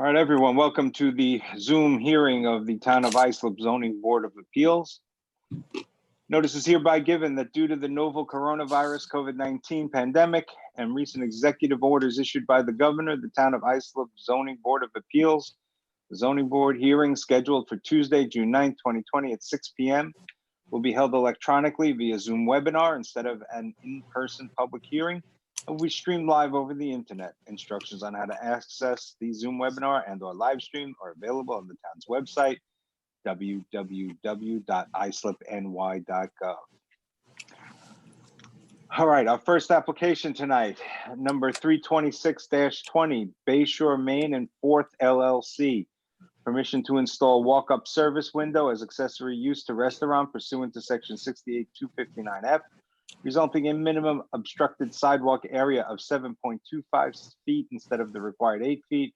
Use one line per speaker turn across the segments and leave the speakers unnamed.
All right, everyone, welcome to the Zoom hearing of the Town of Islip Zoning Board of Appeals. Notice is hereby given that due to the novel coronavirus COVID-19 pandemic and recent executive orders issued by the governor, the Town of Islip Zoning Board of Appeals, the zoning board hearing scheduled for Tuesday, June 9th, 2020 at 6 p.m. will be held electronically via Zoom webinar instead of an in-person public hearing. And we stream live over the internet. Instructions on how to access the Zoom webinar and or live stream are available on the town's website, www.islipny.gov. All right, our first application tonight, number 326-20, Bayshore Main and Fourth LLC. Permission to install walk-up service window as accessory use to restaurant pursuant to section 68-259F. Resulting in minimum obstructed sidewalk area of 7.25 feet instead of the required 8 feet.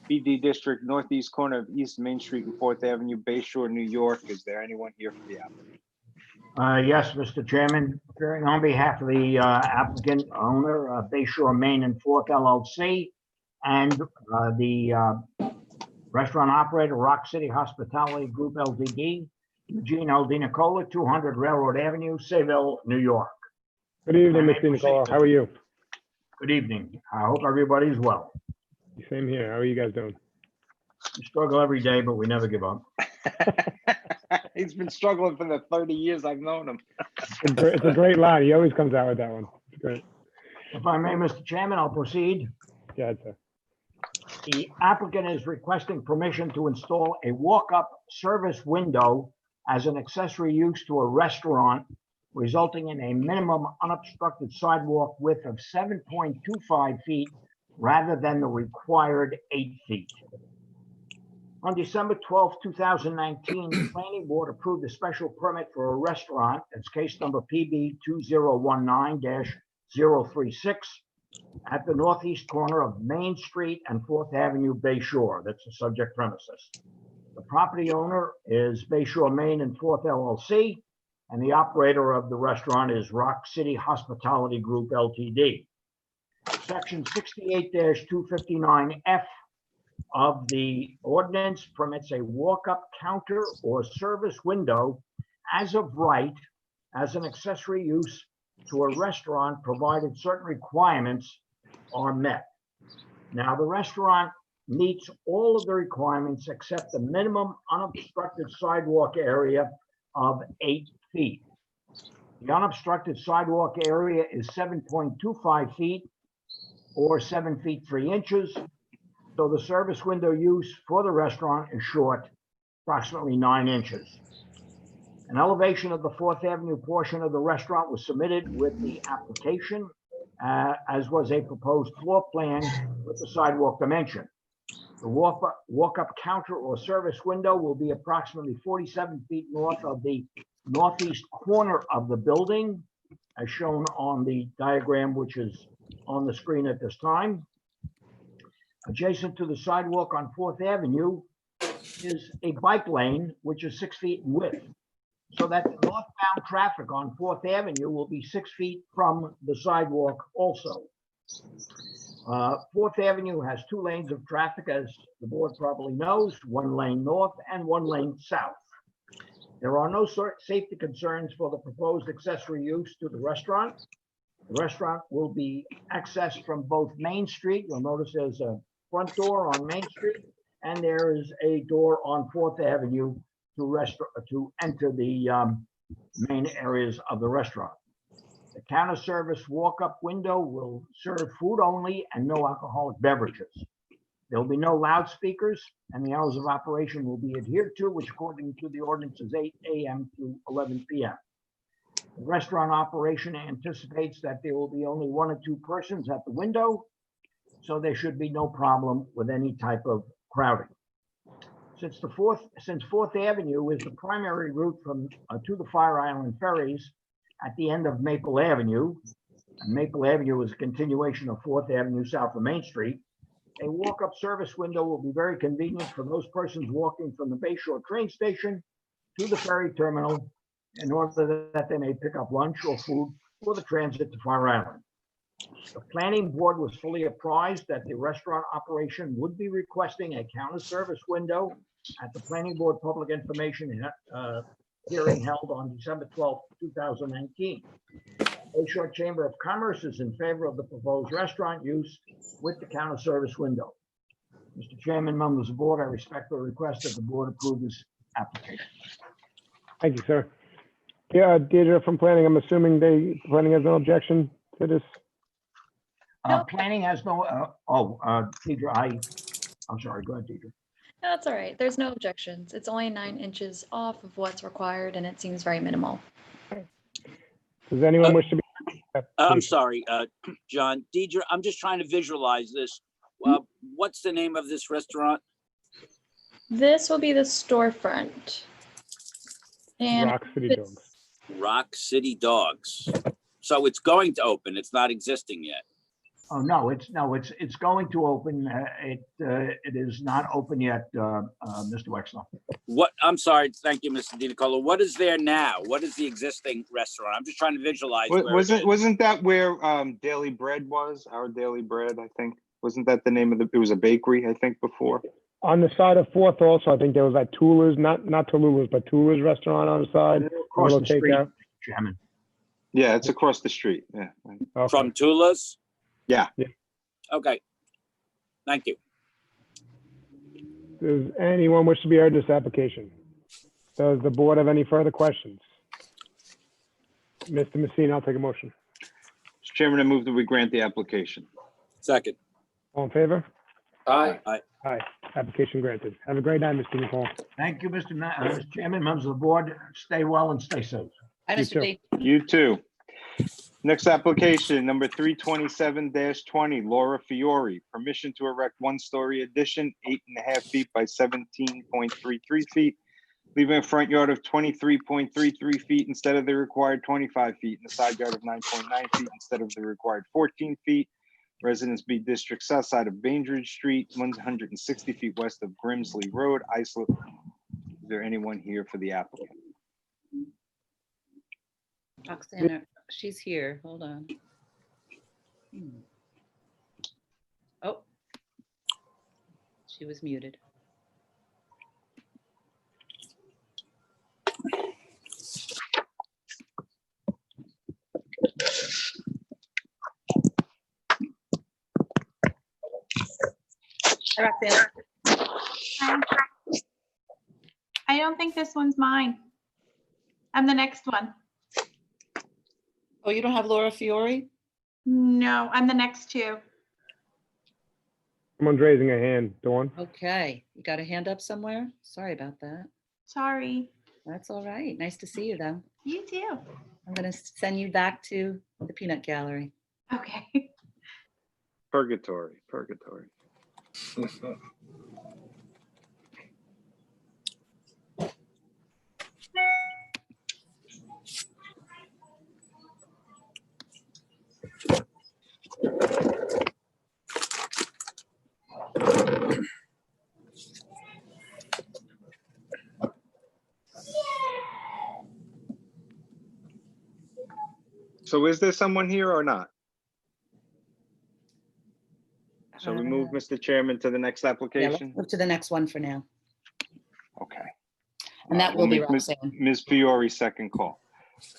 BD District, northeast corner of East Main Street and 4th Avenue, Bayshore, New York. Is there anyone here for the applicant?
Yes, Mr. Chairman, appearing on behalf of the applicant owner, Bayshore Main and Fourth LLC, and the restaurant operator, Rock City Hospitality Group Ltd, Eugene L. D. Nicola, 200 Railroad Avenue, Sayville, New York.
Good evening, Mr. Nicola. How are you?
Good evening. I hope everybody's well.
Same here. How are you guys doing?
We struggle every day, but we never give up.
He's been struggling for the 30 years I've known him.
It's a great line. He always comes out with that one. It's great.
If I may, Mr. Chairman, I'll proceed.
Yeah, sir.
The applicant is requesting permission to install a walk-up service window as an accessory use to a restaurant, resulting in a minimum unobstructed sidewalk width of 7.25 feet rather than the required 8 feet. On December 12, 2019, the Planning Board approved a special permit for a restaurant. It's case number PB 2019-036 at the northeast corner of Main Street and 4th Avenue, Bayshore. That's the subject premises. The property owner is Bayshore Main and 4th LLC, and the operator of the restaurant is Rock City Hospitality Group Ltd. Section 68-259F of the ordinance permits a walk-up counter or service window as of right as an accessory use to a restaurant, provided certain requirements are met. Now, the restaurant meets all of the requirements except the minimum unobstructed sidewalk area of 8 feet. The unobstructed sidewalk area is 7.25 feet or 7 feet 3 inches. So the service window use for the restaurant is short, approximately 9 inches. An elevation of the 4th Avenue portion of the restaurant was submitted with the application, as was a proposed floor plan with the sidewalk dimension. The walk-up counter or service window will be approximately 47 feet north of the northeast corner of the building, as shown on the diagram, which is on the screen at this time. Adjacent to the sidewalk on 4th Avenue is a bike lane, which is 6 feet in width, so that the northbound traffic on 4th Avenue will be 6 feet from the sidewalk also. 4th Avenue has 2 lanes of traffic, as the board probably knows, 1 lane north and 1 lane south. There are no safety concerns for the proposed accessory use to the restaurant. The restaurant will be accessed from both Main Street. You'll notice there's a front door on Main Street, and there is a door on 4th Avenue to enter the main areas of the restaurant. The counter service walk-up window will serve food only and no alcoholic beverages. There will be no loudspeakers, and the hours of operation will be adhered to, which according to the ordinance is 8 a.m. to 11 p.m. The restaurant operation anticipates that there will be only 1 or 2 persons at the window, so there should be no problem with any type of crowding. Since 4th Avenue is the primary route from to the Fire Island ferries at the end of Maple Avenue, and Maple Avenue is a continuation of 4th Avenue south of Main Street, a walk-up service window will be very convenient for those persons walking from the Bayshore train station to the ferry terminal in order that they may pick up lunch or food for the transit to Fire Island. The planning board was fully apprised that the restaurant operation would be requesting a counter service window at the planning board public information hearing held on December 12th, 2019. Bayshore Chamber of Commerce is in favor of the proposed restaurant use with the counter service window. Mr. Chairman, members of the board, I respectfully request that the board approve this application.
Thank you, sir. Yeah, Deidre from planning, I'm assuming planning has no objection to this?
Planning has no, Deidre, I'm sorry, go ahead, Deidre.
No, that's all right. There's no objections. It's only 9 inches off of what's required and it seems very minimal.
Does anyone wish to be?
I'm sorry, John. Deidre, I'm just trying to visualize this. What's the name of this restaurant?
This will be the storefront. And
Rock City
it's-
Dogs.
Rock City Dogs. So it's going to open. It's not existing yet.
Oh, no, it's going to open. It is not open yet, Mr. Wexler.
What? I'm sorry. Thank you, Mr. DiNicola. What is there now? What is the existing restaurant? I'm just trying to visualize. where it is.
Wasn't that where Daily Bread was? Our Daily Bread, I think. Wasn't that the name of it was a bakery, I think, before?
On the side of Fourth also, I think there was like Tula's, not Tallulah's, but Tula's restaurant on the side.
Across
little
the street,
takeout.
Chairman.
Yeah, it's across the street. Yeah.
Okay.
From Tula's?
Yeah.
Yeah.
Okay. Thank you.
Does anyone wish to be heard in this application? Does the board have any further questions? Mr. Messina, I'll take a motion.
Mr. Chairman, I move that we grant the application.
Second.
All in favor?
Aye.
Aye. Application granted. Have a great night, Mr. Nicole.
Thank you, Mr. Chairman, members of the board. Stay well and stay safe.
Hi,
You
Mr.
too.
D.
You too. Next application, number 327-20, Laura Fiore, permission to erect one-story addition, 8.5 feet by 17.33 feet, leaving a front yard of 23.33 feet instead of the required 25 feet, and a side yard of 9.9 feet instead of the required 14 feet. Residence B District, south side of Bainbridge Street, 160 feet west of Grimsley Road, Islip. Is there anyone here for the applicant?
Roxanne, she's here. Hold on. Oh. She was muted. Hi, Roxanne.
I don't think this one's mine. I'm the next one.
Oh, you don't have Laura Fiore?
No, I'm the next two.
Someone's raising a hand. Dawn?
Okay, you got a hand up somewhere? Sorry about that.
Sorry.
That's all right. Nice to see you, though.
You too.
I'm going to send you back to the peanut gallery.
Okay.
Purgatory. So is there someone here or not? So we move, Mr. Chairman, to the next
Yeah, let's
application?
move to the next one for now.
Okay.
And that will
We'll
be
make
Roxanne.
Ms. Fiore's second call.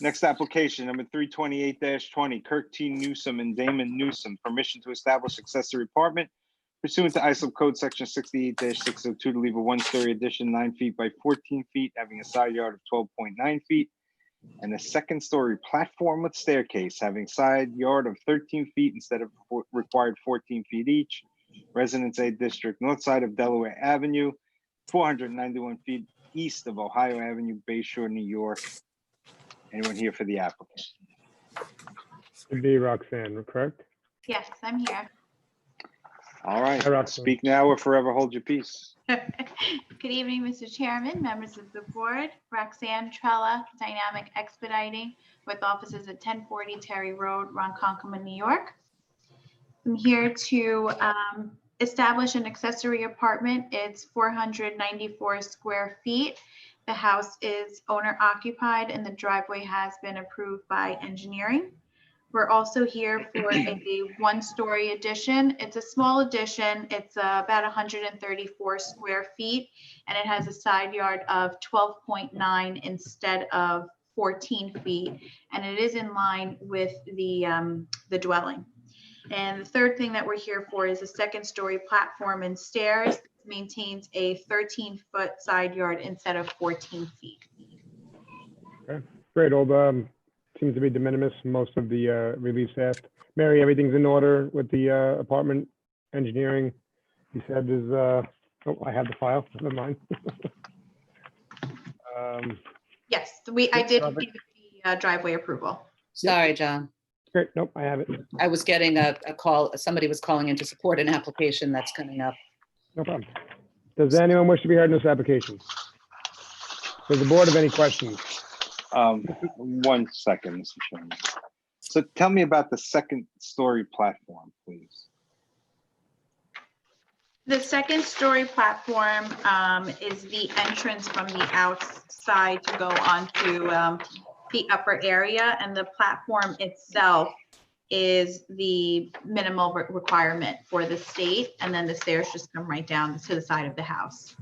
Next application, number 328-20, Kirk T. Newsom and Damon Newsom, permission to establish accessory apartment pursuant to ISO Code Section 68-602 to leave a one-story addition 9 feet by 14 feet, having a side yard of 12.9 feet, and a second-story platform with staircase, having side yard of 13 feet instead of required 14 feet each. Residence A District, north side of Delaware Avenue, 491 feet east of Ohio Avenue, Bayshore, New York. Anyone here for the applicant?
Should be Roxanne, correct?
Yes, I'm here.
All right,
Hi, Roxanne.
speak now or forever hold your peace.
Good evening, Mr. Chairman, members of the board. Roxanne Trella, Dynamic Expediting, with offices at 1040 Terry Road, Ronkonkoma, New York. I'm here to establish an accessory apartment. It's 494 square feet. The house is owner occupied and the driveway has been approved by engineering. We're also here for a one-story addition. It's a small addition. It's about 134 square feet, and it has a side yard of 12.9 instead of 14 feet, and it is in line with the dwelling. And the third thing that we're here for is a second-story platform and stairs. Maintains a 13-foot side yard instead of 14 feet.
Great, all the, seems to be de minimis, most of the relief asked. Mary, everything's in order with the apartment engineering? You said is, oh, I have the file, never mind.
Yes, I did
Perfect.
give the driveway approval.
Sorry, John.
Great, nope, I have it,
I was getting a call. Somebody was calling in to support an application that's coming up.
no problem. Does anyone wish to be heard in this application? Does the board have any questions?
1 second, Mr. Chairman. So tell me about the second story platform, please.
The second story platform is the entrance from the outside to go onto the upper area, and the platform itself is the minimal requirement for the state, and then the stairs just come right down to the side of the house.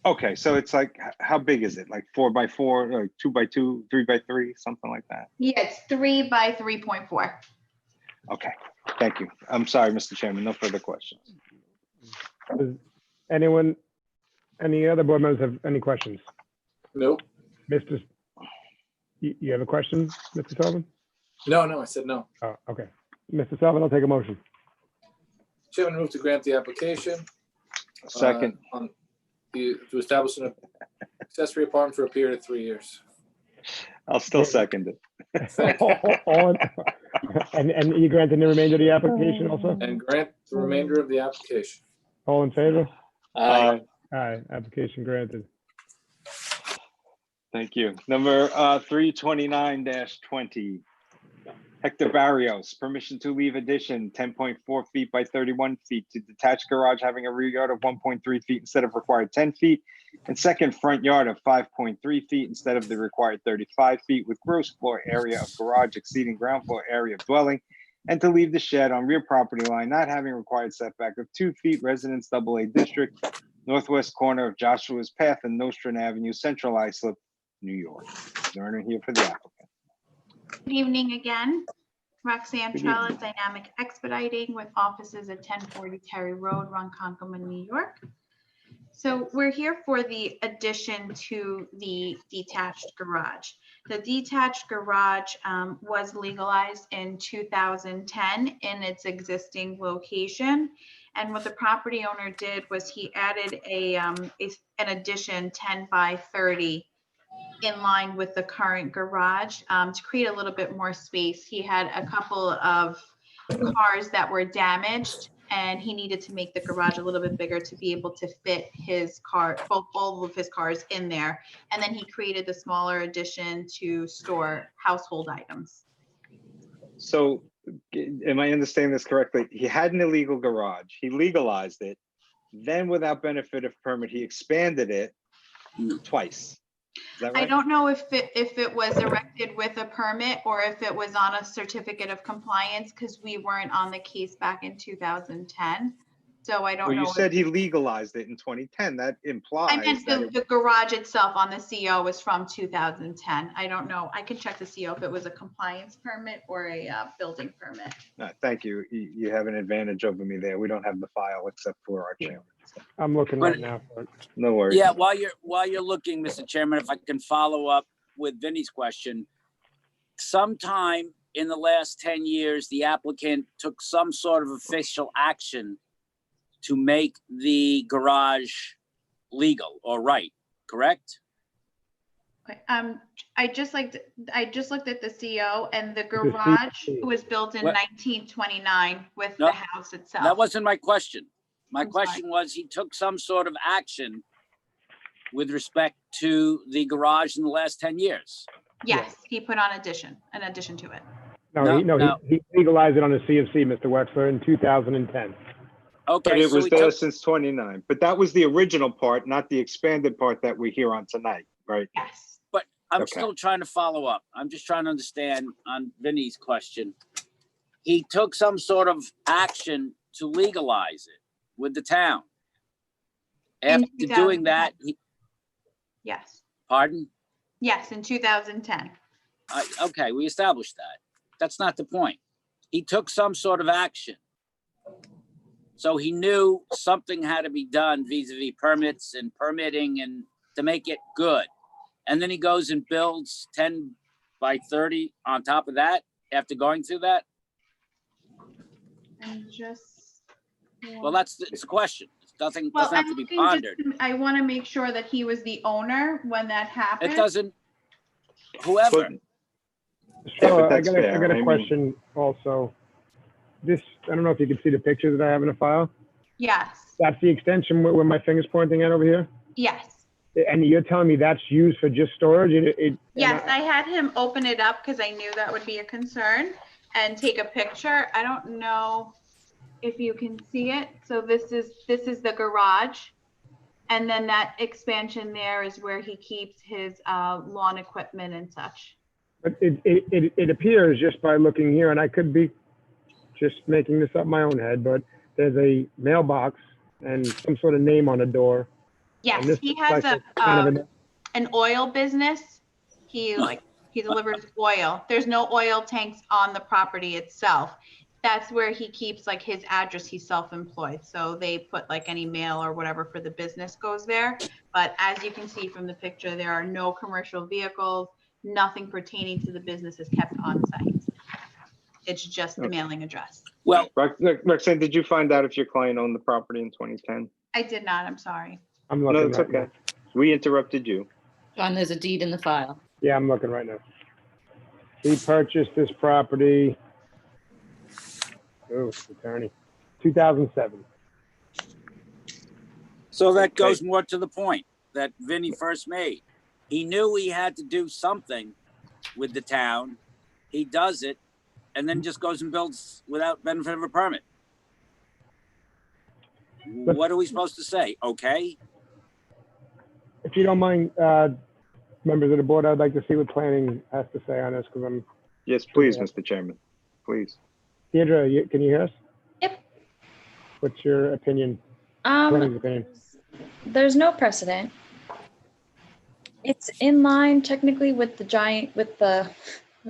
Okay, so it's like, how big is it? Like 4 by 4, or 2 by 2, 3 by 3, something like that?
Yeah, it's 3 by 3.4.
Okay, thank you. I'm sorry, Mr. Chairman, no further questions.
Does anyone, any other board members have any questions?
Nope.
Mr. You have a question, Mr. Sullivan?
No, I said no.
Oh, okay. Mr. Sullivan, I'll take a motion.
Chairman, move to grant the application.
Second,
To establish an accessory apartment for a period of 3 years.
I'll still second it.
All in- And you granted the remainder of the application also?
And grant the remainder of the application.
All in favor?
Aye.
Aye, application granted.
Thank you. Number 329-20. Hector Barrios, permission to leave addition 10.4 feet by 31 feet to detached garage having a rear yard of 1.3 feet instead of required 10 feet, and second front yard of 5.3 feet instead of the required 35 feet, with gross floor area of garage exceeding ground floor area of dwelling, and to leave the shed on rear property line not having required setback of 2 feet, residence AA district, northwest corner of Joshua's Path and Nostrand Avenue, Central Islip, New York. Learner here for the applicant.
Good evening again. Roxanne
Good
Trella, Dynamic Expediting with offices at 1040 Terry Road, Ronkonkoma, New York. So we're here for the addition to the detached garage. The detached garage was legalized in 2010 in its existing location. And what the property owner did was he added an addition 10 by 30 in line with the current garage to create a little bit more space. He had a couple of cars that were damaged, and he needed to make the garage a little bit bigger to be able to fit his car, all of his cars in there. And then he created the smaller addition to store household items.
So am I understanding this correctly? He had an illegal garage, he legalized it, then without benefit of permit, he expanded it twice. Is that
I
right?
don't know if it was erected with a permit or if it was on a certificate of compliance, because we weren't on the case back in 2010. So I don't
Well,
know.
you said he legalized it in 2010. That
I
implies
meant
that
the garage itself on the CO was from 2010. I don't know. I can check the CO if it was a compliance permit or a building permit.
thank you. You have an advantage over me there. We don't have the file except for our chairman. So,
I'm looking right now. for it.
no worries.
Yeah, while you're looking, Mr. Chairman, if I can follow up with Vinnie's question. Sometime in the last 10 years, the applicant took some sort of official action to make the garage legal or right, correct?
Okay, I just looked at the CO, and the
The
garage
CO.
was built in
What?
1929 with
No,
the house itself.
That wasn't my question. My
I'm sorry.
question was, he took some sort of action with respect to the garage in the last 10 years.
Yes, he put on an addition to it.
No.
He legalized it on the CFC, Mr. Wexler, in 2010.
But
Okay,
it
so
was
he
there
took,
since 29. But that was the original part, not the expanded part that we're here on tonight, right?
Yes.
I'm
Okay.
still trying to follow up. I'm just trying to understand on Vinny's question. He took some sort of action to legalize it with the town.
In
After doing that,
2010. Yes,
pardon?
yes, in 2010.
Okay, we established that. That's not the point. He took some sort of action. So he knew something had to be done vis-a-vis permits and permitting and to make it good. And then he goes and builds 10 by 30 on top of that after going through that.
And just.
Well, it's a question. It's nothing,
Well,
doesn't have
I'm
to be
looking just
pondered.
I want to make sure that he was the owner when that happened.
It doesn't, whoever.
But-
So
but
I
that's
got a,
fair.
I got
I
a
mean-
question also. This, I don't know if you can see the pictures that I have in the file.
Yes,
That's the extension where my finger's pointing at over here?
yes,
And you're telling me that's used for just storage?
yes. I had him open it up because I knew that would be a concern and take a picture. I don't know if you can see it. So this is the garage. And then that expansion there is where he keeps his lawn equipment and such.
But it appears just by looking here, and I could be just making this up in my own head, but there's a mailbox and some sort of name on the door.
Yes,
And this
he
looks
has
like kind of
an oil business. He delivers oil. There's no oil tanks on the property itself. That's where he keeps like his address. He's self-employed. So they put like any mail or whatever for the business goes there. But as you can see from the picture, there are no commercial vehicles, nothing pertaining to the business is kept on site. It's just the
Okay.
mailing address.
Well,
Roxanne, did you find out if your client owned the property in 2010?
I did not, I'm sorry.
I'm
No,
looking
it's
right
okay.
now.
We interrupted you.
John, there's a deed in the file.
Yeah, I'm looking right now. He purchased this property. Oh, attorney, 2007.
so that goes more to the point that Vinny first made. He knew he had to do something with the town. He does it and then just goes and builds without benefit of a permit. What are we supposed to say? Okay?
If you don't mind, members of the board, I'd like to see what planning has to say on this because I'm,
Yes, please,
Yeah.
Mr. Chairman, please.
Deirdre, can you hear us?
Yep.
What's your opinion? Planning's
Um,
opinion?
there's no precedent. It's in line technically with the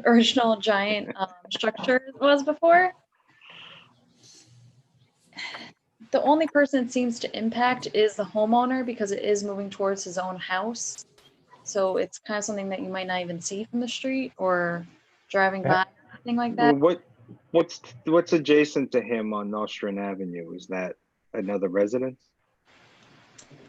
original giant structure it was before. The only person it seems to impact is the homeowner because it is moving towards his own house. So it's kind of something that you might not even see from the street or driving by, anything like that.
Well, what's adjacent to him on Nostrand Avenue? Is that another residence?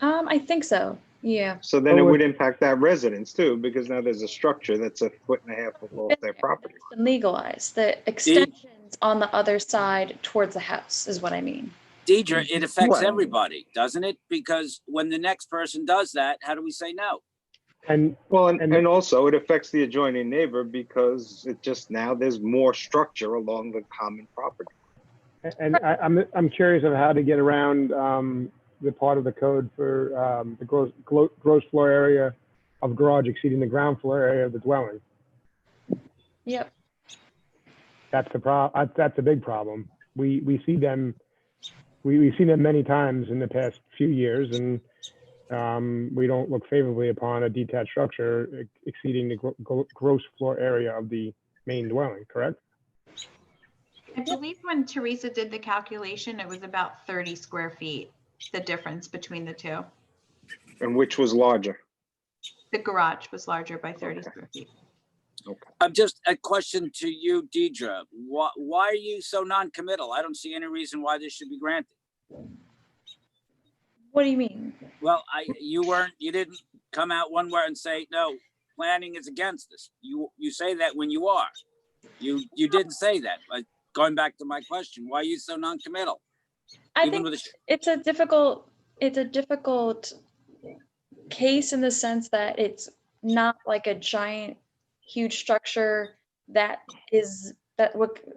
I think so. Yeah.
So then it
Oh,
would impact that residence too, because now there's a structure that's 1.5 feet off their property.
It's been legalized. The extensions on the other side towards the house is what I mean.
Deidre, it affects
Well-
everybody, doesn't it? Because when the next person does that, how do we say no?
And
Well,
And-
and also it affects the adjoining neighbor because it just now there's more structure along the common property.
I'm curious of how to get around the part of the code for the gross floor area of garage exceeding the ground floor area of the dwelling.
Yep.
That's that's a big problem. We see them, we've seen them many times in the past few years, and we don't look favorably upon a detached structure exceeding the gross floor area of the main dwelling, correct?
I believe when Teresa did the calculation, it was about 30 square feet, the difference between the two.
And which was larger?
The garage was larger by 30
Okay.
square feet.
I'm just a question to you, Deidre. Why are you so non-committal? I don't see any reason why this should be granted.
What do you mean?
Well, you didn't come out one word and say, no, planning is against this. You say that when you are. You didn't say that. Like, going back to my question, why are you so non-committal?
I
Even
think
with a,
it's a difficult case in the sense that it's not like a giant, huge structure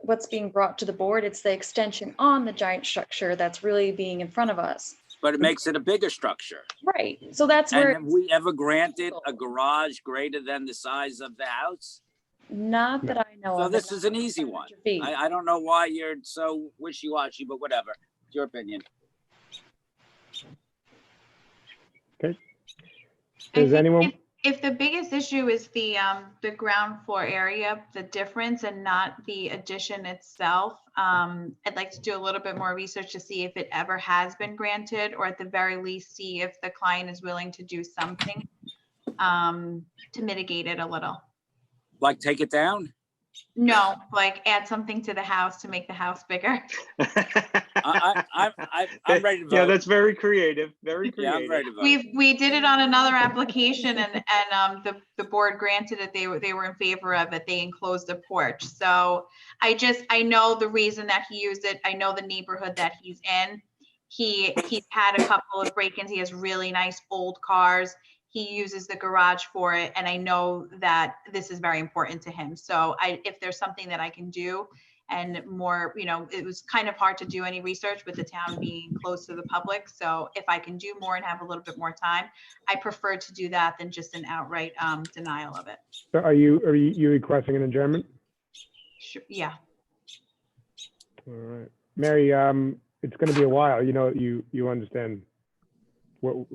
what's being brought to the board. It's the extension on the giant structure that's really being in front of us.
but it makes it a bigger structure.
Right, so that's
And
where,
have we ever granted a garage greater than the size of the house?
not that I know
So
of.
this
and
is
not
an easy one.
100 feet.
I don't know why you're so wishy-washy, but whatever. It's your opinion.
Okay.
I
Does
think
anyone,
if the biggest issue is the ground floor area, the difference and not the addition itself, I'd like to do a little bit more research to see if it ever has been granted, or at the very least, see if the client is willing to do something to mitigate it a little.
Like take it down?
No, like add something to the house to make the house bigger.
I'm ready to vote.
Yeah, that's very creative, very
Yeah, I'm
creative.
ready to vote.
We did it on another application, and the board granted it. They were in favor of it. They enclosed a porch. So I know the reason that he used it. I know the neighborhood that he's in. He's had a couple of break-ins. He has really nice old cars. He uses the garage for it, and I know that this is very important to him. So if there's something that I can do, and more, it was kind of hard to do any research with the town being close to the public. So if I can do more and have a little bit more time, I prefer to do that than just an outright denial of it.
so are you requesting an adjournment?
Sure, yeah.
All right. Mary, it's going to be a while, you understand what's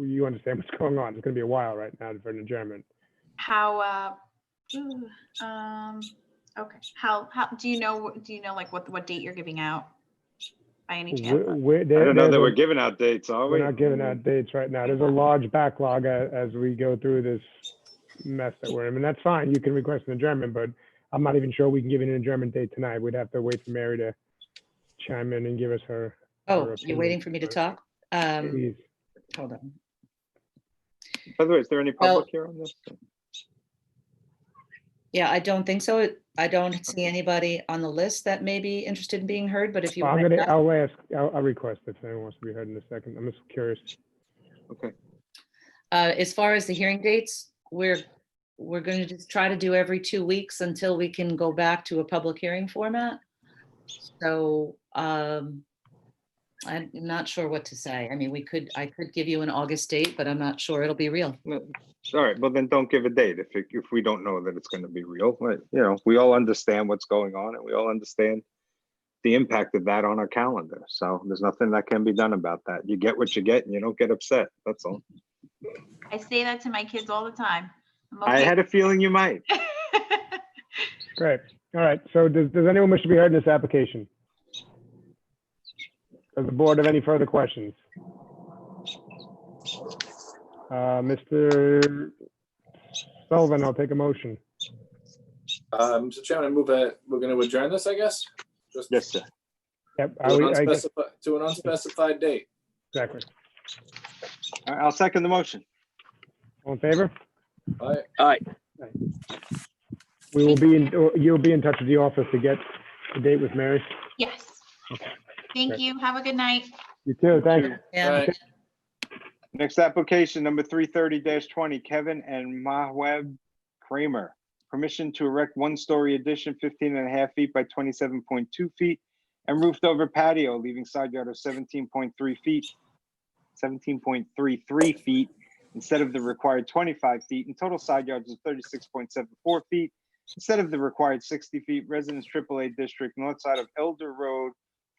going on. It's going to be a while right now for an adjournment.
How, okay. How, do you know like what date you're giving out by any chance?
I don't know that we're giving out dates, are we?
We're not giving out dates right now. There's a large backlog as we go through this mess that we're in. And that's fine. You can request an adjournment, but I'm not even sure we can give you an adjournment date tonight. We'd have to wait for Mary to chime in and give us her.
Oh,
her
you're
opinion.
waiting for me to talk?
Please.
Hold on.
By the way, is there any
Well-
public here on this?
Yeah, I don't think so. I don't see anybody on the list that may be interested in being heard, but if you.
Well,
want
I'll request if anyone wants to be heard in a second. I'm just curious.
Okay.
As far as the hearing dates, we're going to just try to do every 2 weeks until we can go back to a public hearing format. So I'm not sure what to say. I mean, I could give you an August date, but I'm not sure it'll be real.
All right, well then don't give a date if we don't know that it's going to be real. We all understand what's going on, and we all understand the impact of that on our calendar. So there's nothing that can be done about that. You get what you get, and you don't get upset. That's all.
I say that to my kids all the time. I'm
I
okay.
had a feeling you might.
Great. All right. So does anyone wish to be heard in this application? Does the board have any further questions? Mr. Sullivan, I'll take a motion.
Mr. Chairman, I move that we're going to adjourn this, I guess? Just
Yes, sir.
Yep.
to an unspecified date.
Exactly.
All right, I'll second the motion.
All in favor?
All right.
All right.
You'll be in touch with the office to get a date with Mary.
Yes. Thank
Great.
you. Have a good night.
You too. Thanks.
Yeah.
All right.
Next application, number 330-20, Kevin and Mahweb Kramer. Permission to erect one-story addition, 15.5 feet by 27.2 feet, and roofed over patio, leaving side yard of 17.33 feet instead of the required 25 feet, and total side yards of 36.74 feet instead of the required 60 feet. Residence AAA District, north side of Elder Road,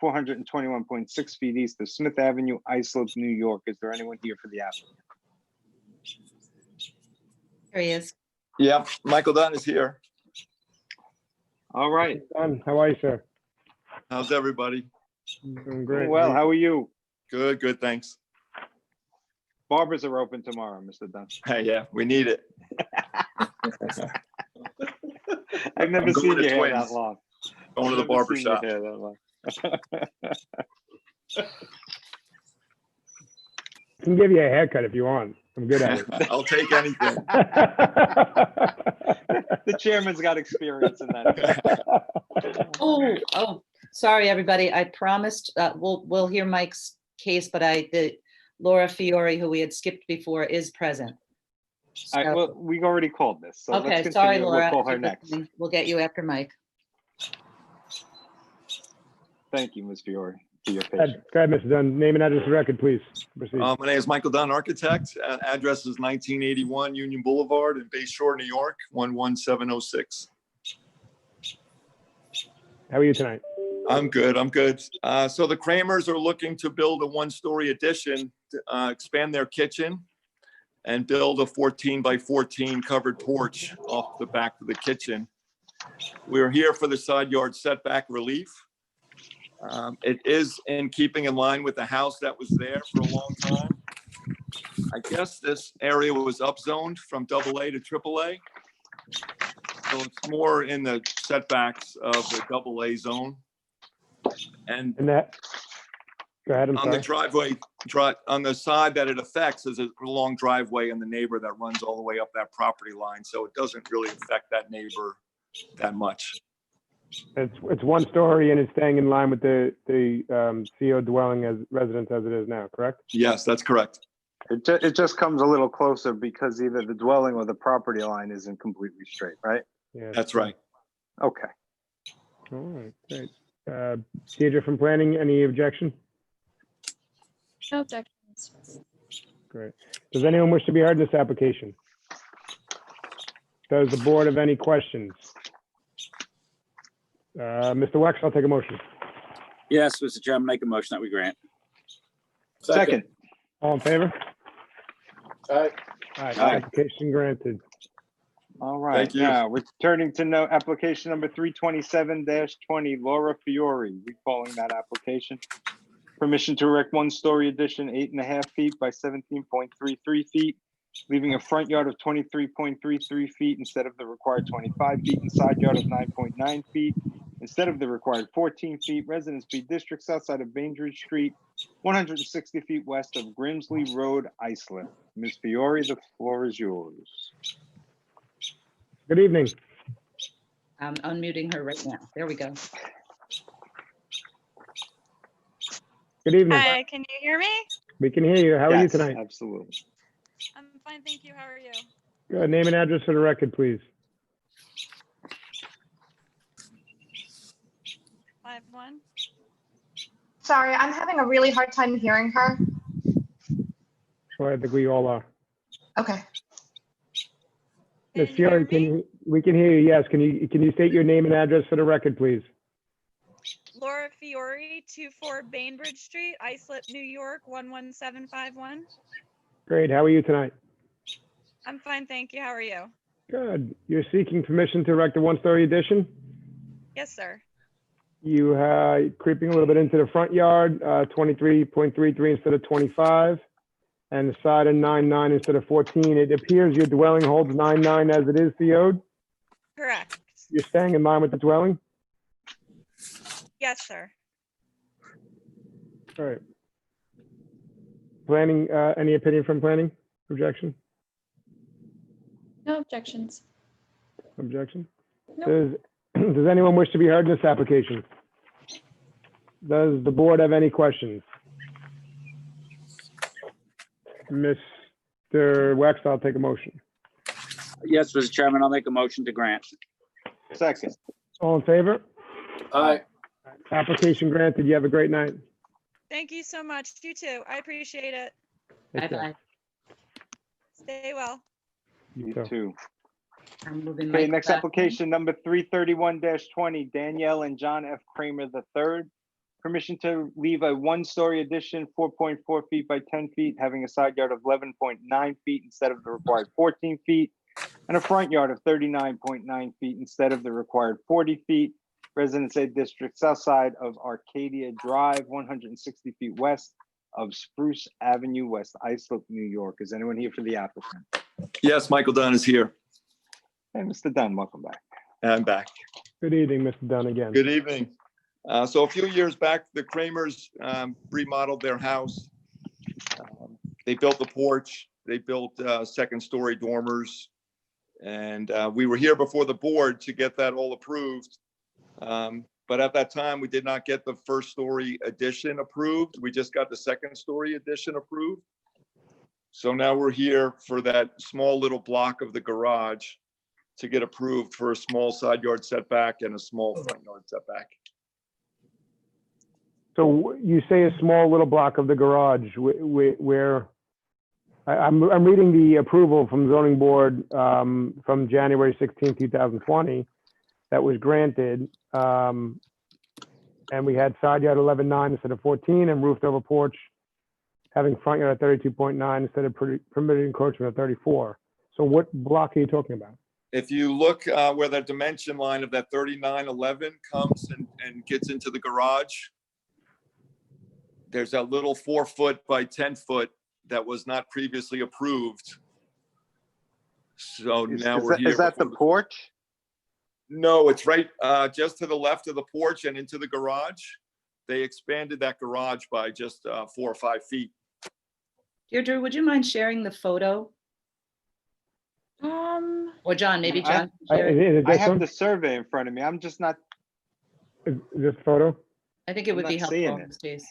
421.6 feet east of Smith Avenue, Islip, New York. Is there anyone here for the applicant?
There he is.
Yeah, Michael Dunn is here.
All right.
Done. How are you, sir?
How's everybody?
Doing great.
Well, how are you?
Good, thanks.
Barbers are open tomorrow, Mr. Dunn.
Hey, yeah, we need it.
I've never
I'm going
seen
to
your hair that
Twins.
long.
Going to the
I've never
barber
seen your
shop.
hair that long.
I can give you a haircut if you want. I'm good at it.
I'll take anything.
The chairman's got experience in that.
Oh, sorry, everybody. I promised, we'll hear Mike's case, but Laura Fiore, who we had skipped before, is present.
All right,
So-
well, we already called this, so let's
Okay,
continue.
sorry,
We'll
Laura.
call
if
her
you're
next.
listening. We'll get you after Mike.
Thank you, Ms. Fiore. for your
Go ahead,
patience.
go ahead, Mr. Dunn. Name and address for the record, please. Proceed.
My name is Michael Dunn, architect. Address is 1981 Union Boulevard in Bay Shore, New York, 11706.
How are you tonight?
I'm good. I'm good. So the Kramers are looking to build a one-story addition, to expand their kitchen and build a 14 by 14 covered porch off the back of the kitchen. We're here for the side yard setback relief. It is in keeping in line with the house that was there for a long time. I guess this area was upzoned from AA to AAA. So it's more in the setbacks of the AA zone. And
And that, go ahead, I'm
on the
sorry.
driveway, on the side that it affects is a long driveway and the neighbor that runs all the way up that property line. So it doesn't really affect that neighbor that much.
It's one story and it's staying in line with the CO dwelling as residence as it is now, correct?
Yes, that's correct.
It just comes a little closer because either the dwelling or the property line isn't completely straight, right?
Yeah.
That's right.
Okay.
All right, great. Deirdre from planning, any objection?
No objections.
Great. Does anyone wish to be heard in this application? Does the board have any questions? Mr. Wex, I'll take a motion.
Yes, Mr. Chairman, make a motion that we grant.
Second.
All in favor?
Aye.
Aye,
Aye.
application granted.
All right,
Thank you.
now we're turning to application number 327-20, Laura Fiore, recalling that application. Permission to erect one-story addition, 8.5 feet by 17.33 feet, leaving a front yard of 23.33 feet instead of the required 25 feet and side yard of 9.9 feet instead of the required 14 feet. Residence B District, south side of Bainbridge Street, 160 feet west of Grimsley Road, Islip. Ms. Fiore, the floor is yours.
Good evening.
I'm unmuting her right now. There we go.
Good evening.
Hi, can you hear me?
We can hear you. How are you
Yes,
tonight?
absolutely.
I'm fine, thank you. How are you?
Good. Name and address for the record, please.
5-1.
Sorry, I'm having a really hard time hearing her.
Well, I think we all are.
Okay.
Ms.
Can you
Fiore,
hear
we can hear you, yes. Can you state your name and address for the record, please?
Laura Fiore, 24 Bainbridge Street, Islip, New York, 11751.
Great. How are you tonight?
I'm fine, thank you. How are you?
Good. You're seeking permission to erect a one-story addition?
Yes, sir.
You creeping a little bit into the front yard, 23.33 instead of 25, and the side of 9.9 instead of 14. It appears your dwelling holds 9.9 as it is CO'd.
Correct.
You're staying in line with the dwelling?
Yes, sir.
All right. Planning, any opinion from planning? Objection?
No objections.
Objection?
Nope.
Does anyone wish to be heard in this application? Does the board have any questions? Mr. Wex, I'll take a motion.
Yes, Mr. Chairman, I'll make a motion to grant.
Second.
All in favor?
Aye.
Application granted. You have a great night.
Thank you so much. You too. I appreciate it.
Take care.
Bye-bye.
Stay well.
You
You
too.
too.
I'm moving
Okay,
Michael
next
back.
application number 331-20, Danielle and John F. Kramer III. Permission to leave a one-story addition, 4.4 feet by 10 feet, having a side yard of 11.9 feet instead of the required 14 feet, and a front yard of 39.9 feet instead of the required 40 feet. Residence A District, south side of Arcadia Drive, 160 feet west of Spruce Avenue, West Islip, New York. Is anyone here for the applicant?
Yes, Michael Dunn is here.
Hey, Mr. Dunn, welcome back.
I'm back.
Good evening, Mr. Dunn again.
Good evening. So a few years back, the Kramers remodeled their house. They built a porch. They built second-story dormers. And we were here before the board to get that all approved. But at that time, we did not get the first-story addition approved. We just got the second-story addition approved. So now we're here for that small little block of the garage to get approved for a small side yard setback and a small front yard setback.
So you say a small little block of the garage where, I'm reading the approval from zoning board from January 16, 2020 that was granted. And we had side yard 11.9 instead of 14 and roofed over porch having front yard at 32.9 instead of permitted encroachment at 34. So what block are you talking about?
If you look where the dimension line of that 3911 comes and gets into the garage, there's that little 4-foot by 10-foot that was not previously approved. So now we're here.
Is that the
before
porch?
No, it's right just to the left of the porch and into the garage. They expanded that garage by just 4 or 5 feet.
Deirdre, would you mind sharing the photo? Or John, maybe John. can share it.
Is it
I
this
have
one?
the survey in front of me. I'm just not,
Is this photo?
I think it
I'm
would be
not seeing
helpful,
it.
Stace.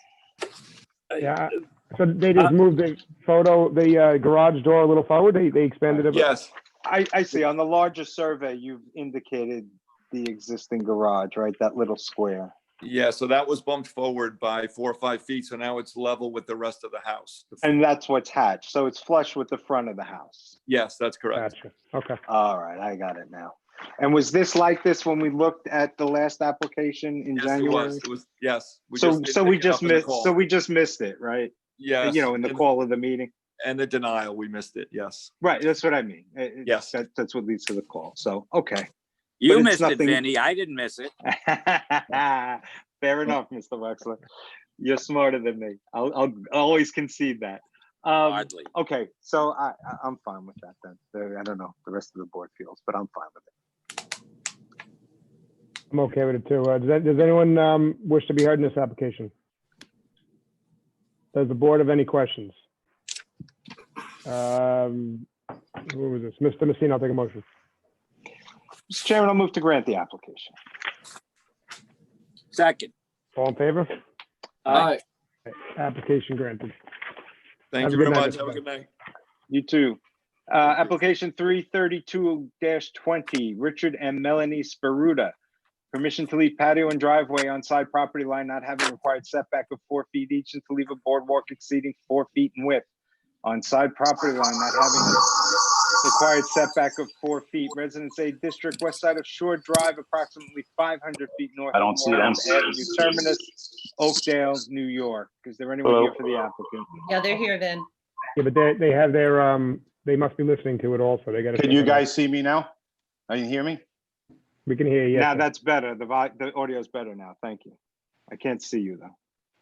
Yeah. So they just moved the photo, the garage door a little forward. They expanded it.
Yes,
I see on the larger survey, you've indicated the existing garage, right? That little square.
yeah, so that was bumped forward by 4 or 5 feet, so now it's level with the rest of the house.
And that's what's hatched. So it's flush with the front of the house.
Yes, that's correct.
Gotcha. Okay.
All right, I got it now. And was this like this when we looked at the last application in
Yes,
January?
it was, yes. We
So,
just
so
didn't
we
pick it up
just
in the
missed,
call.
so we just missed it, right?
Yes.
You know, in the call of the meeting.
And the denial, we missed it, yes.
Right, that's what I mean.
Yes.
That's what leads to the call. So, okay.
You
it's
missed it,
nothing-
Vinny. I didn't miss it.
Fair enough, Mr. Wexler. You're smarter than me. I'll always concede that.
Hardly.
Okay, so I'm fine with that then. I don't know the rest of the board feels, but I'm fine with it.
I'm okay with it too. Does anyone wish to be heard in this application? Does the board have any questions? Who was this? Mr. Messina, I'll take a motion.
Mr. Chairman, I'll move to grant the application.
Second.
All in favor?
Aye.
Application granted.
Thank
Have
you
a
very
good night,
much. Have a
everybody.
good night.
You too. Application 332-20, Richard and Melanie Speruda. Permission to leave patio and driveway on side property line not having required setback of 4 feet each and to leave a boardwalk exceeding 4 feet in width. On side property line not having required setback of 4 feet. Residence A District, west side of Shore Drive, approximately 500 feet north.
I don't see them.
Avenue Terminus, Oakdale, New York. Is there anyone
Hello.
here for the applicant?
Yeah, they're here, Vin.
Yeah, but they have their, they must be listening to it also. They got to.
Can you guys see me now? Can you hear me?
We can hear you.
Now
Yes,
that's better. The audio is better now. Thank you. I can't see you though.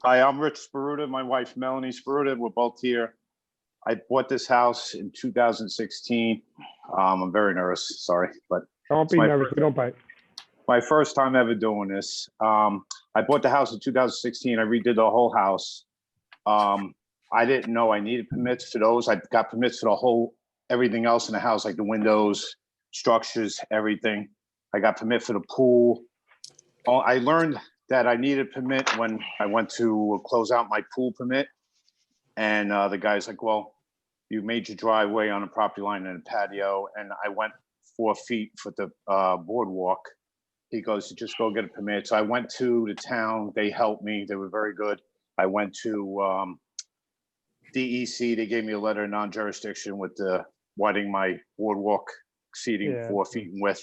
Hi, I'm Rich Speruda, my wife Melanie Speruda. We're both here. I bought this house in 2016. I'm very nervous, sorry, but
don't be
my
nervous. We don't bite.
my first time ever doing this. I bought the house in 2016. I redid the whole house. I didn't know I needed permits for those. I got permits for the whole, everything else in the house, like the windows, structures, everything. I got permit for the pool. I learned that I needed permit when I went to close out my pool permit. And the guy's like, well, you made your driveway on a property line and a patio. And I went 4 feet for the boardwalk. He goes, just go get a permit. So I went to the town. They helped me. They were very good. I went to DEC. They gave me a letter of non-jurisdiction with the widening my boardwalk exceeding
Yeah.
4 feet in width.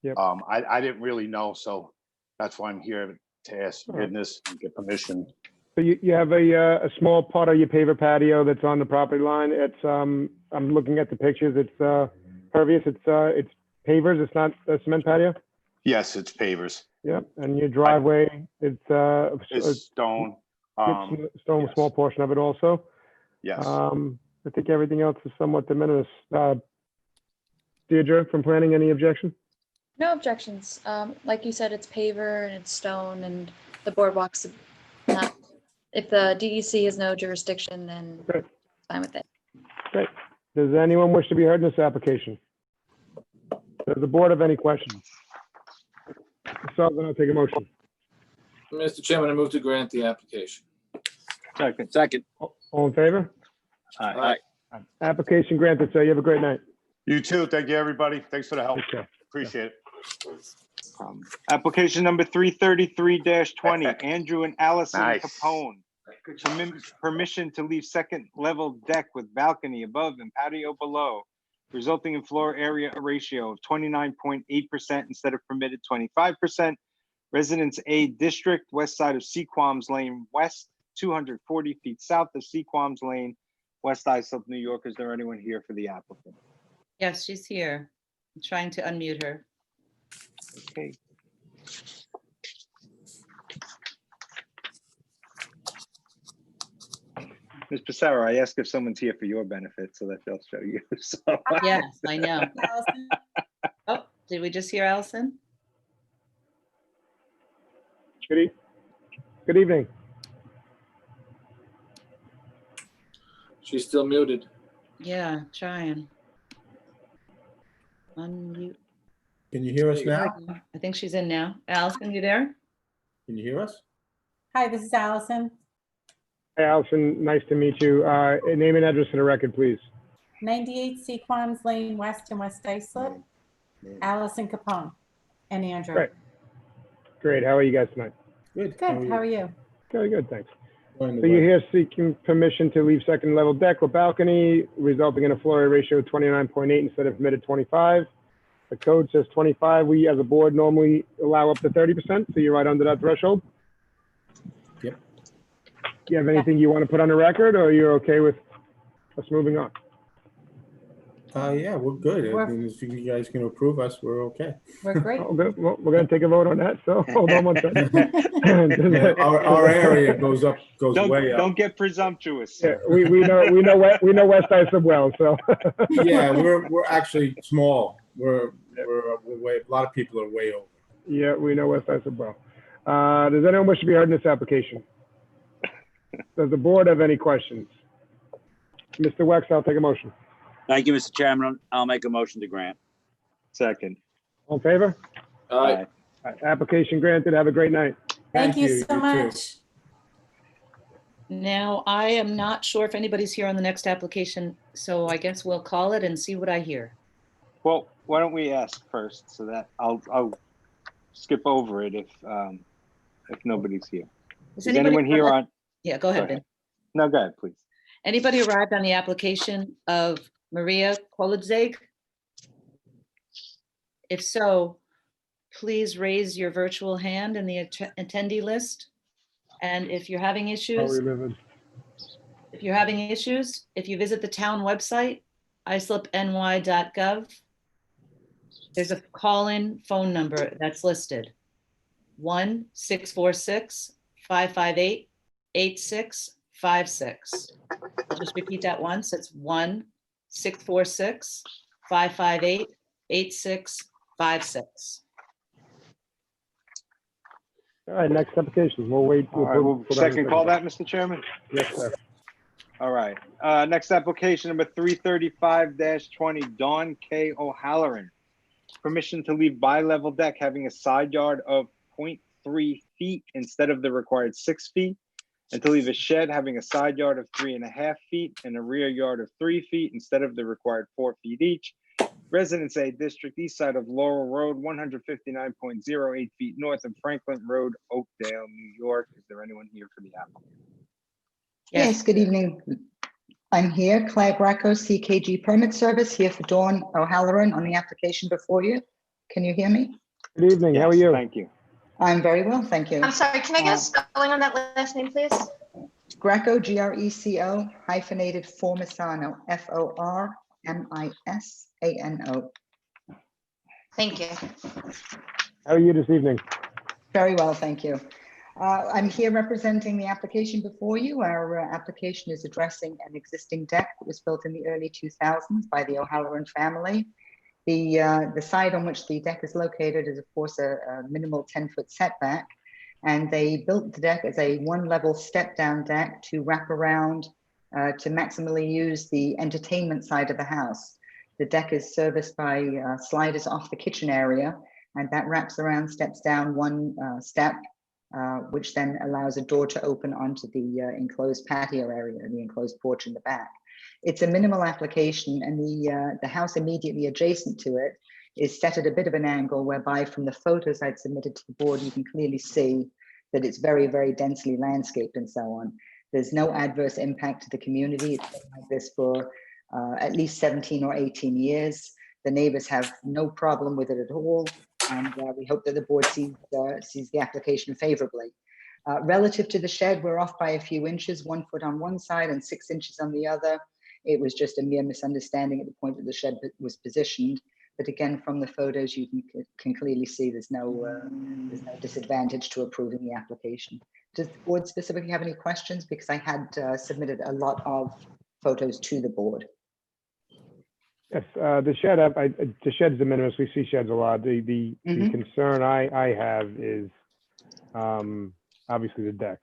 Yep.
I didn't really know, so that's why I'm here to ask
All right.
forgiveness and get permission.
So you have a small part of your paver patio that's on the property line. It's, I'm looking at the pictures. It's pervious. It's pavers. It's not a cement patio.
Yes, it's pavers.
Yep. And your driveway, it's
It's stone.
stone,
yes.
small portion of it also.
Yes.
I think everything else is somewhat de minimis. Deirdre, from planning, any objection?
No objections. Like you said, it's paver and it's stone and the boardwalk's not, if the DEC has no jurisdiction, then
Great.
fine with it.
Great. Does anyone wish to be heard in this application? Does the board have any questions? So then I'll take a motion.
Mr. Chairman, I move to grant the application.
Second.
Second.
All in favor?
Aye.
Application granted, sir. You have a great night.
You too. Thank you, everybody. Thanks for the help.
Take care.
Appreciate it.
Application number 333-20, Andrew and Allison
Nice.
Capone. Permission to leave second level deck with balcony above and patio below, resulting in floor area ratio of 29.8% instead of permitted 25%. Residence A District, west side of Sequams Lane West, 240 feet south of Sequams Lane, West Islip, New York. Is there anyone here for the applicant?
Yes, she's here. I'm trying to unmute her.
Okay. Ms. Pissarro, I asked if someone's here for your benefit so that they'll show you. So-
Yes, I know. Oh, did we just hear Allison?
Good evening.
She's still muted.
Yeah, trying. Unmute.
Can you hear us now?
I think she's in now. Allison, you there?
Can you hear us?
Hi, this is Allison.
Hey, Allison, nice to meet you. Name and address for the record, please.
98 Sequams Lane West in West Islip. Allison Capone and Andrew.
Great. Great. How are you guys tonight?
Good.
Good, how are you?
Very good, thanks.
Going to
So you're
work.
here seeking permission to leave second level deck or balcony, resulting in a floor area ratio of 29.8 instead of permitted 25. The code says 25. We, as a board, normally allow up to 30%, so you're right under that threshold.
Yep.
Do you have anything you want to put on the record, or you're okay with us moving on?
Yeah, we're good. I mean, if you guys can approve us, we're okay.
We're great.
Oh, good. Well, we're going to take a vote on that, so hold on one second.
Yeah, our area goes way up.
Don't get presumptuous.
Yeah, we know West Islip well, so.
Yeah, we're actually small. We're way, a lot of people are way over.
Yeah, we know West Islip well. Does anyone wish to be heard in this application? Does the board have any questions? Mr. Wex, I'll take a motion.
Thank you, Mr. Chairman. I'll make a motion to grant.
Second.
All in favor?
Aye.
All right, application granted. Have a great night.
Thank you
you
so
too.
much.
Now, I am not sure if anybody's here on the next application, so I guess we'll call it and see what I hear.
Well, why don't we ask first so that I'll skip over it if nobody's here. Is anyone here on?
Yeah, go ahead,
Go
Ben.
ahead. No, go ahead, please.
Anybody arrived on the application of Maria Kolidzeg? If so, please raise your virtual hand in the attendee list. And if you're having issues, if you visit the town website, islipny.gov, there's a call-in phone number that's listed. 1-646-558-8656. I'll just repeat that once. It's 1-646-558-8656.
All right, next application. We'll wait.
All right, we'll second call that, Mr. Chairman.
Yes, sir.
All right, next application number 335-20, Dawn K. O'Halloran. Permission to leave bi-level deck having a side yard of 0.3 feet instead of the required 6 feet, and to leave a shed having a side yard of 3.5 feet and a rear yard of 3 feet instead of the required 4 feet each. Residence A District, east side of Laurel Road, 159.08 feet north of Franklin Road, Oakdale, New York. Is there anyone here for the applicant?
Yes, good evening. I'm here, Claire Greco, CKG Permit Service, here for Dawn O'Halloran on the application before you. Can you hear me?
Good evening. How are you?
Thank you.
I'm very well, thank you.
I'm sorry, can I get a spelling on that last name, please?
Greco, Greco, hyphenated Formisano, Formisano.
Thank you.
How are you this evening?
Very well, thank you. I'm here representing the application before you. Our application is addressing an existing deck that was built in the early 2000s by the O'Halloran family. The side on which the deck is located is, of course, a minimal 10-foot setback. And they built the deck as a one-level step-down deck to wrap around to maximally use the entertainment side of the house. The deck is serviced by sliders off the kitchen area, and that wraps around, steps down one step, which then allows a door to open onto the enclosed patio area, the enclosed porch in the back. It's a minimal application, and the house immediately adjacent to it is set at a bit of an angle whereby from the photos I'd submitted to the board, you can clearly see that it's very, very densely landscaped and so on. There's no adverse impact to the community. It's been like this for at least 17 or 18 years. The neighbors have no problem with it at all. And we hope that the board sees the application favorably. Relative to the shed, we're off by a few inches, 1 foot on one side and 6 inches on the other. It was just a mere misunderstanding at the point that the shed was positioned. But again, from the photos, you can clearly see there's no disadvantage to approving the application. Does the board specifically have any questions? Because I had submitted a lot of photos to the board.
Yes, the shed, the shed's de minimis. We see sheds a lot. The concern I have is obviously the deck.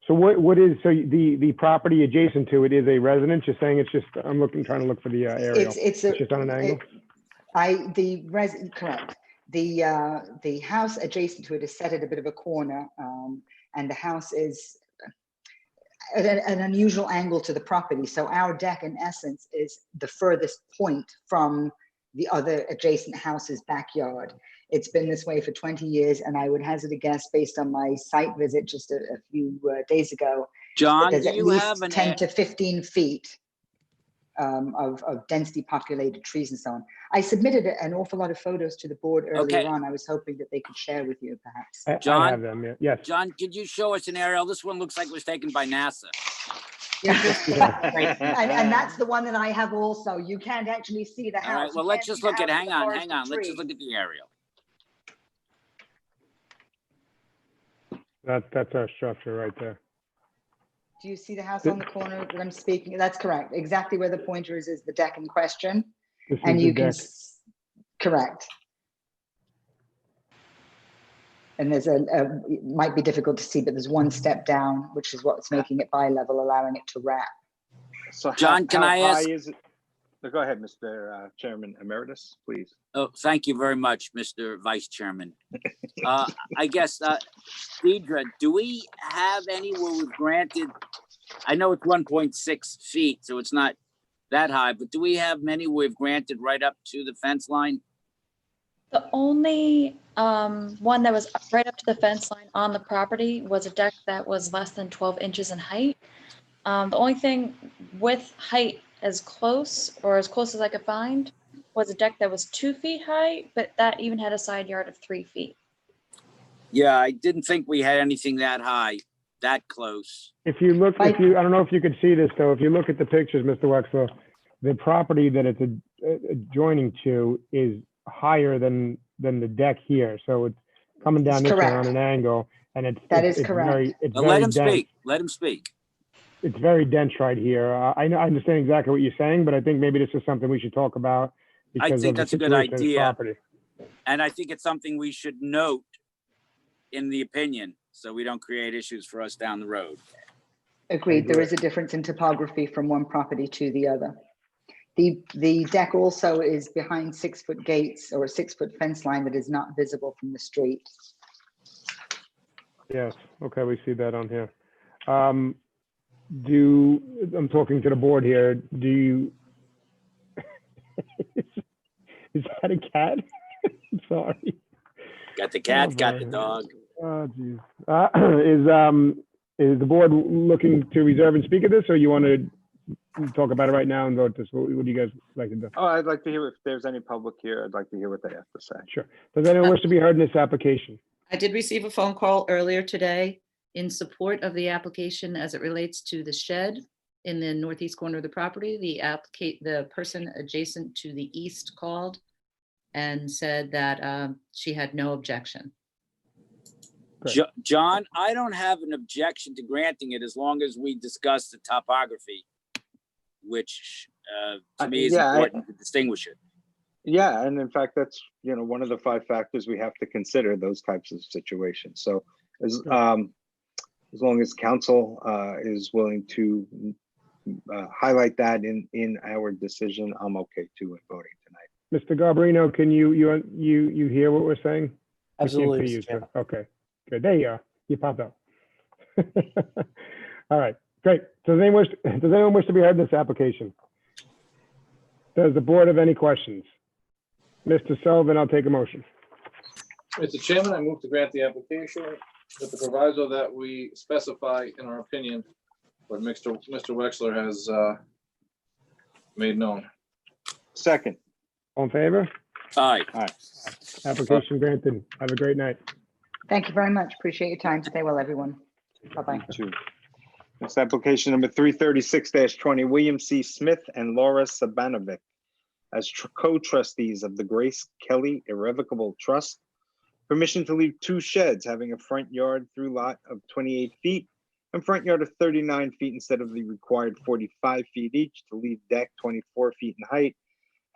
So what is, so the property adjacent to it is a residence? You're saying it's just, trying to look for the aerial. It's just on an angle?
Correct. The house adjacent to it is set at a bit of a corner, and the house is at an unusual angle to the property. So our deck, in essence, is the furthest point from the other adjacent house's backyard. It's been this way for 20 years, and I would hazard a guess based on my site visit just a few days ago.
John,
there's
do
at
you
least
have an
10 to 15 feet of densely populated trees and so on. I submitted an awful lot of photos to the board earlier on. I was hoping that they could share with you, perhaps.
John,
I have them, yeah. Yes.
John, could you show us an aerial? This one looks like it was taken by NASA.
and that's the one that I have also. You can't actually see the house.
All right, well, let's just look at, hang on. Let's just look at the aerial.
That's our structure right there.
Do you see the house on the corner that I'm speaking? That's correct. Exactly where the pointer is the deck in question. And you can, correct. And there's it might be difficult to see, but there's one step down, which is what's making it bi-level, allowing it to wrap.
So
John, can I ask?
Is it? Go ahead, Mr. Chairman Emeritus, please.
Oh, thank you very much, Mr. Vice Chairman. I guess, Deidre, do we have any where we've granted, I know it's 1.6 feet, so it's not that high, but do we have many we've granted right up to the fence line?
The only one that was right up to the fence line on the property was a deck that was less than 12 inches in height. The only thing with height as close as I could find was a deck that was 2 feet high, but that even had a side yard of 3 feet.
Yeah, I didn't think we had anything that high, that close.
If you look, I don't know if you could see this though, if you look at the pictures, Mr. Wexler, the property that it's adjoining to is higher than the deck here. So it's coming down this way on an angle, and it's
correct.
Let him speak. Let him speak.
It's very dense right here. I understand exactly what you're saying, but I think maybe this is something we should talk about.
I think that's a good idea. And I think it's something we should note in the opinion, so we don't create issues for us down the road.
Agreed. There is a difference in topography from one property to the other. The deck also is behind 6-foot gates or a 6-foot fence line that is not visible from the street.
Yes. Okay, we see that on here. I'm talking to the board here. Do you? Is that a cat? I'm sorry.
Got the cat, got the dog.
Oh, geez. Is the board looking to reserve and speak of this, or you want to talk about it right now and vote this? What do you guys like to do?
Oh, I'd like to hear if there's any public here. I'd like to hear what they have to say.
Sure. Does anyone wish to be heard in this application?
I did receive a phone call earlier today in support of the application as it relates to the shed in the northeast corner of the property. The person adjacent to the east called and said that she had no objection.
John, I don't have an objection to granting it as long as we discuss the topography, which to me is important to distinguish it.
Yeah, and in fact, that's one of the 5 factors we have to consider, those types of situations. So as long as council is willing to highlight that in our decision, I'm okay too in voting tonight.
Mr. Garbarino, can you hear what we're saying?
Absolutely.
You, okay, good. There you are. You popped up. All right, great. Does anyone wish to be heard in this application? Does the board have any questions? Mr. Sullivan, I'll take a motion.
Mr. Chairman, I move to grant the application with the proviso that we specify in our opinion what Mr. Wexler has made known.
Second.
All in favor?
Aye.
Application granted. Have a great night.
Thank you very much. Appreciate your time. Stay well, everyone. Bye-bye.
Two. Next application number 336-20, William C. Smith and Laura Sabanovic as co-trustees of the Grace Kelly Irrevocable Trust. Permission to leave 2 sheds having a front yard through lot of 28 feet and front yard of 39 feet instead of the required 45 feet each, to leave deck 24 feet in height,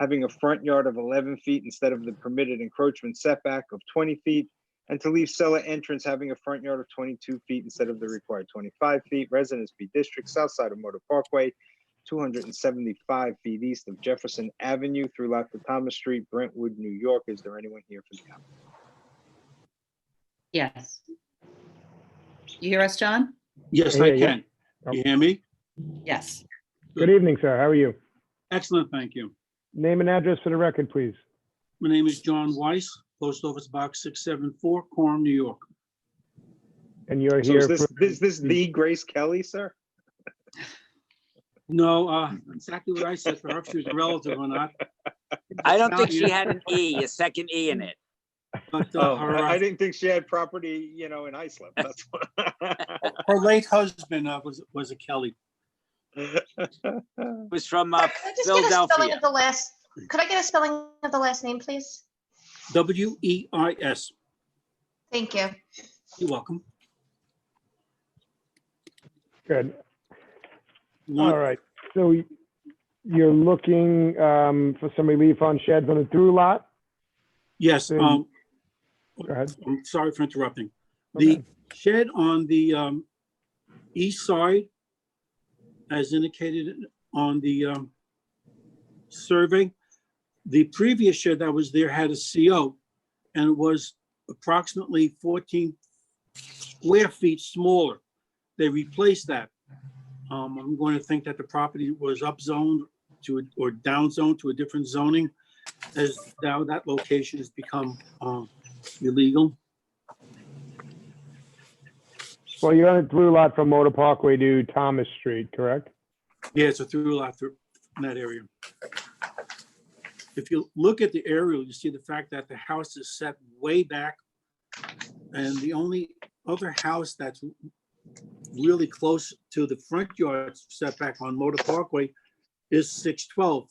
having a front yard of 11 feet instead of the permitted encroachment setback of 20 feet, and to leave cellar entrance having a front yard of 22 feet instead of the required 25 feet. Residence B District, south side of Motor Parkway, 275 feet east of Jefferson Avenue through lot to Thomas Street, Brentwood, New York. Is there anyone here for the applicant?
Yes. You hear us, John?
Yes,
Yeah,
I
yeah.
can. You hear me?
Yes.
Good evening, sir. How are you?
Excellent, thank you.
Name and address for the record, please.
My name is John Weiss, Post Office Box 674, Quorum, New York.
And you're
So
here
is
for,
this the Grace Kelly, sir?
No, exactly what I said for her, if she was a relative or not.
I don't think she had an E, a second E in it.
But her,
I didn't think she had property, in Islip. That's what.
her late husband was a Kelly.
Was from
Could I just get a spelling
Philadelphia.
of the last, could I get a spelling of the last name, please?
W-E-I-S.
Thank you.
You're welcome.
good.
One-
All right. So you're looking for some relief on sheds on the through lot?
Yes,
Go ahead.
I'm sorry for interrupting. The shed on the east side, as indicated on the survey, the previous shed that was there had a CO, and it was approximately 14 square feet smaller. They replaced that. I'm going to think that the property was upzoned to, or downzoned to a different zoning, as now that location has become illegal.
Well, you're on a through lot from Motor Parkway to Thomas Street, correct?
Yeah, it's a through lot through in that area. If you look at the aerial, you see the fact that the house is set way back. And the only other house that's really close to the front yard setback on Motor Parkway is 612.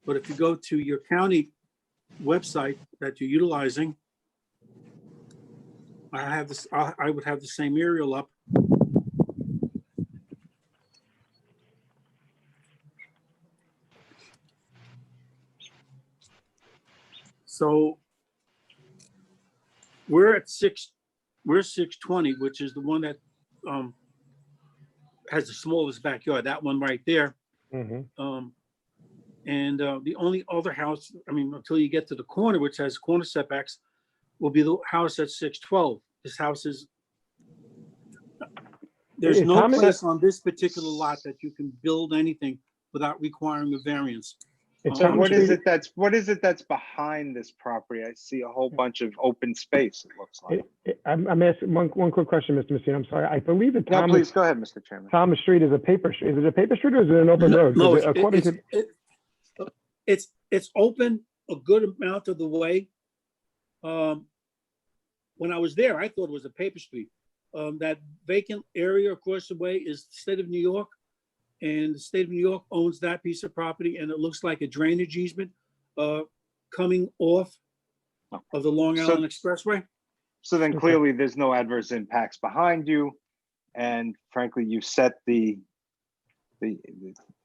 But if you go to your county website that you're utilizing, I would have the same aerial up. So we're 620, which is the one that has the smallest backyard, that one right there.
Mm-hmm.
And the only other house, until you get to the corner, which has corner setbacks, will be the house at 612. This house is, there's
Is
no
Thomas-
place on this particular lot that you can build anything without requiring a variance.
It's
So
Thomas
what is
Street-
it that's behind this property? I see a whole bunch of open space, it looks like.
I'm asking one quick question, Mr. Messina. I'm sorry. I believe that
No, please, go ahead, Mr. Chairman.
Thomas Street is a paper street. Is it a paper street or is it an open road?
No,
'Cause according to,
it's open a good amount of the way. When I was there, I thought it was a paper street. That vacant area across the way is the state of New York. And the state of New York owns that piece of property, and it looks like a drainage easement coming off of the Long
So-
Island Expressway.
So then clearly there's no adverse impacts behind you. And frankly, you set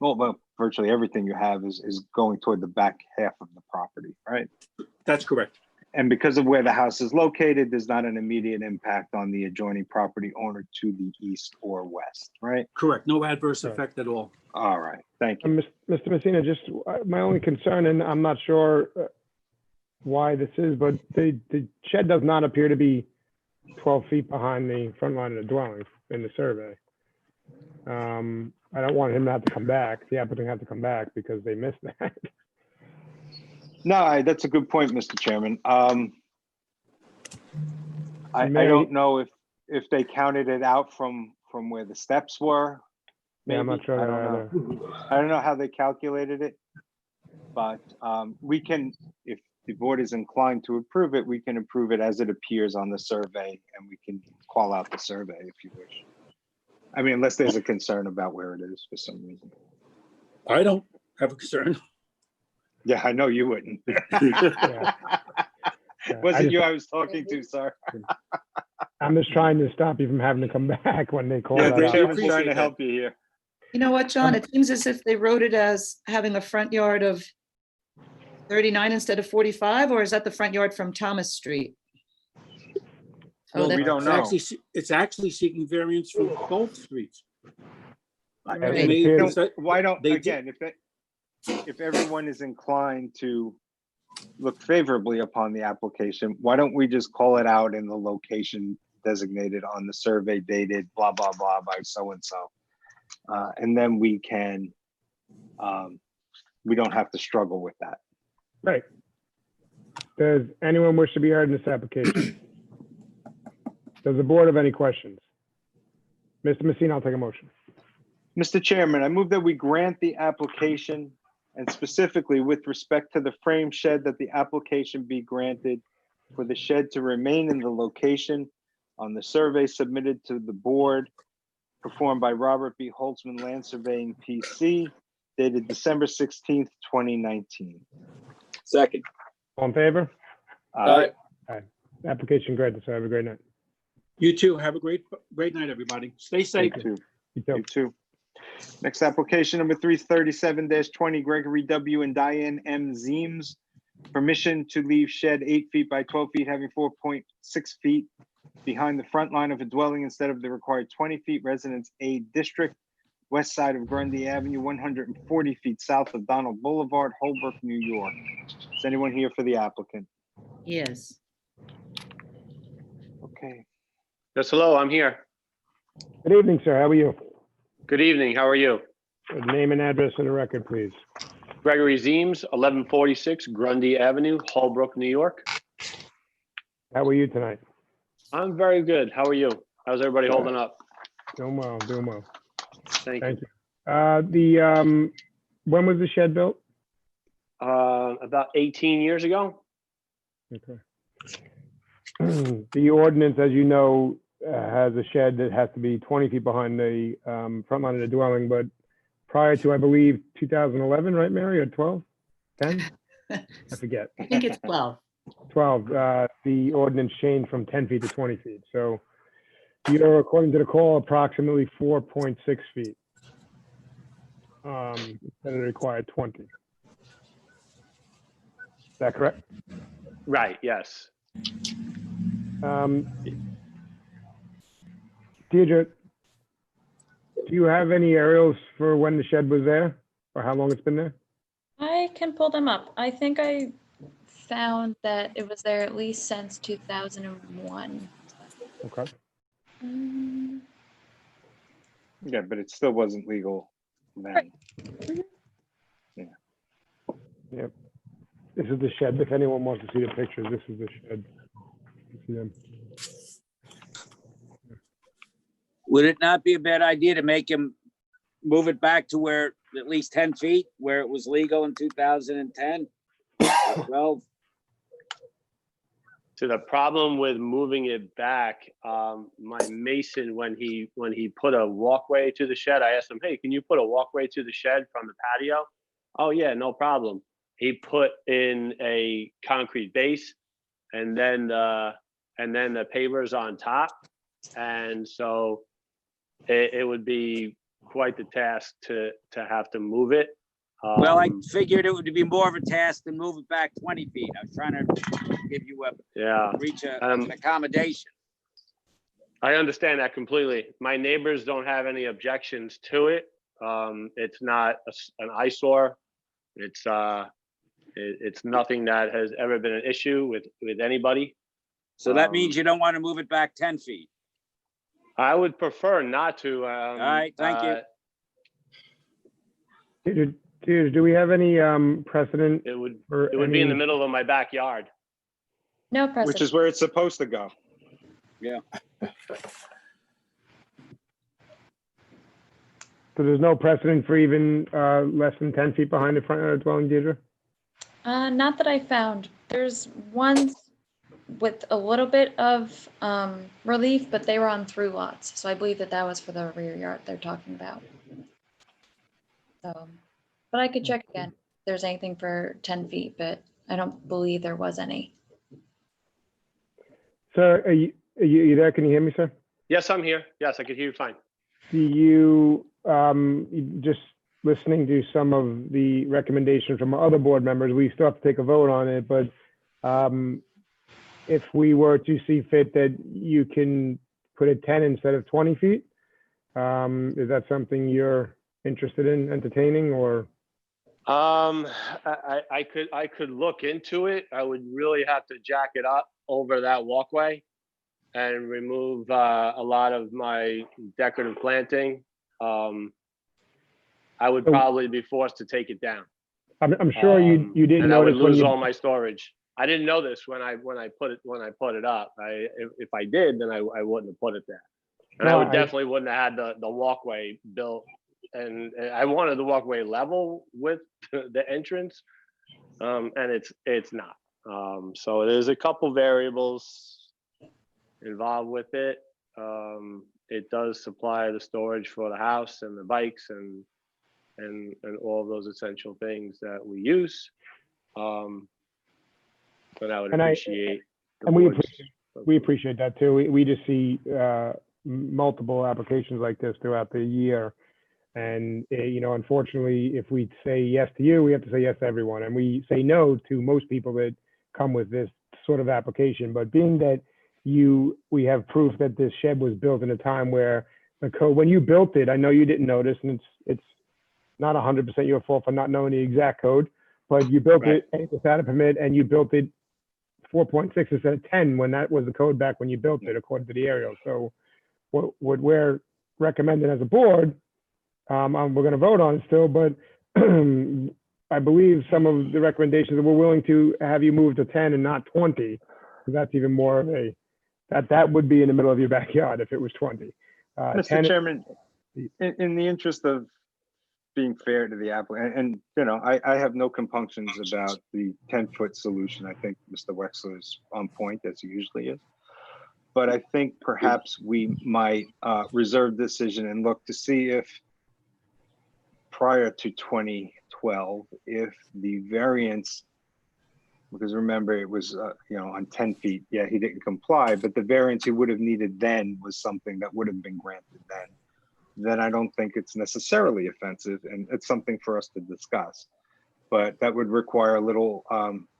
well, virtually everything you have is going toward the back half of the property, right?
That's correct.
And because of where the house is located, there's not an immediate impact on the adjoining property owner to the east or west, right?
Correct. No adverse effect at all.
All right, thank you.
Mr. Messina, just my only concern, and I'm not sure why this is, but the shed does not appear to be 12 feet behind the front line of the dwelling in the survey. I don't want him to have to come back, the applicant have to come back because they missed that.
No, that's a good point, Mr. Chairman. I
Maybe-
don't know if they counted it out from where the steps were.
Yeah, I'm not
maybe.
sure
I
that
don't
either.
know. I don't know how they calculated it. But we can, if the board is inclined to approve it, we can approve it as it appears on the survey, and we can call out the survey if you wish. I mean, unless there's a concern about where it is for some reason.
I don't have a concern.
Yeah, I know you wouldn't.
Yeah. I
Wasn't
just-
you I was talking to, sir?
I'm just trying to stop you from having to come back when they call
Yeah,
that
the
out.
chairman's trying to help you here.
You know what, John? It seems as if they wrote it as having a front yard of 39 instead of 45, or is that the front yard from Thomas Street? Oh,
Well, we
that's
don't
It's
know.
actually, it's actually seeking variance for both streets.
It
They made-
appears-
Why don't,
They did-
again, if everyone is inclined to look favorably upon the application, why don't we just call it out in the location designated on the survey dated blah, blah, blah by so-and-so? And then we can, we don't have to struggle with that.
Right. Does anyone wish to be heard in this application? Does the board have any questions? Mr. Messina, I'll take a motion.
Mr. Chairman, I move that we grant the application, and specifically with respect to the frame shed, that the application be granted for the shed to remain in the location on the survey submitted to the board, performed by Robert B. Holtzman Land Surveying PC, dated December 16th, 2019.
Second.
All in favor?
Aye.
Application granted, so have a great night.
You too. Have a great night, everybody. Stay safe.
You too.
You too.
You too. Next application, number 337-20, Gregory W. and Diane M. Zeems. Permission to leave shed 8 feet by 12 feet, having 4.6 feet behind the front line of a dwelling instead of the required 20 feet. Residence A District, west side of Grundy Avenue, 140 feet south of Donald Boulevard, Holbrook, New York. Is anyone here for the applicant?
Yes.
Okay.
Yes, hello, I'm here.
Good evening, sir. How are you?
Good evening, how are you?
Name and address for the record, please.
Gregory Zeems, 1146 Grundy Avenue, Holbrook, New York.
How are you tonight?
I'm very good. How are you? How's everybody holding up?
Doing well, doing well.
Thank
Thank
you.
you. When was the shed built?
About 18 years ago.
Okay. The ordinance, as you know, has a shed that has to be 20 feet behind the front line of the dwelling, but prior to, I believe, 2011, right, Mary, or 12? 10? I forget.
I think it's 12.
12, the ordinance changed from 10 feet to 20 feet. So you're, according to the call, approximately 4.6 feet. Instead of the required 20. Is that correct?
Right, yes.
Deirdre, do you have any aerials for when the shed was there or how long it's been there?
I can pull them up. I think I found that it was there at least since 2001.
Okay.
Yeah, but it still wasn't legal then.
Yep. This is the shed. If anyone wants to see the pictures, this is the shed. You see them.
Would it not be a bad idea to make him move it back to where at least 10 feet, where it was legal in 2010? 12?
So the problem with moving it back, my mason, when he put a walkway to the shed, I asked him, hey, can you put a walkway to the shed from the patio? Oh yeah, no problem. He put in a concrete base and then the pavers on top. And so it would be quite the task to have to move it.
Well, I figured it would be more of a task than move it back 20 feet. I was trying to give you reach an accommodation.
I understand that completely. My neighbors don't have any objections to it. It's not an eyesore. It's nothing that has ever been an issue with anybody.
So that means you don't want to move it back 10 feet.
I would prefer not to.
All right, thank you.
Dude, do we have any precedent?
It would,
or
it would be in the
any-
middle of my backyard.
No
Which
precedent.
is where it's supposed to go.
Yeah.
So there's no precedent for even less than 10 feet behind the front dwelling, Deirdre?
Not that I found. There's ones with a little bit of relief, but they were on through lots. So I believe that that was for the rear yard they're talking about. So, but I could check again if there's anything for 10 feet, but I don't believe there was any.
Sir, are you there? Can you hear me, sir?
Yes, I'm here. Yes, I could hear you fine.
Do you, just listening to some of the recommendations from other board members, we still have to take a vote on it, but if we were to see fit that you can put it 10 instead of 20 feet, is that something you're interested in entertaining, or?
I could look into it. I would really have to jack it up over that walkway and remove a lot of my decorative planting. I would probably be forced to take it down.
I'm sure you didn't
and I would
notice when
lose
you,
all my storage. I didn't know this when I put it up. If I did, then I wouldn't have put it there. And I
No,
would definitely wouldn't have had the walkway built. And I wanted the walkway level with the entrance, and it's not. So there's a couple variables involved with it. It does supply the storage for the house and the bikes and all of those essential things that we use. But I would appreciate.
And we appreciate that too. We just see multiple applications like this throughout the year. And, unfortunately, if we say yes to you, we have to say yes to everyone. And we say no to most people that come with this sort of application. But being that we have proof that this shed was built in a time where the code, when you built it, I know you didn't notice, and it's not 100% your fault for not knowing the exact code, but you built it without a permit, and you built it 4.6 instead of 10 when that was the code back when you built it, according to the aerial. So what we're recommending as a board, we're going to vote on it still, but I believe some of the recommendations that we're willing to have you move to 10 and not 20, because that's even more of that would be in the middle of your backyard if it was 20.
Mr. Chairman, in the interest of being fair to the applicant, and I have no compunctions about the 10-foot solution. I think Mr. Wexler is on point, as he usually is. But I think perhaps we might reserve decision and look to see if prior to 2012, if the variance, because remember it was on 10 feet, yeah, he didn't comply, but the variance he would have needed then was something that would have been granted then I don't think it's necessarily offensive, and it's something for us to discuss. But that would require a little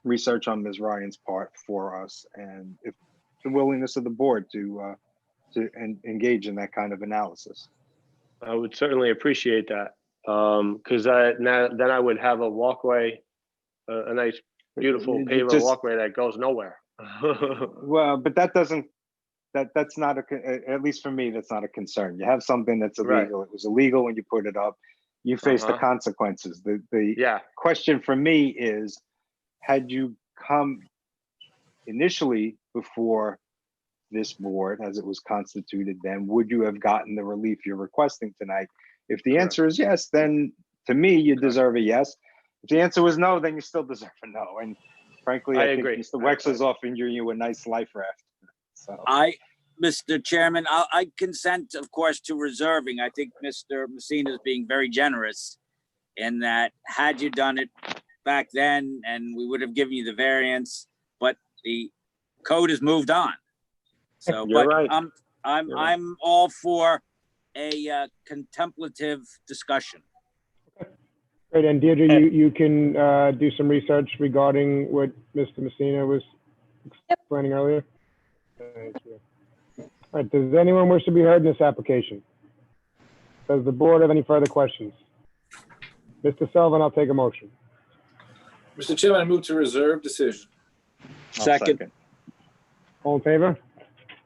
research on Ms. Ryan's part for us, and if the willingness of the board to engage in that kind of analysis.
I would certainly appreciate that, because then I would have a walkway, a nice, beautiful paver walkway that goes nowhere.
Well, but that doesn't. That's not at least for me, that's not a concern. You have something that's illegal. It was illegal when you put it up. You face the consequences. The question for me is, had you come initially before this board as it was constituted, then would you have gotten the relief you're requesting tonight? If the answer is yes, then to me, you deserve a yes. If the answer was no, then you still deserve a no. And frankly, I think
agree.
Mr. Wexler's offering you a nice life raft. So.
Mr. Chairman, I consent, of course, to reserving. I think Mr. Messina is being very generous in that had you done it back then, and we would have given you the variance, but the code has moved on. So,
You're
but
right.
I'm all for a contemplative discussion.
Great, and Deirdre, you can do some research regarding what Mr. Messina was explaining earlier. Thank you. All right, does anyone wish to be heard in this application? Does the board have any further questions? Mr. Sullivan, I'll take a motion.
Mr. Chairman, I move to reserve decision.
Second.
All in favor?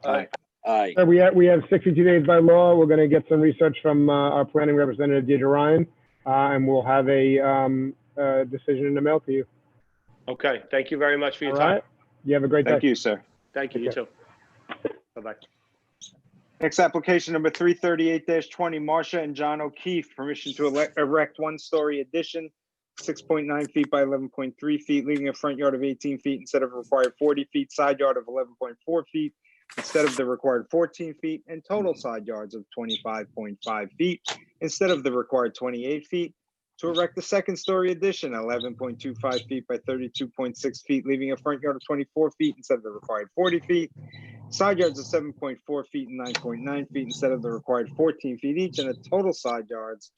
Aye.
Aye.
We have 62 days by law. We're going to get some research from our planning representative, Deirdre Ryan, and we'll have a decision in the mail to you.
Okay, thank you very much for your
All
time.
right? You have a great day.
Thank you, sir.
Thank you, you too. Bye-bye.
Next application number 338-20, Marcia and John O'Keefe, permission to erect one-story addition, 6.9 feet by 11.3 feet, leaving a front yard of 18 feet instead of required 40 feet, side yard of 11.4 feet instead of the required 14 feet, and total side yards of 25.5 feet instead of the required 28 feet. To erect a second-story addition, 11.25 feet by 32.6 feet, leaving a front yard of 24 feet instead of the required 40 feet, side yards of 7.4 feet and 9.9 feet instead of the required 14 feet each, and a total side yards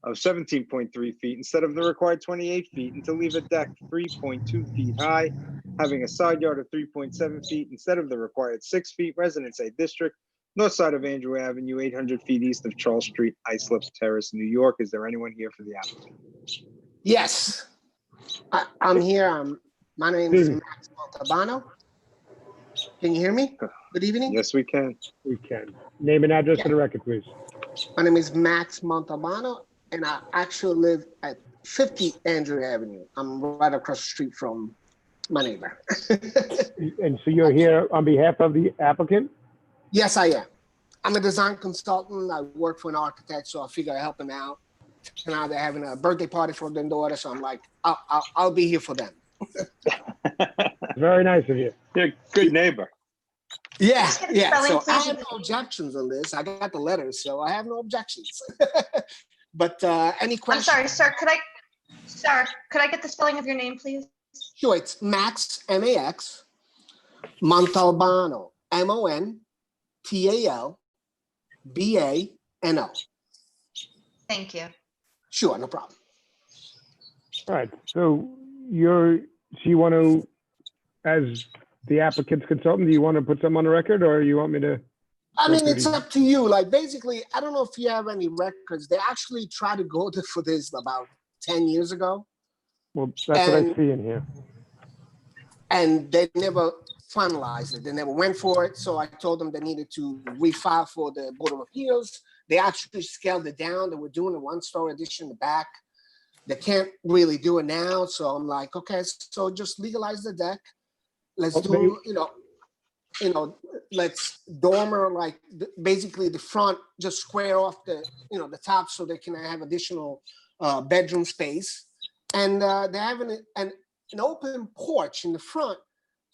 of 17.3 feet instead of the required 28 feet, and to leave a deck 3.2 feet high, having a side yard of 3.7 feet instead of the required 6 feet, Residence A District, north side of Andrew Avenue, 800 feet east of Charles Street, Islip Terrace, New York. Is there anyone here for the applicant?
Yes, I'm here. My name is Max Montalbano. Can you hear me? Good evening.
Yes, we can.
We can. Name and address for the record, please.
My name is Max Montalbano, and I actually live at 50 Andrew Avenue. I'm right across the street from my neighbor.
And so you're here on behalf of the applicant?
Yes, I am. I'm a design consultant. I work for an architect, so I figure I help them out. And now they're having a birthday party for their daughter, so I'm like, I'll be here for them.
Very nice of you.
You're a good neighbor.
Yeah, yeah. So
Spelling,
I
please.
have no objections on this. I got the letters, so I have no objections. But any
I'm
questions?
sorry, sir, could I get the spelling of your name, please?
Sure, it's Max, M-A-X, Montalbano, M-O-N-T-A-L-B-A-N-O.
Thank you.
Sure, no problem.
All right, so you want to, as the applicant's consultant, do you want to put something on the record, or you want me to?
I mean, it's up to you. Like, basically, I don't know if you have any records. They actually tried to go for this about 10 years ago.
Well, that's what I see in here.
And they never finalized it. They never went for it. So I told them they needed to refile for the Board of Appeals. They actually scaled it down. They were doing a one-story addition in the back. They can't really do it now. So I'm like, okay, so just legalize the deck. Let's do, let's dormer, like basically the front, just square off the, the top so they can have additional bedroom space. And they're having an open porch in the front.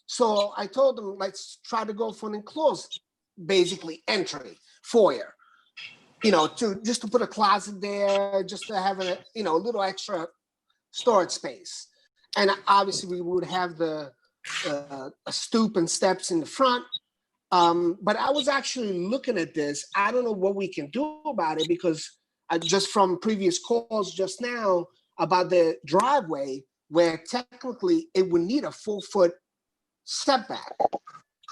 So I told them, let's try to go for an enclosed, basically entry, foyer, just to put a closet there, just to have a little extra storage space. And obviously we would have a stoop and steps in the front. But I was actually looking at this. I don't know what we can do about it, because just from previous calls just now about the driveway, where technically it would need a 4-foot setback.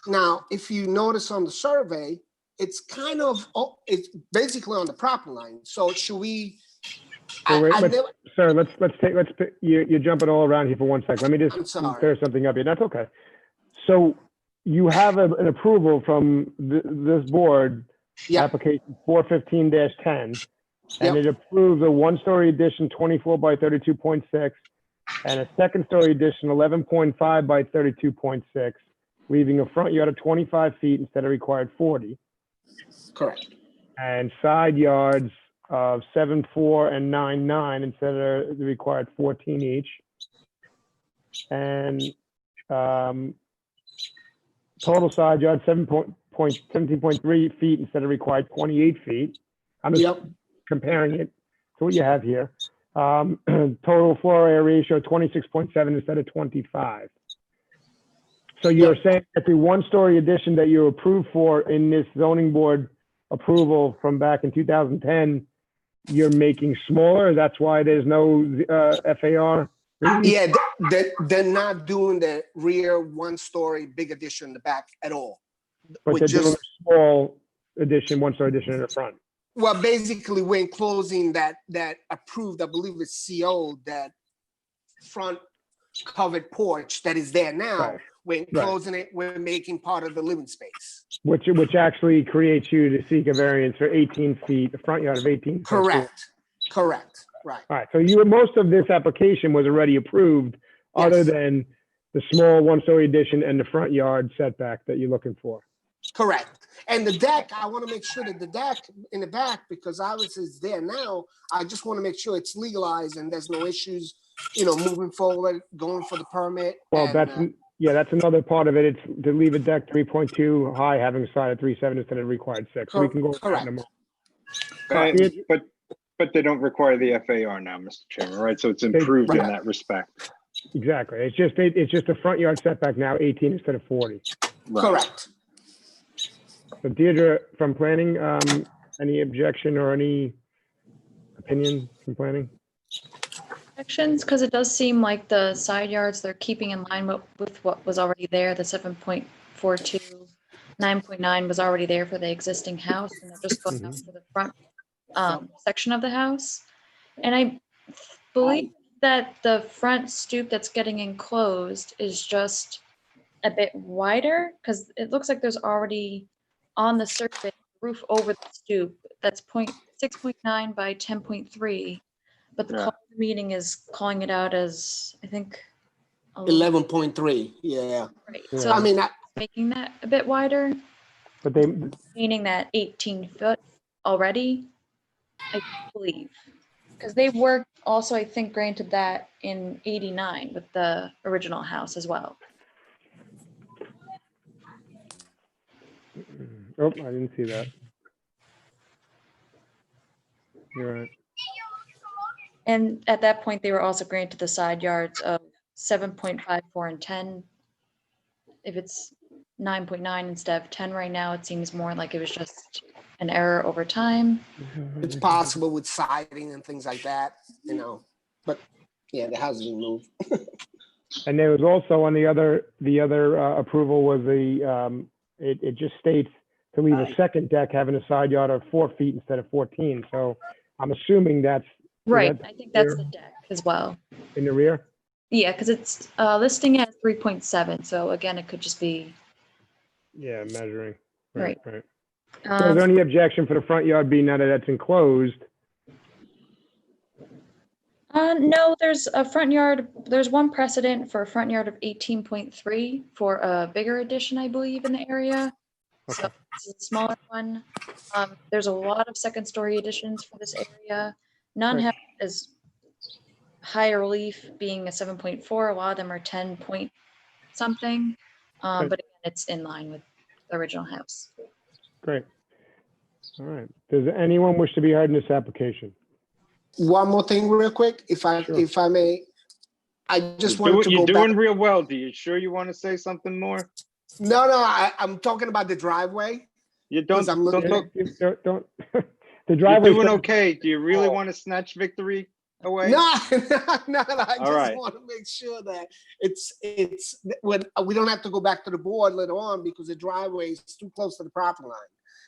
Now, if you notice on the survey, it's kind of, it's basically on the property line. So should we?
Sir, you're jumping all around here for 1 second. Let me just clear something up here. That's okay. So you have an approval from this board, application 415-10, and it approves a one-story addition 24 by 32.6 and a second-story addition 11.5 by 32.6, leaving a front yard of 25 feet instead of required 40.
Correct.
And side yards of 7.4 and 9.9 instead of the required 14 each. And total side yard 17.3 feet instead of required 28 feet. I'm just comparing it to what you have here. Total floor area ratio 26.7 instead of 25. So you're saying that the one-story addition that you approved for in this zoning board approval from back in 2010, you're making smaller? That's why there's no FAR?
Yeah, they're not doing the rear one-story big addition in the back at all.
But they're doing a small addition, one-story addition in the front.
Well, basically, we're enclosing that approved, I believe it's CO, that front covered porch that is there now.
Right.
We're enclosing it. We're making part of the living space.
Which actually creates you to seek a variance for 18 feet, a front yard of 18 feet.
Correct. Correct, right.
All right, so most of this application was already approved, other
Yes.
than the small one-story addition and the front yard setback that you're looking for.
Correct. And the deck, I want to make sure that the deck in the back, because obviously it's there now, I just want to make sure it's legalized and there's no issues, moving forward, going for the permit.
Well,
and,
that's another part of it. It's to leave a deck 3.2 high, having a side of 3.7 instead of required 6. So we can go with that in a moment.
But they don't require the FAR now, Mr. Chairman, right? So it's improved in that respect.
Exactly. It's just a front yard setback now, 18 instead of 40.
Correct.
So Deirdre, from planning, any objection or any opinion from planning?
Sections, because it does seem like the side yards, they're keeping in line with what was already there, the 7.42, 9.9 was already there for the existing house, and they're just going up to the front section of the house. And I believe that the front stoop that's getting enclosed is just a bit wider, because it looks like there's already on the surface roof over the stoop that's 6.9 by 10.3, but the meeting is calling it out as, I think,
11.3. Yeah.
Right.
Yeah.
So
I mean,
making that a bit wider,
But they,
meaning that 18 foot already, I believe, because they were also, I think, granted that in 89 with the original house as well.
oh, I didn't see that. You're right.
And at that point, they were also granted the side yards of 7.54 and 10. If it's 9.9 instead of 10 right now, it seems more like it was just an error over time.
it's possible with siding and things like that, but yeah, the house is being moved.
And there was also on the other approval was it just states to leave a second deck having a side yard of 4 feet instead of 14. So I'm assuming that's
Right. I think that's the deck as well.
in the rear.
Yeah, because it's listing at 3.7. So again, it could just be
Yeah, measuring.
Right.
Right. So is there any objection for the front yard being now that that's enclosed?
No, there's a front yard. There's one precedent for a front yard of 18.3 for a bigger addition, I believe, in the area. So this is a smaller one. There's a lot of second story additions for this area. None have as high a relief, being a 7.4. A lot of them are 10 point something. But again, it's in line with the original house.
Great. All right. Does anyone wish to be heard in this application?
One more thing real quick, if I may. I just wanted to go
You're
back.
doing real well. Do you sure you want to say something more?
No, I'm talking about the driveway.
You don't talk.
The driveway.
You're doing okay. Do you really want to snatch victory away?
No, I just
right.
want to make sure that it's when we don't have to go back to the board later on because the driveway is too close to the property line.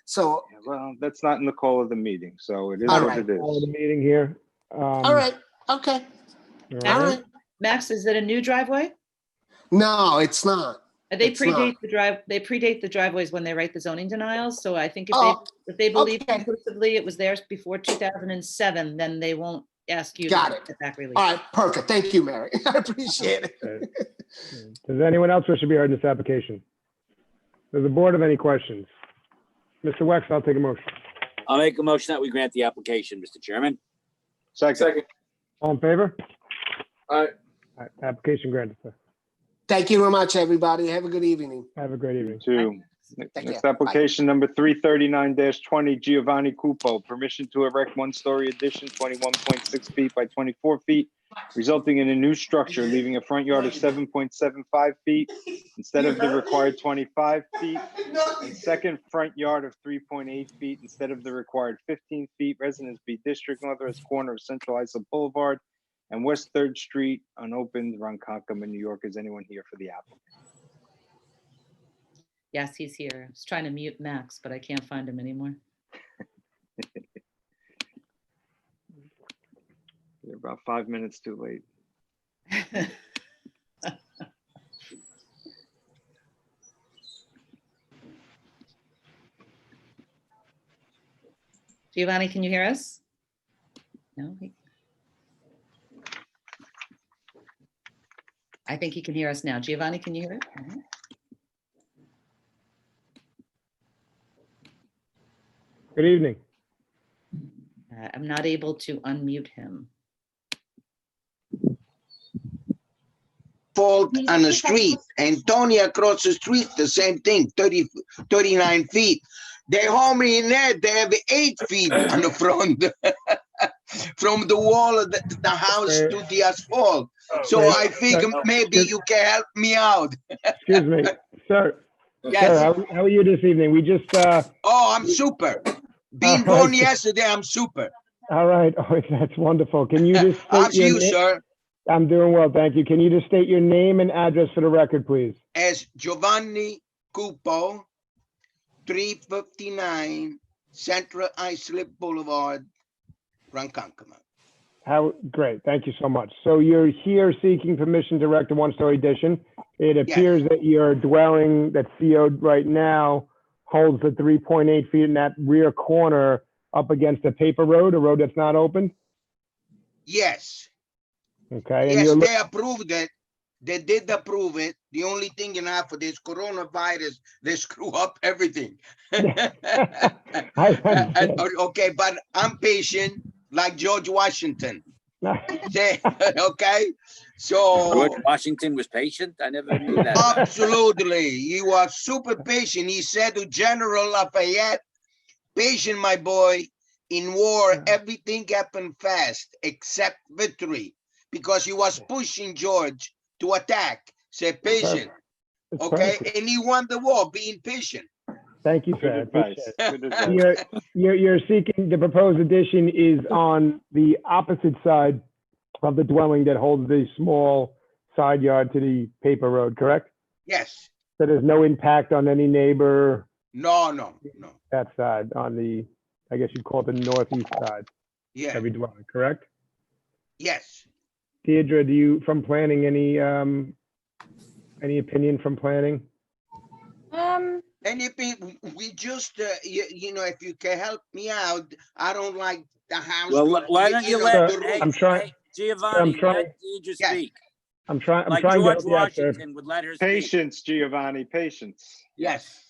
So,
well, that's not in the call of the meeting, so it is
All
what
right.
it is.
All the meeting here.
all right, okay, all right.
Max, is it a new driveway?
No, it's not.
They
It's not.
predate the driveways when they write the zoning denials. So I think
Oh,
if they believe
okay.
conclusively it was theirs before 2007, then they won't ask you
Got
to
it.
get back release.
All right, perfect. Thank you, Mary. I appreciate it.
Does anyone else wish to be heard in this application? Does the board have any questions? Mr. Wex, I'll take a motion.
I'll make a motion that we grant the application, Mr. Chairman.
Second.
All in favor?
All right.
All right, application granted, sir.
Thank you very much, everybody. Have a good evening.
Have a great evening.
Two.
Take
Next
care.
application number 339-20, Giovanni Cupo, permission to erect one-story addition, 21.6 feet by 24 feet, resulting in a new structure, leaving a front yard of 7.75 feet instead of the required 25 feet, and second front yard of 3.8 feet instead of the required 15 feet. Residence B District, northwest corner of Central Islip Boulevard and West 3rd Street, unopened, Ronkonkoma, New York. Is anyone here for the applicant?
Yes, he's here. I was trying to mute Max, but I can't find him anymore.
You're about 5 minutes too late.
Giovanni, can you hear us? No. I think he can hear us now. Giovanni, can you hear it? All right.
Good evening.
I'm not able to unmute him.
Fault on the street, and Tony across the street, the same thing, 39 feet. They home in there, they have 8 feet on the front from the wall of the house to the asphalt. So
Wait,
I think maybe you can help me out.
Excuse me, sir.
Yes.
Sir, how are you this evening? We just,
Oh, I'm super. Being
All right.
born yesterday, I'm super.
all right, oh, that's wonderful. Can you just state
How's
your
you,
name?
sir?
I'm doing well, thank you. Can you just state your name and address for the record, please?
As Giovanni Cupo, 359 Central Islip Boulevard, Ronkonkoma.
Great, thank you so much. So you're here seeking permission to erect a one-story addition. It appears that your dwelling that's CO'd right now holds the 3.8 feet in that rear corner up against a paper road, a road that's not open?
Yes.
Okay, and
Yes,
you're,
they approved it. They did approve it. The only thing in for this coronavirus, they screw up everything. Okay, but I'm patient like George Washington. Okay, so
George Washington was patient? I never knew that.
absolutely, he was super patient. He said to General Lafayette, patient, my boy, in war, everything happened fast except victory, because he was pushing George to attack. Say patient, okay? And he won the war, being patient.
Thank you,
Good
sir.
advice.
Appreciate
Good
it.
advice.
You're seeking, the proposed addition is on the opposite side of the dwelling that holds the small side yard to the paper road, correct?
Yes.
So there's no impact on any neighbor
No.
that side, on the, I guess you'd call it the northeast side,
Yeah.
every dwelling, correct?
Yes.
Deirdre, do you, from planning, any opinion from planning?
Anything, we just, you know, if you can help me out, I don't like the house.
Well, why don't you let,
the
hey,
I'm trying-
hey, Giovanni,
I'm trying-
let Deidre speak.
I'm trying
Like
to
George
help you out, sir.
Washington would let her speak.
Patience, Giovanni, patience.
Yes.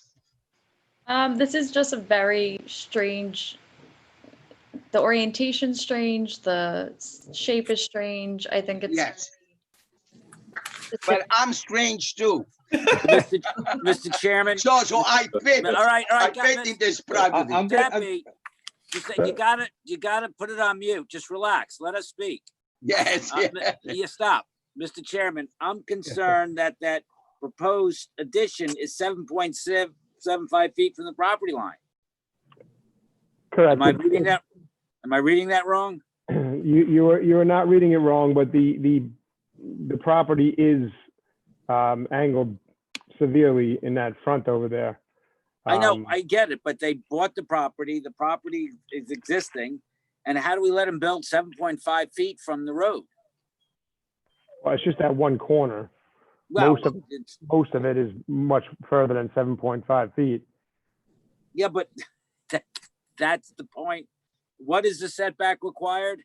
This is just a very strange, the orientation's strange, the shape is strange. I think it's.
Yes. But I'm strange too.
Mr. Chairman.
So I fit.
All right,
I fit in this property.
Debbie, you gotta put it on mute. Just relax. Let us speak.
Yes.
You stop. Mr. Chairman, I'm concerned that that proposed addition is 7.75 feet from the property line.
Correct.
Am I reading that wrong?
You are not reading it wrong, but the property is angled severely in that front over there.
I know, I get it, but they bought the property is existing, and how do we let them build 7.5 feet from the road?
Well, it's just that one corner.
Well,
Most of it is much further than 7.5 feet.
yeah, but that's the point. What is the setback required?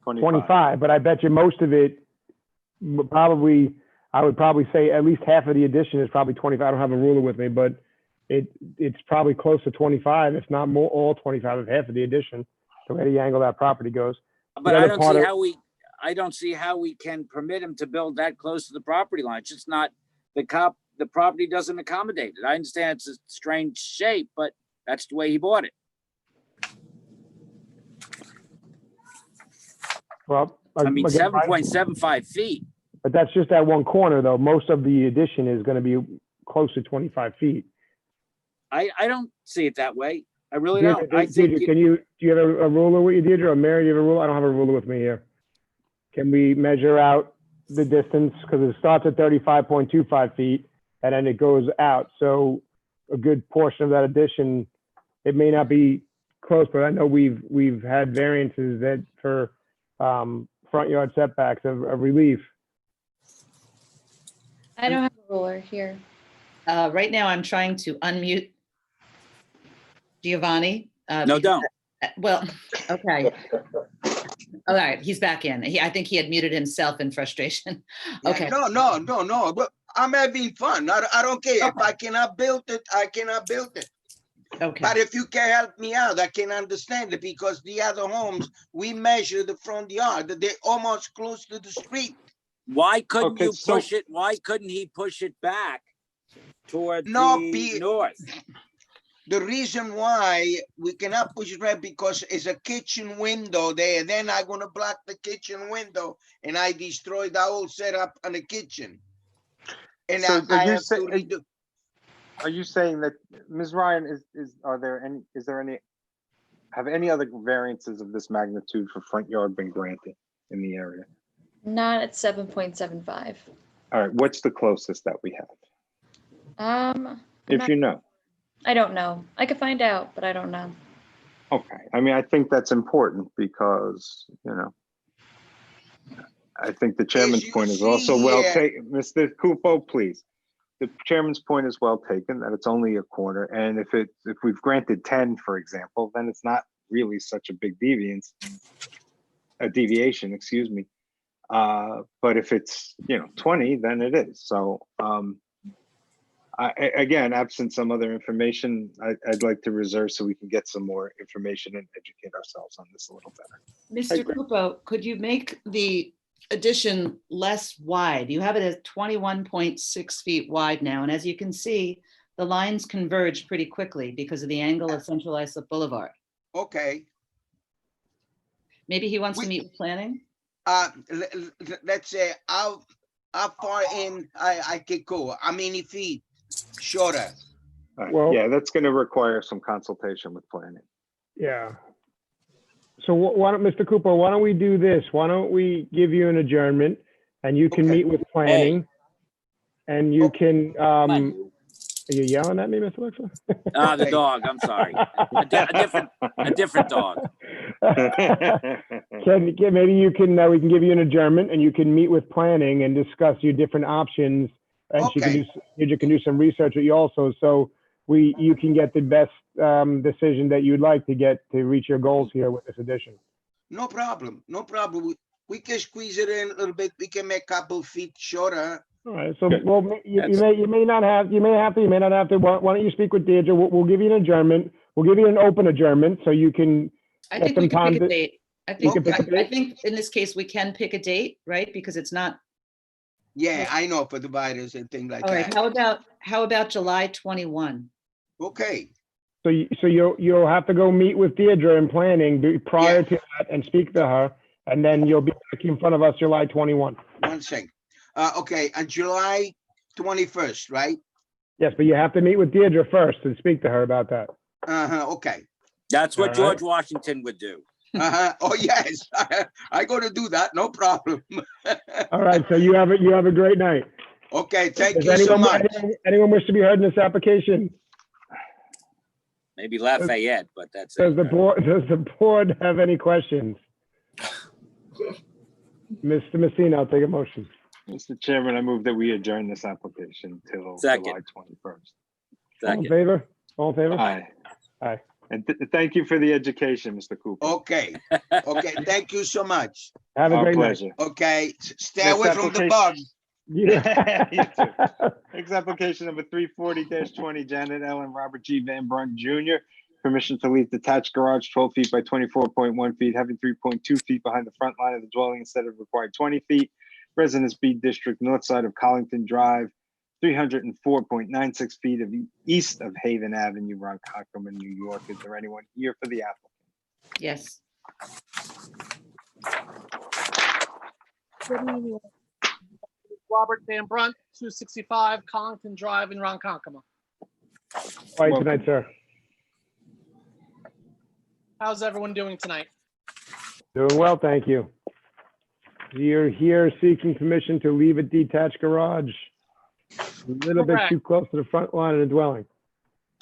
25, but I bet you most of it probably, I would probably say at least half of the addition is probably 25. I don't have a ruler with me, but it's probably close to 25, if not more, all 25 of half of the addition, the way the angle of that property goes.
But I don't see how we can permit him to build that close to the property line. It's just not, the property doesn't accommodate it. I understand it's a strange shape, but that's the way he bought it.
Well,
I mean,
again,
7.75 feet.
but that's just that one corner though. Most of the addition is going to be close to 25 feet.
I don't see it that way. I really
Deirdre,
don't. I think
Deirdre, do you have a ruler with you, Deirdre, or Mary, do you have a ruler? I don't have a ruler with me here. Can we measure out the distance? Because it starts at 35.25 feet and then it goes out. So a good portion of that addition, it may not be close, but I know we've had variances that for front yard setbacks of relief.
I don't have a ruler here.
Right now, I'm trying to unmute Giovanni.
No, don't.
Well, okay. All right, he's back in. I think he had muted himself in frustration.
Yeah,
Okay.
No. But I'm having fun. I don't care. If I cannot build it, I cannot build it.
Okay.
But if you can help me out, I can understand it because the other homes, we measure the front yard. They're almost close to the street.
Why couldn't
Okay,
you
so-
push it? Why couldn't he push it back toward
No,
the north?
The reason why we cannot push it right because it's a kitchen window there. Then I'm gonna block the kitchen window and I destroy the whole setup on the kitchen. And
So
I
are you
have to
say-
redo.
Are you saying that, Ms. Ryan, have any other variances of this magnitude for front yard been granted in the area?
Not at 7.75.
All right, what's the closest that we have?
I'm
If
not-
you know.
I don't know. I could find out, but I don't know.
Okay, I mean, I think that's important because, I think the chairman's
you
point is
see
also well
here-
taken. Mr. Cupo, please. The chairman's point is well taken, that it's only a corner. And if we've granted 10, for example, then it's not really such a big deviation, excuse me. But if it's, 20, then it is. So, again, absent some other information, I'd like to reserve so we can get some more information and educate ourselves on this a little better.
Mr. Cupo, could you make the addition less wide? You have it at 21.6 feet wide now. And as you can see, the lines converge pretty quickly because of the angle of Central Islip Boulevard.
Okay,
Maybe he wants to meet with planning?
let's say how far in I could go? How many feet shorter?
All right,
Well-
yeah, that's going to require some consultation with planning.
Yeah. So why don't, Mr. Cooper, why don't we do this? Why don't we give you an adjournment and you can
Okay.
meet with planning? And you can, are you yelling at me, Mr. Wexler?
The dog, I'm sorry. A different dog.
Maybe you can, we can give you an adjournment and you can meet with planning and discuss your different options. And you can do some research with you also, so you can get the best decision that you'd like to get to reach your goals here with this addition.
No problem. We can squeeze it in a little bit. We can make a couple feet shorter.
All right, so, well, you may not have to. Why don't you speak with Deirdre? We'll give you an adjournment. We'll give you an open adjournment so you can.
I
get
think we
some
can
time
pick a
to-
date. I
You
think,
can pick a
I
date?
think in this case, we can pick a date, right? Because it's not,
Yeah, I know for the virus and things like
all right,
that.
how about July 21?
Okay,
So you'll have to go meet with Deirdre in planning prior to that and speak to her, and then you'll be back in front of us July 21.
1 second. Okay, on July 21st, right?
Yes, but you have to meet with Deirdre first and speak to her about that.
Okay.
That's what
All
George
right.
Washington would do.
Oh, yes, I go to do that, no problem.
All right, so you have a great night.
Okay, thank
Does
you so
anyone,
much.
anyone wish to be heard in this application?
Maybe Lafayette, but that's
Does
it.
the board have any questions? Mr. Messina, I'll take a motion.
Mr. Chairman, I move that we adjourn this application till
Second.
July 21st.
All in favor? All in favor?
Aye.
Aye.
And thank you for the education, Mr. Cooper.
Okay, thank you so much.
Have a
Our
great night.
pleasure.
Okay, stay
Next
away from the
application.
bugs.
Yeah.
You too. Next application number 340-20, Janet L. and Robert G. Van Brunt Jr. Permission to leave detached garage 12 feet by 24.1 feet, having 3.2 feet behind the front line of the dwelling instead of required 20 feet. Residence B District, north side of Collington Drive, 304.96 feet of east of Haven Avenue, Ronkonkoma, New York. Is there anyone here for the applicant?
Yes.
Good evening. Robert Van Brunt, 265 Collington Drive in Ronkonkoma.
How are you tonight, sir?
How's everyone doing tonight?
Doing well, thank you. You're here seeking permission to leave a detached garage a little bit
Correct.
too close to the front line of the dwelling.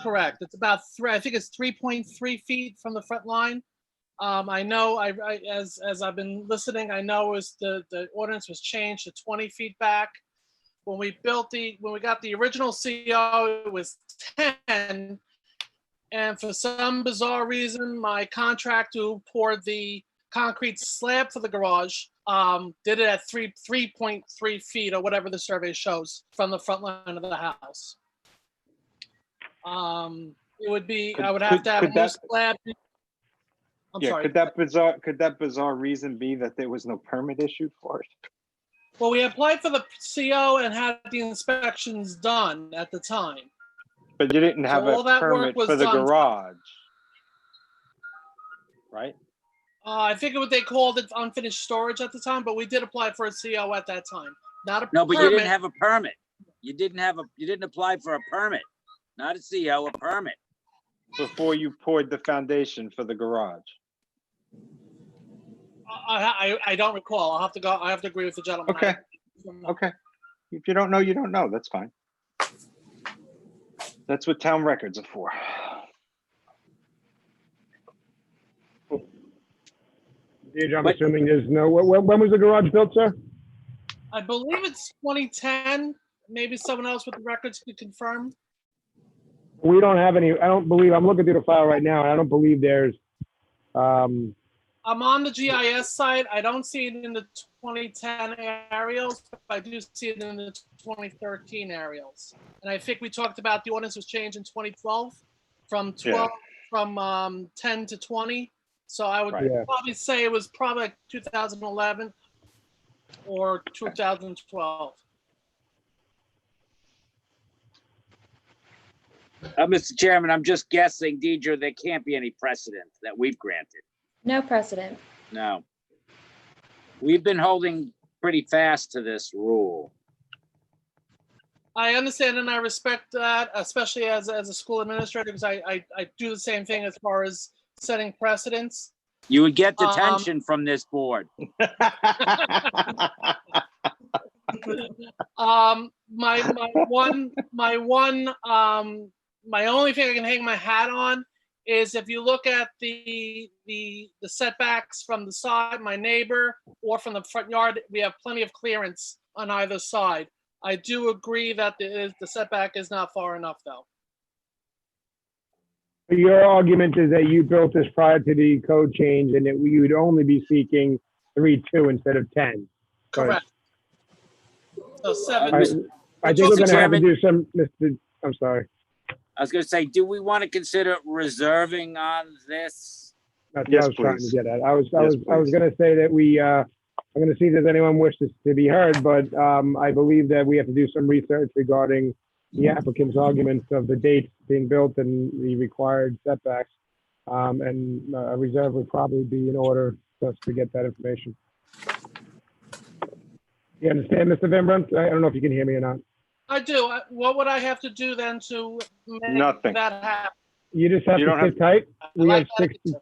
Correct. It's about I think it's 3.3 feet from the front line. I know as I've been listening, I know the ordinance was changed to 20 feet back. When we got the original CO, it was 10. And for some bizarre reason, my contractor who poured the concrete slab for the garage. Did it at 3.3 feet or whatever the survey shows from the front line of the house. It would be, I would have to have a new slab. I'm
Yeah,
sorry.
could that bizarre reason be that there was no permit issued for it?
Well, we applied for the CO and had the inspections done at the time.
But you didn't have
all
a
that work
permit
was
for the
done.
garage, right?
I think they called it unfinished storage at the time, but we did apply for a CO at that time. Not a
No, but you
permit.
didn't have a permit. You didn't apply for a permit, not a CO, a permit.
Before you poured the foundation for the garage.
I don't recall. I'll have to go. I have to agree with the gentleman.
Okay. Okay. If you don't know, you don't know. That's fine. That's what town records are for.
I'm assuming there's no, when was the garage built, sir?
I believe it's 2010. Maybe someone else with the records could confirm.
We don't have any, I don't believe, I'm looking through the file right now, and I don't believe there's,
I'm on the GIS site. I don't see it in the 2010 aerials, but I do see it in the 2013 aerials. And I think we talked about the ordinance was changed in 2012 from 10 to 20. So I would probably say it was probably like 2011 or 2012.
Mr. Chairman, I'm just guessing, Deidre, there can't be any precedent that we've granted.
No precedent.
No. We've been holding pretty fast to this rule.
I understand and I respect that, especially as a school administrator, because I do the same thing as far as setting precedents.
You would get detention from this board.
My only thing I can hang my hat on is if you look at the setbacks from the side, my neighbor, or from the front yard, we have plenty of clearance on either side. I do agree that the setback is not far enough, though.
your argument is that you built this prior to the code change and that you would only be seeking 3.2 instead of 10.
Correct. So
I think we're gonna have to do some, I'm sorry.
I was gonna say, do we want to consider reserving on this?
That's what I was trying to get at. I was gonna say that I'm gonna see if there's anyone wishes to be heard, but I believe that we have to do some research regarding the applicant's arguments of the dates being built and the required setbacks. And a reserve would probably be in order for us to get that information. You understand, Mr. Van Brunt? I don't know if you can hear me or not.
I do. What would I have to do then to make
Nothing.
that happen?
You just have to sit tight. We have 60.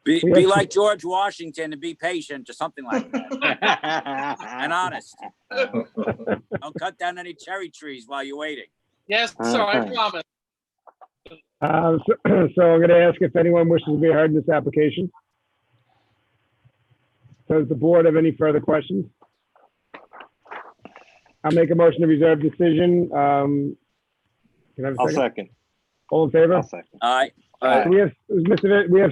Be like George Washington and be patient or something like that. And honest. Don't cut down any cherry trees while you're waiting.
Yes, sir, I promise.
So I'm going to ask if anyone wishes to be heard in this application. Does the board have any further questions? I'll make a motion to reserve decision. Can I have a
I'll
second?
second.
All in favor?
I'll second.
Aye.
We have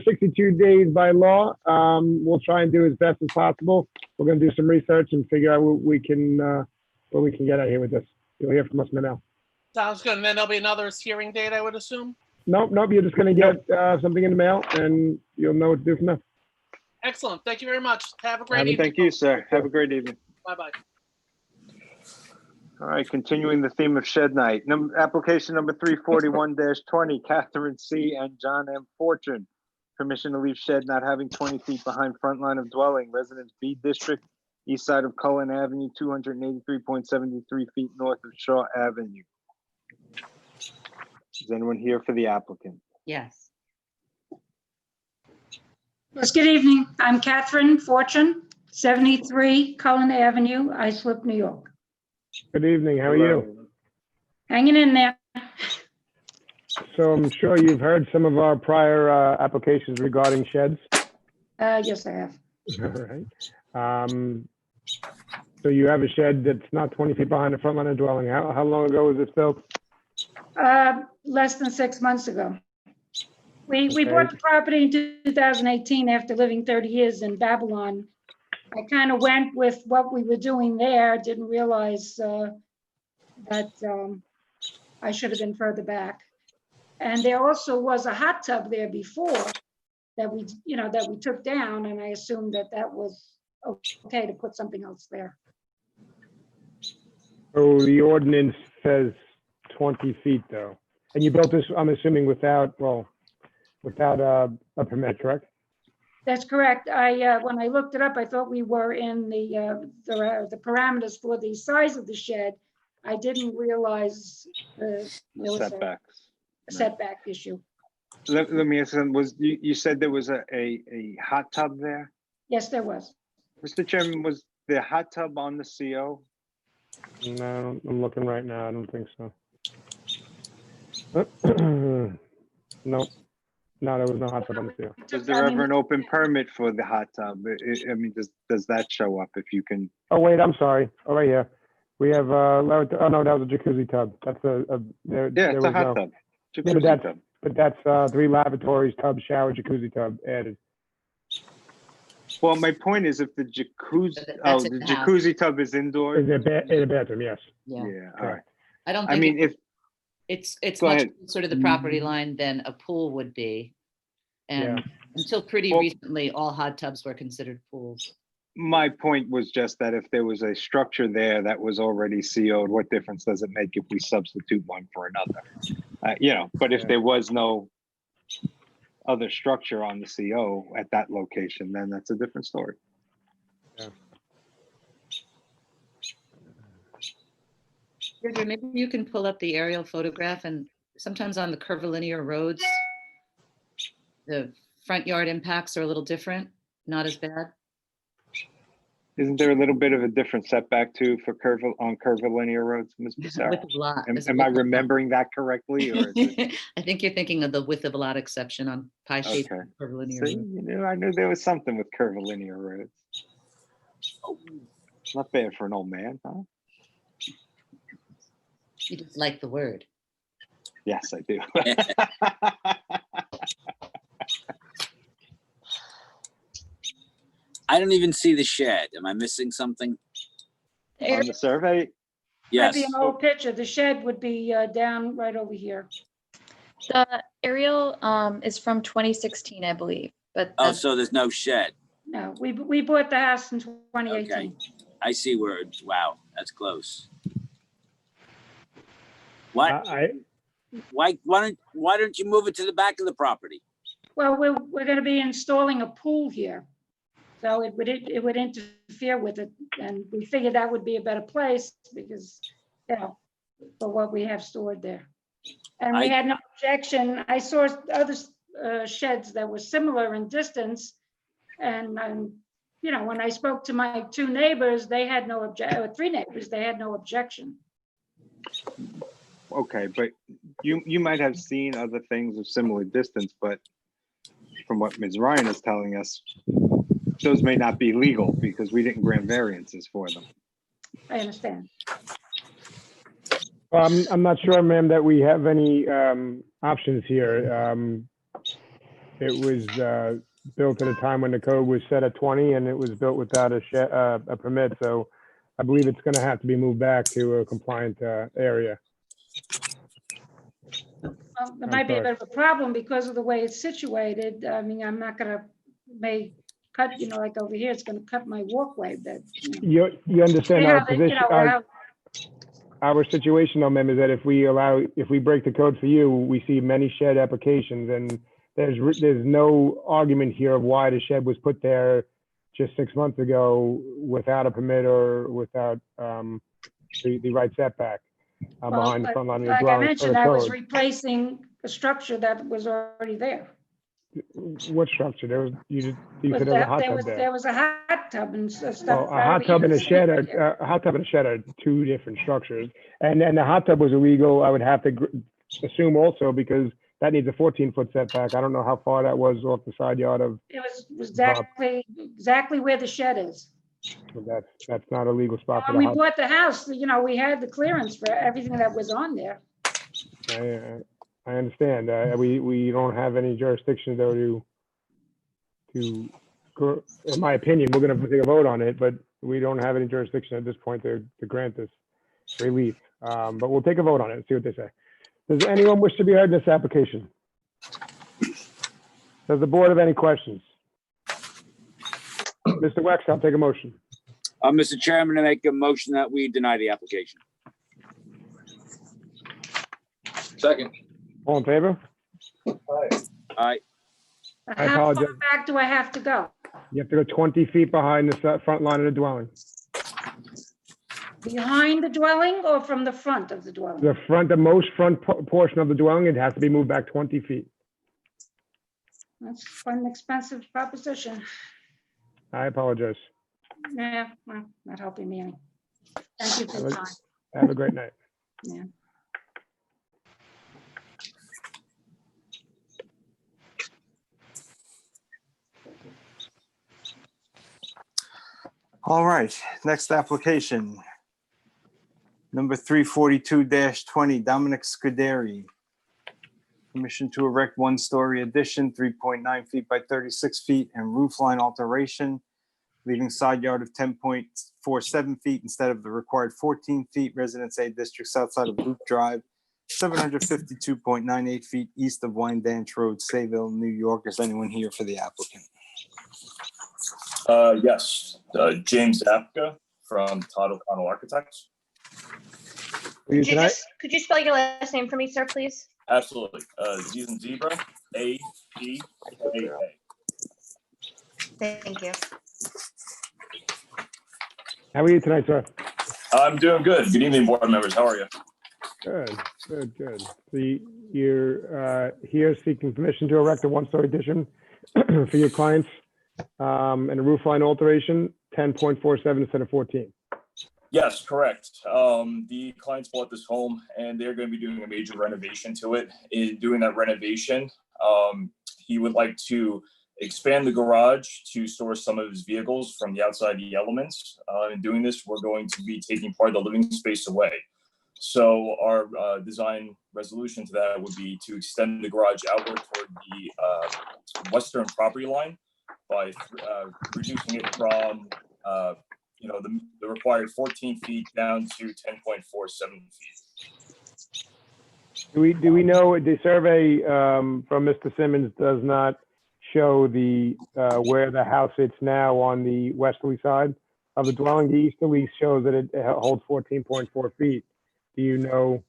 62 days by law. We'll try and do as best as possible. We're going to do some research and figure out what we can get out here with this. You'll hear from us now.
Sounds good. And then there'll be another hearing date, I would assume.
Nope. You're just going to get something in the mail and you'll know what to do from there.
Excellent. Thank you very much. Have a great evening.
Thank you, sir. Have a great evening.
Bye-bye.
All right, continuing the theme of shed night. Application number 341-20, Catherine C. and John M. Fortune. Permission to leave shed not having 20 feet behind front line of dwelling, Residence B District, east side of Cullen Avenue, 283.73 feet north of Shaw Avenue. Is anyone here for the applicant?
Yes.
Yes, good evening. I'm Catherine Fortune, 73 Cullen Avenue, Islip, New York.
Good evening. How are you?
Hanging in there.
So I'm sure you've heard some of our prior applications regarding sheds.
Yes, I have.
All right. So you have a shed that's not 20 feet behind the front line of dwelling. How long ago was this built?
Less than 6 months ago. We bought the property in 2018 after living 30 years in Babylon. I kind of went with what we were doing there, didn't realize that I should have been further back. And there also was a hot tub there before that we took down, and I assumed that that was okay to put something else there.
So the ordinance says 20 feet though. And you built this, I'm assuming without a permit, correct?
That's correct. When I looked it up, I thought we were in the parameters for the size of the shed. I didn't realize there was
Setbacks.
a setback issue.
Let me ask you, you said there was a hot tub there?
Yes, there was.
Mr. Chairman, was the hot tub on the CO?
No, I'm looking right now. I don't think so. No, there was no hot tub on the seal.
Was there ever an open permit for the hot tub? I mean, does that show up if you can?
Oh, wait, I'm sorry. Oh, right here. We have, oh no, that was a jacuzzi tub. That's
It's a hot tub.
Yeah,
Jacuzzi tub.
but that's 3 lavatories, tub, shower, jacuzzi tub added.
Well, my point is if the jacuzzi,
That's
the
it now.
jacuzzi tub is indoors.
In a bathroom, yes.
Yeah.
Yeah, all right.
I don't
I
think
mean, if,
it's
Go
much
ahead.
sort of the property line than a pool would be. And
Yeah.
until pretty
Well-
recently, all hot tubs were considered pools.
my point was just that if there was a structure there that was already CO'd, what difference does it make if we substitute one for another? But if there was no other structure on the CO at that location, then that's a different story.
Deirdre, maybe you can pull up the aerial photograph, and sometimes on the curvilinear roads, the front yard impacts are a little different, not as bad.
Isn't there a little bit of a different setback too for curvilinear roads, Ms.
Width
Becerra?
of lot.
Am
is
am I
width of lot.
remembering that correctly, or is it?
I think you're thinking of the width of lot exception on pie-shaped
Okay.
curvilinear.
See,
roads.
I knew there was something with curvilinear roads. Not bad for an old man, huh?
You just like the word.
Yes, I do.
I don't even see the shed. Am I missing something?
On the survey,
Might
Yes.
be an old picture. The shed would be down right over here.
The aerial is from 2016, I believe, but
Oh,
that's-
so there's no shed.
No, we bought the house in 2018.
Okay. I see where it's, wow, that's close. What? Why don't you move it to the back of the property?
Well, we're going to be installing a pool here. So it would interfere with it. And we figured that would be a better place because, for what we have stored there. And we had no objection. I saw other sheds that were similar in distance. And, when I spoke to my 2 neighbors, they had no objection, 3 neighbors, they had no objection.
okay, but you might have seen other things of similar distance, but from what Ms. Ryan is telling us, those may not be legal because we didn't grant variances for them.
I understand.
Well, I'm not sure, ma'am, that we have any options here. It was built at a time when the code was set at 20 and it was built without a permit. So I believe it's going to have to be moved back to a compliant area.
Well, there might be a bit of a problem because of the way it's situated. I mean, I'm not gonna cut, like over here, it's gonna cut my walkway, but.
You understand our position,
how-
our situation though, ma'am, is that if we break the code for you, we see many shed applications and there's no argument here of why the shed was put there just 6 months ago without a permit or without the right setback behind the front line of the
Like I
dwelling.
mentioned, I was replacing a structure that was already there.
What structure? You said there was a hot tub there.
There was a hot tub and stuff.
Well, a hot tub and a shed are 2 different structures. And the hot tub was illegal, I would have to assume also because that needs a 14-foot setback. I don't know how far that was off the side yard of.
It was exactly where the shed is.
That's not a legal spot for
When
the
we
hot.
bought the house, we had the clearance for everything that was on there.
I understand. We don't have any jurisdiction though in my opinion, we're gonna take a vote on it, but we don't have any jurisdiction at this point to grant this relief. But we'll take a vote on it and see what they say. Does anyone wish to be heard in this application? Does the board have any questions? Mr. Wex, I'll take a motion.
Mr. Chairman, I make a motion that we deny the application.
Second.
All in favor?
Aye.
I
How
apologize.
far back do I have to go?
You have to go 20 feet behind the front line of the dwelling.
Behind the dwelling or from the front of the dwelling?
The most front portion of the dwelling, it has to be moved back 20 feet.
That's quite an expensive proposition.
I apologize.
Yeah, well, not helping me any. Thank you for your time.
Have a great night.
Yeah.
All right, next application. Number 342-20, Dominic Scuderi. Permission to erect one-story addition, 3.9 feet by 36 feet, and roof line alteration, leaving side yard of 10.47 feet instead of the required 14 feet. Residence A district south side of Loop Drive, 752.98 feet east of Wyandanch Road, Sayville, New York. Is anyone here for the applicant?
Yes, James Zapka from Todd O'Connell Architects.
Could you spell your last name for me, sir, please?
Absolutely. Z and Zebra, A-G-A-A.
Thank you.
How are you tonight, sir?
I'm doing good. Good evening, board members. How are you?
Good. You're here seeking permission to erect a one-story addition for your clients and a roof line alteration, 10.47 instead of 14.
Yes, correct. The clients bought this home and they're going to be doing a major renovation to it. In doing that renovation, he would like to expand the garage to store some of his vehicles from the outside the elements. In doing this, we're going to be taking part of the living space away. So our design resolution to that would be to extend the garage outward toward the western property line by reducing it from the required 14 feet down to 10.47 feet.
Do we know the survey from Mr. Simmons does not show the where the house sits now on the westerly side of the dwelling? The easterly shows that it holds 14.4 feet. Do you know?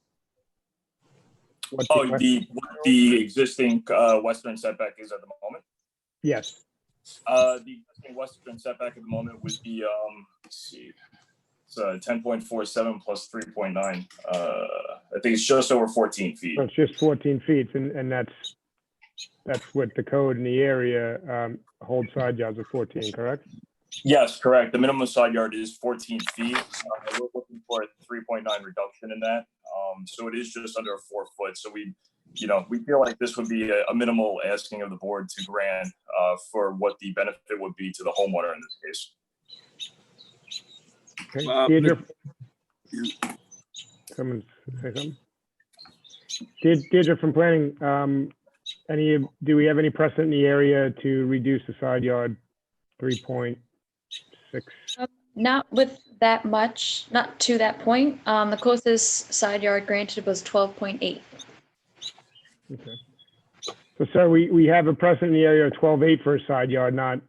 What
the existing western setback is at the moment?
Yes.
The existing western setback at the moment would be, let's see, it's 10.47 plus 3.9. I think it's just over 14 feet.
So it's just 14 feet, and that's what the code in the area holds side yards of 14, correct?
Yes, correct. The minimum side yard is 14 feet. We're looking for a 3.9 reduction in that. So it is just under 4 foot. So we feel like this would be a minimal asking of the board to grant for what the benefit would be to the homeowner in this case.
Okay. Deirdre, someone say something? Deirdre from planning, do we have any precedent in the area to reduce the side yard 3.6?
Not with that much, not to that point. The closest side yard granted was 12.8.
Okay. So, sir, we have a precedent in the area of 12.8 for a side yard, not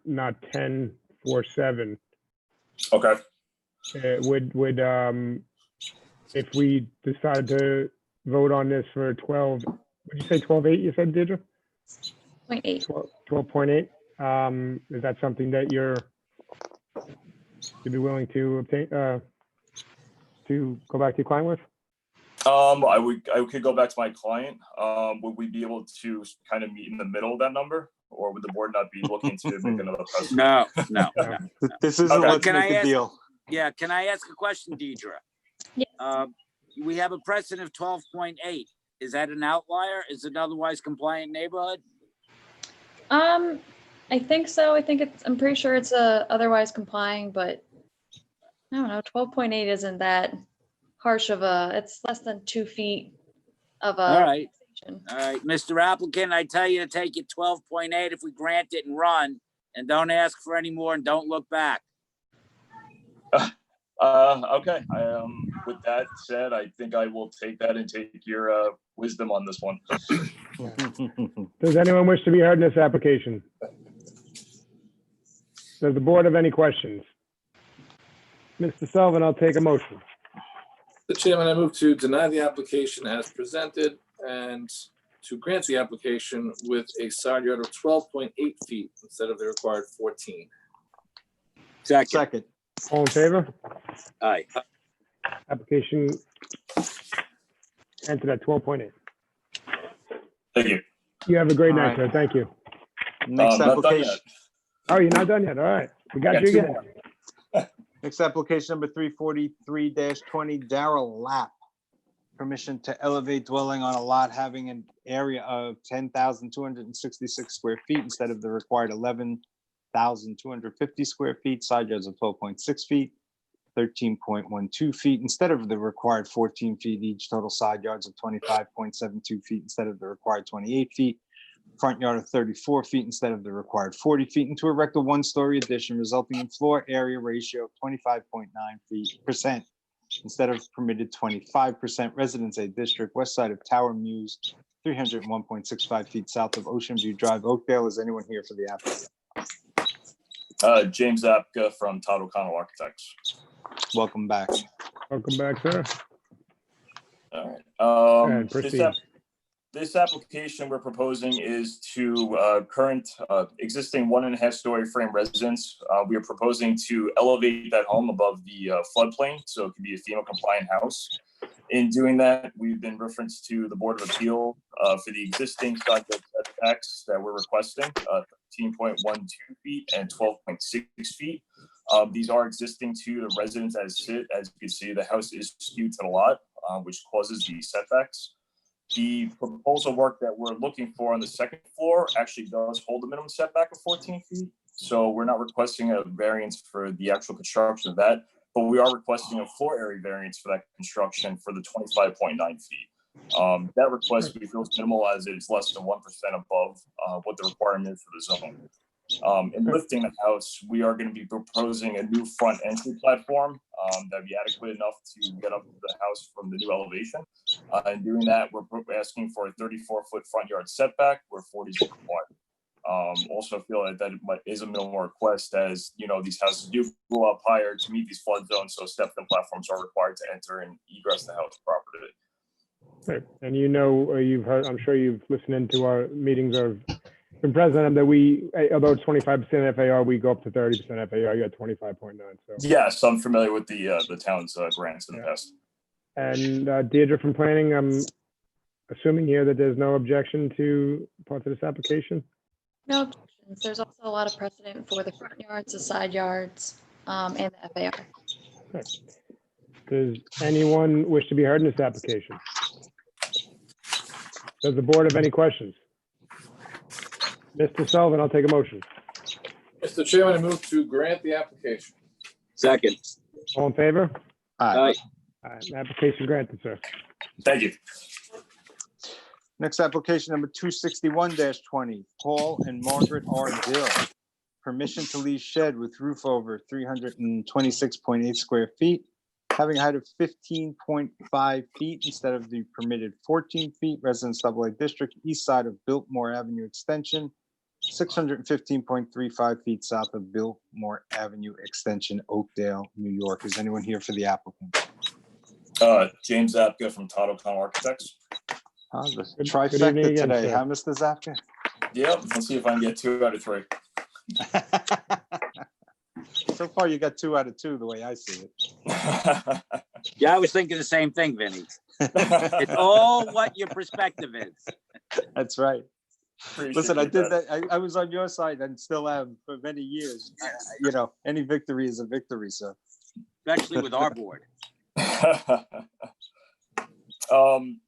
10.47.
Okay.
Would if we decided to vote on this for 12, would you say 12.8? You said, Deirdre?
0.8.
12.8. Is that something that you'd be willing to obtain to go back to your client with?
I could go back to my client. Would we be able to kind of meet in the middle of that number, or would the board not be looking to make another precedent?
No.
This isn't let's make a deal.
Yeah, can I ask a question, Deidre?
Yes.
We have a precedent of 12.8. Is that an outlier? Is it an otherwise compliant neighborhood?
I think so. I'm pretty sure it's otherwise complying, but I don't know. 12.8 isn't that harsh of it's less than 2 feet of
All right. All right, Mr. Applicant, I tell you to take it 12.8 if we grant it and run, and don't ask for any more and don't look back.
Okay, with that said, I think I will take that and take your wisdom on this one.
Does anyone wish to be heard in this application? Does the board have any questions? Mr. Sullivan, I'll take a motion.
The chairman, I move to deny the application as presented and to grant the application with a side yard of 12.8 feet instead of the required 14.
Second.
All in favor?
Aye.
Application entered at 12.8.
Thank you.
You have a great
All
night,
right.
sir. Thank you.
Next
Not done
application.
yet.
Oh, you're not done yet? All right. We got you
two
again.
more.
Next application number 343-20, Darrell Lapp. Permission to elevate dwelling on a lot having an area of 10,266 square feet instead of the required 11,250 square feet, side yards of 12.6 feet, 13.12 feet instead of the required 14 feet each, total side yards of 25.72 feet instead of the required 28 feet, front yard of 34 feet instead of the required 40 feet, and to erect a one-story addition resulting in floor area ratio of 25.9% instead of permitted 25%, Residence A District, west side of Tower Muse, 301.65 feet south of Ocean View Drive, Oakdale. Is anyone here for the applicant?
James Apka from Todd O'Connell Architects.
Welcome back.
Welcome back, sir.
All right.
And proceed.
This application we're proposing is to current existing 1.5-story frame residence. We are proposing to elevate that home above the floodplain, so it can be a FEMA compliant house. In doing that, we've been referenced to the Board of Appeal for the existing side yard setbacks that we're requesting, 13.12 feet and 12.6 feet. These are existing to the residents as sit. As you can see, the house is skewed to the lot, which causes the setbacks. The proposal work that we're looking for on the second floor actually does hold a minimum setback of 14 feet. So we're not requesting a variance for the actual construction of that, but we are requesting a floor area variance for that construction for the 25.9 feet. That request we feel is minimal as it's less than 1% above what the requirement is for the zone. In lifting the house, we are going to be proposing a new front entry platform that'd be adequate enough to get up to the house from the new elevation. In doing that, we're asking for a 34-foot front yard setback where 40 is required. Also feel that is a minimal request, as you know, these houses do go up higher to meet these flood zones, so stepped-in platforms are required to enter and egress the house properly.
Right. And you know, you've heard, I'm sure you've listened into our meetings or been present that we, although it's 25% FAR, we go up to 30% FAR. You got 25.9. So
Yes, I'm familiar with the town's grants in the past.
And Deirdre from planning, I'm assuming here that there's no objection to parts of this application.
No objections. There's also a lot of precedent for the front yards, the side yards, and the FAR.
Right. Does anyone wish to be heard in this application? Does the board have any questions? Mr. Sullivan, I'll take a motion.
Mr. Chairman, I move to grant the application.
Second.
All in favor?
Aye.
All right, application granted, sir.
Thank you.
Next application number 261-20, Paul and Margaret R. Dill. Permission to lease shed with roof over 326.8 square feet, having a height of 15.5 feet instead of the permitted 14 feet, Residence AA District, east side of Biltmore Avenue Extension, 615.35 feet south of Biltmore Avenue Extension, Oakdale, New York. Is anyone here for the applicant?
James Apka from Todd O'Connell Architects.
The
Good
trifecta
evening again,
today,
sir.
huh, Mr. Zapka?
Yep, let's see if I can get 2 out of 3.
So far, you got 2 out of 2, the way I see it.
Yeah, I was thinking the same thing, Vinny. It's all what your perspective is.
That's right.
Appreciate
Listen, I did
that.
that. I was on your side and still am for many years. You know, any victory is a victory, sir.
Especially with our board.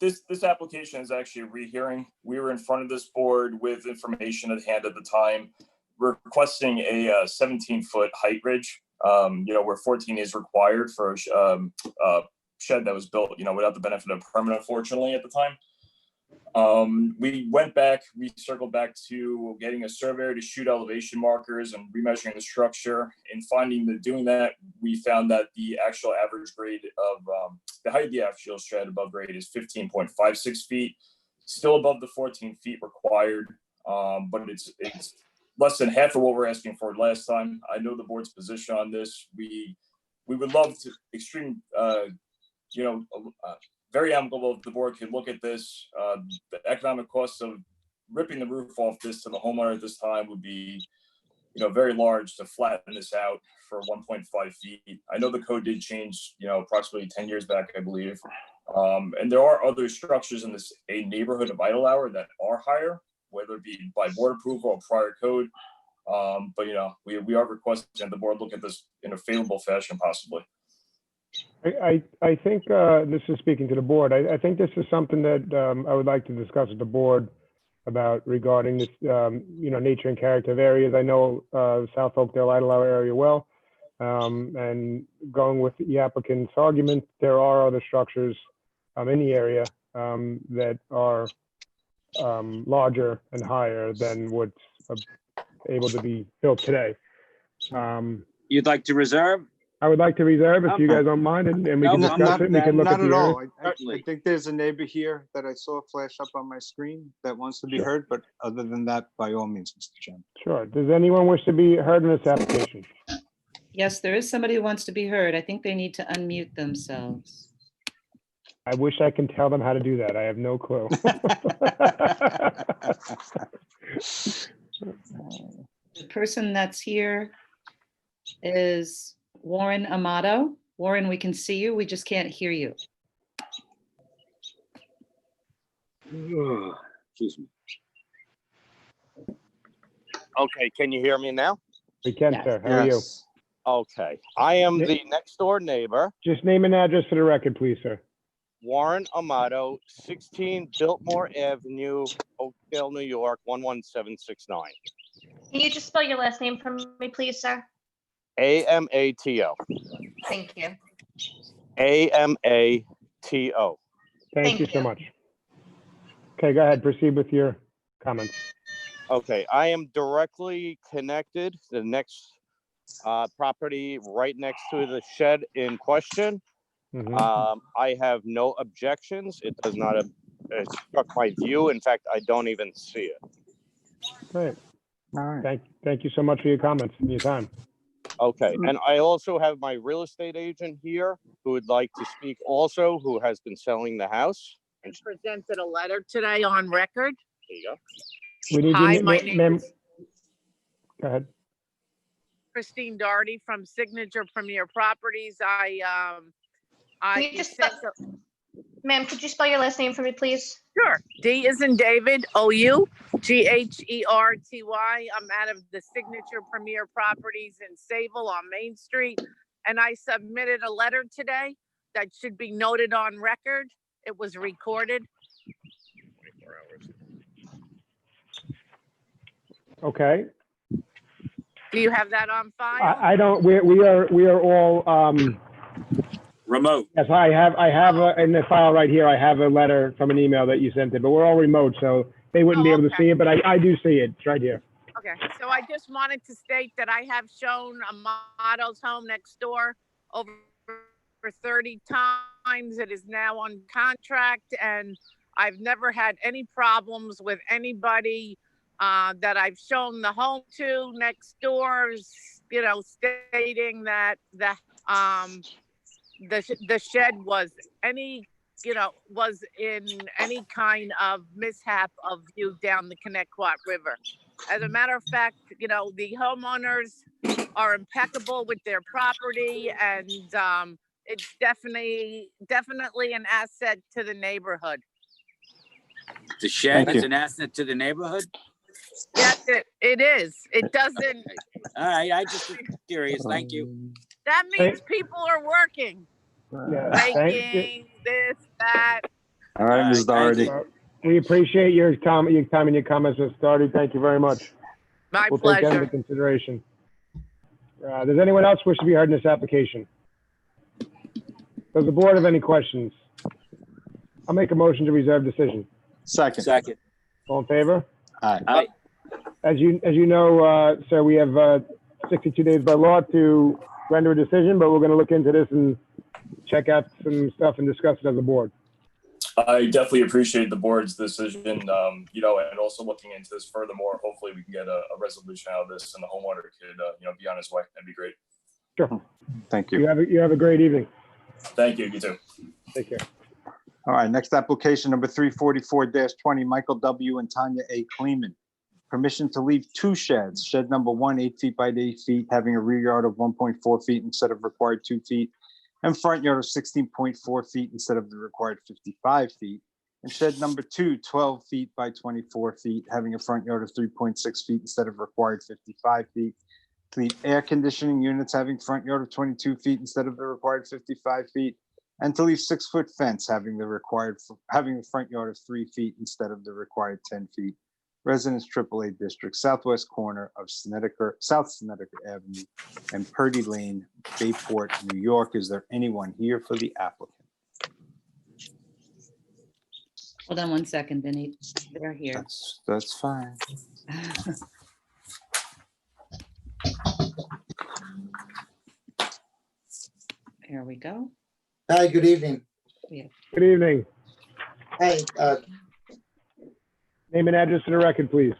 This application is actually a rehearing. We were in front of this board with information at hand at the time. We're requesting a 17-foot height ridge, where 14 is required for a shed that was built, without the benefit of permit, unfortunately, at the time. We went back, we circled back to getting a surveyor to shoot elevation markers and remeasuring the structure. And doing that, we found that the actual average grade of the height of the actual shed above grade is 15.56 feet, still above the 14 feet required, but it's less than half of what we're asking for last time. I know the board's position on this. We would love to very amicable if the board could look at this. The economic costs of ripping the roof off this to the homeowner at this time would be, very large to flatten this out for 1.5 feet. I know the code did change, approximately 10 years back, I believe. And there are other structures in a neighborhood of Idle Hour that are higher, whether it be by board approval or prior code. But we are requesting that the board look at this in a favorable fashion, possibly.
I think this is speaking to the board. I think this is something that I would like to discuss with the board about regarding this, nature and character of areas. I know South Oakdale, Idle Hour area well, and going with the applicant's argument, there are other structures in the area that are larger and higher than what's able to be built today.
You'd like to reserve?
I would like to reserve if you guys don't mind, and we can discuss it, and we can look at
Not at
the
all.
area.
I think there's a neighbor here that I saw flash up on my screen that wants to be heard, but other than that, by all means, Mr. Chairman.
Sure. Does anyone wish to be heard in this application?
Yes, there is somebody who wants to be heard. I think they need to unmute themselves.
I wish I can tell them how to do that. I have no clue.
The person that's here is Warren Amato. Warren, we can see you. We just can't hear you.
Excuse me. Okay, can you hear me now?
We can, sir. How are you?
Okay, I am the next door neighbor,
Just name and address for the record, please, sir.
Warren Amato, 16 Biltmore Avenue, Oakdale, New York, 11769.
Can you just spell your last name for me, please, sir?
AMATO.
Thank you.
AMATO.
Thank you so much. Okay, go ahead. Proceed with your comments.
Okay, I am directly connected to the next property right next to the shed in question. I have no objections. It does not obstruct my view. In fact, I don't even see it.
Great. All right. Thank you so much for your comments and your time.
Okay, and I also have my real estate agent here who would like to speak also, who has been selling the house. And
Presented a letter today on record.
there you go.
We need
Hi,
you,
my
ma'am.
name is
Go ahead.
Christine Doherty from Signature Premier Properties.
Can you just ma'am, could you spell your last name for me, please?
Sure. D is in David, O-U-G-H-E-R-T-Y. I'm out of the Signature Premier Properties in Sayville on Main Street. And I submitted a letter today that should be noted on record. It was recorded.
24 hours.
Okay.
Do you have that on file?
I don't. We are all
remote.
Yes, I have in the file right here. I have a letter from an email that you sent it, but we're all remote, so they wouldn't be able to see it. But I do see it. It's right here.
Okay, so I just wanted to state that I have shown Amato's home next door over 30 times. It is now on contract, and I've never had any problems with anybody that I've shown the home to next door, stating that the shed was was in any kind of mishap of view down the Connecticut River. As a matter of fact, the homeowners are impeccable with their property, and it's definitely an asset to the neighborhood.
The shed
Thank
is
you.
an asset to the neighborhood?
Yes, it is. It doesn't.
All right, I just was curious. Thank you.
That means people are working. Raking, this, that.
All right, Ms. Doherty.
We appreciate your time and your comments, Ms. Doherty. Thank you very much.
My
We'll take that
pleasure.
into consideration. Does anyone else wish to be heard in this application? Does the board have any questions? I'll make a motion to reserve decision.
Second.
Second.
All in favor?
Aye.
Aye.
As you know, sir, we have 62 days by law to render a decision, but we're going to look into this and check out some stuff and discuss it as a board.
I definitely appreciate the board's decision, you know, and also looking into this furthermore. Hopefully we can get a resolution out of this and the homeowner could, you know, be on his way. That'd be great.
Sure.
Thank you.
You have a great evening.
Thank you. You too.
Take care.
All right, next application number 344-20, Michael W. and Tanya A. Kleeman. Permission to leave 2 sheds. Shed number 1, 8 feet by 8 feet, having a rear yard of 1.4 feet instead of required 2 feet, and front yard of 16.4 feet instead of the required 55 feet. And shed number 2, 12 feet by 24 feet, having a front yard of 3.6 feet instead of required 55 feet. To leave air conditioning units having front yard of 22 feet instead of the required 55 feet. And to leave 6-foot fence having the front yard of 3 feet instead of the required 10 feet. Residence AAA District, southwest corner of South Snedeker Avenue and Purdy Lane, Bayport, New York. Is there anyone here for the applicant?
Hold on one second, Vinny. They're here.
That's fine.
Here we go.
Hi, good evening.
Good evening.
Hi,
Name and address for the record, please.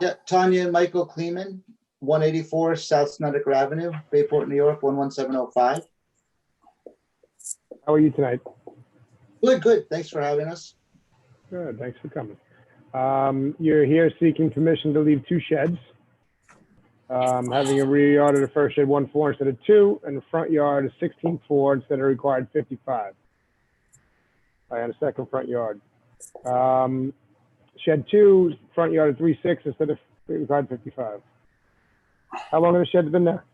yeah, Tanya and Michael Kleeman, 184 South Snedeker Avenue, Bayport, New York, 11705.
How are you tonight?
Good, good. Thanks for having us.
Good, thanks for coming. You're here seeking permission to leave 2 sheds. Having a rear yard of the first shed 1.4 instead of 2, and the front yard is 16.4 instead of required 55. And a second front yard. Shed 2, front yard of 3.6 instead of required 55. How long have the sheds been there?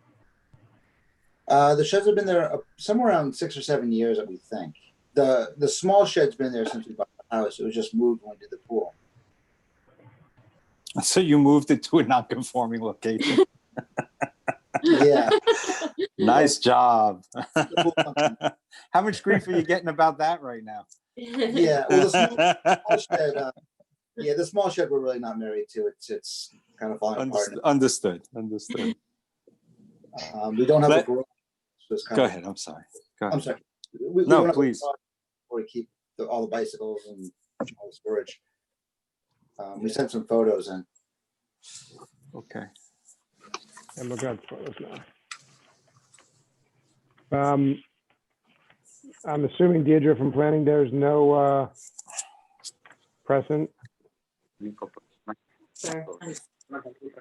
The sheds have been there somewhere around 6 or 7 years, we think. The small shed's been there since we bought the house. It was just moved when we did the pool.
So you moved it to a non-conforming location.
Yeah.
Nice job. How much grief are you getting about that right now?
Yeah, well, the small shed, the small shed we're really not married to. It's kind of falling apart.
Understood.
We don't have a garage. So it's kind
Go
of,
ahead. I'm sorry. Go ahead.
I'm sorry. We
No,
don't have a
please.
garage where we keep all the bicycles and all the storage. We sent some photos in.
Okay.
I'm looking at the photos now. I'm assuming Deirdre from planning, there's no precedent.
No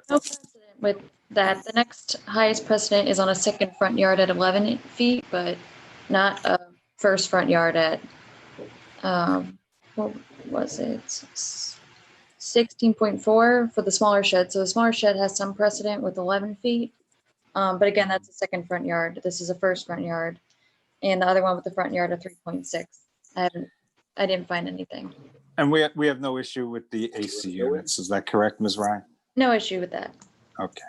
precedent with that. The next highest precedent is on a second front yard at 11 feet, but not a first front yard at, what was it? 16.4 for the smaller shed. So the smaller shed has some precedent with 11 feet. But again, that's a second front yard. This is a first front yard. And the other one with the front yard of 3.6. I didn't find anything.
And we have no issue with the AC units. Is that correct, Ms. Ryan?
No issue with that.
Okay.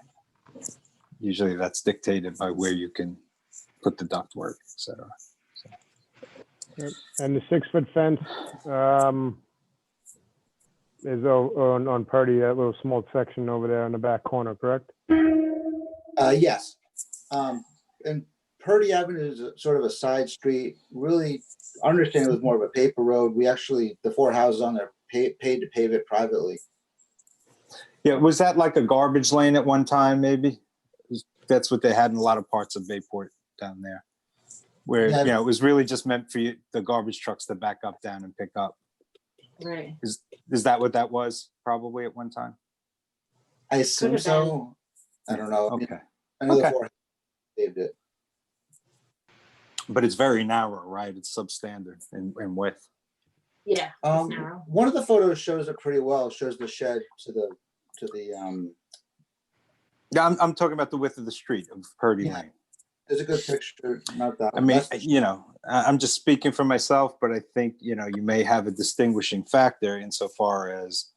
Usually that's dictated by where you can put the ductwork, et cetera.
And the 6-foot fence is on Purdy, that little small section over there in the back corner, correct?
Yes. And Purdy Avenue is sort of a side street. Really, I understand it was more of a paper road. We actually, the 4 houses on there paid to pave it privately.
Yeah, was that like a garbage lane at one time, maybe? That's what they had in a lot of parts of Bayport down there. Where,
Yeah.
you know, it was really just meant for the garbage trucks to back up, down and pick up.
Right.
Is that what that was probably at one time?
I assume so. I don't know.
Okay.
I know the
Okay.
4 paved it.
But it's very narrow, right? It's substandard in width.
Yeah.
One of the photos shows it pretty well. It shows the shed to the
Yeah, I'm talking about the width of the street of Purdy Lane.
There's a good picture. Not that.
I mean, you know, I'm just speaking for myself, but I think, you know, you may have a distinguishing factor insofar as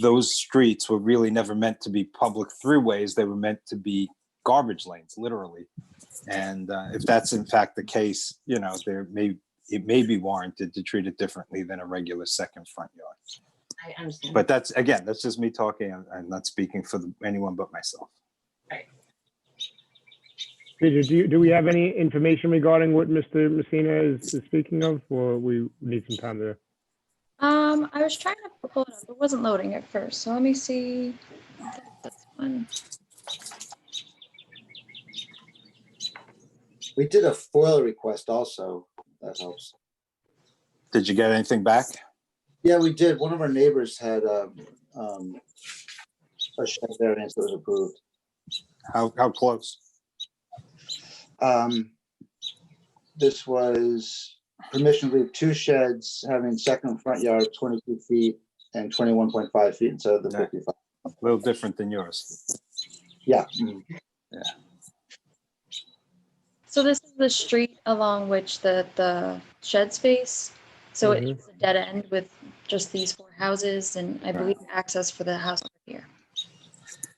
those streets were really never meant to be public throughways. They were meant to be garbage lanes, literally. And if that's in fact the case, you know, there may it may be warranted to treat it differently than a regular second front yard.
I understand.
But that's, again, that's just me talking. I'm not speaking for anyone but myself.
Peter, do we have any information regarding what Mr. Messina is speaking of, or we need some time to?
I was trying to pull it up. It wasn't loading at first. So let me see this one.
We did a FOIL request also. That helps.
Did you get anything back?
Yeah, we did. One of our neighbors had a shed variance that was approved.
How close?
This was permission to leave 2 sheds having second front yard 22 feet and 21.5 feet instead of the 55.
A little different than yours.
Yeah.
Yeah.
So this is the street along which the sheds face. So it's a dead end with just these 4 houses, and I believe access for the house over here.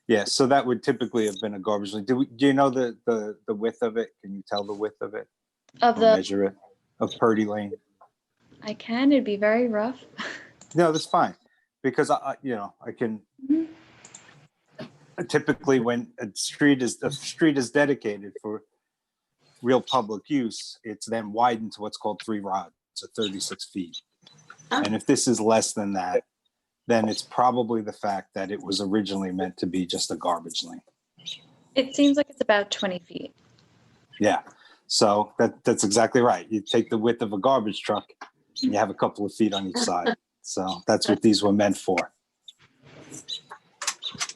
Yeah, so that would typically have been a garbage lane. Do you know the width of it? Can you tell the width of it?
Of
Or
the,
measure it? Of Purdy Lane?
I can. It'd be very rough.
No, that's fine, because I can. Typically, when a street is dedicated for real public use, it's then widened to what's called 3 rods, so 36 feet. And if this is less than that, then it's probably the fact that it was originally meant to be just a garbage lane.
It seems like it's about 20 feet.
Yeah, so that's exactly right. You take the width of a garbage truck, and you have a couple of feet on each side. So that's what these were meant for.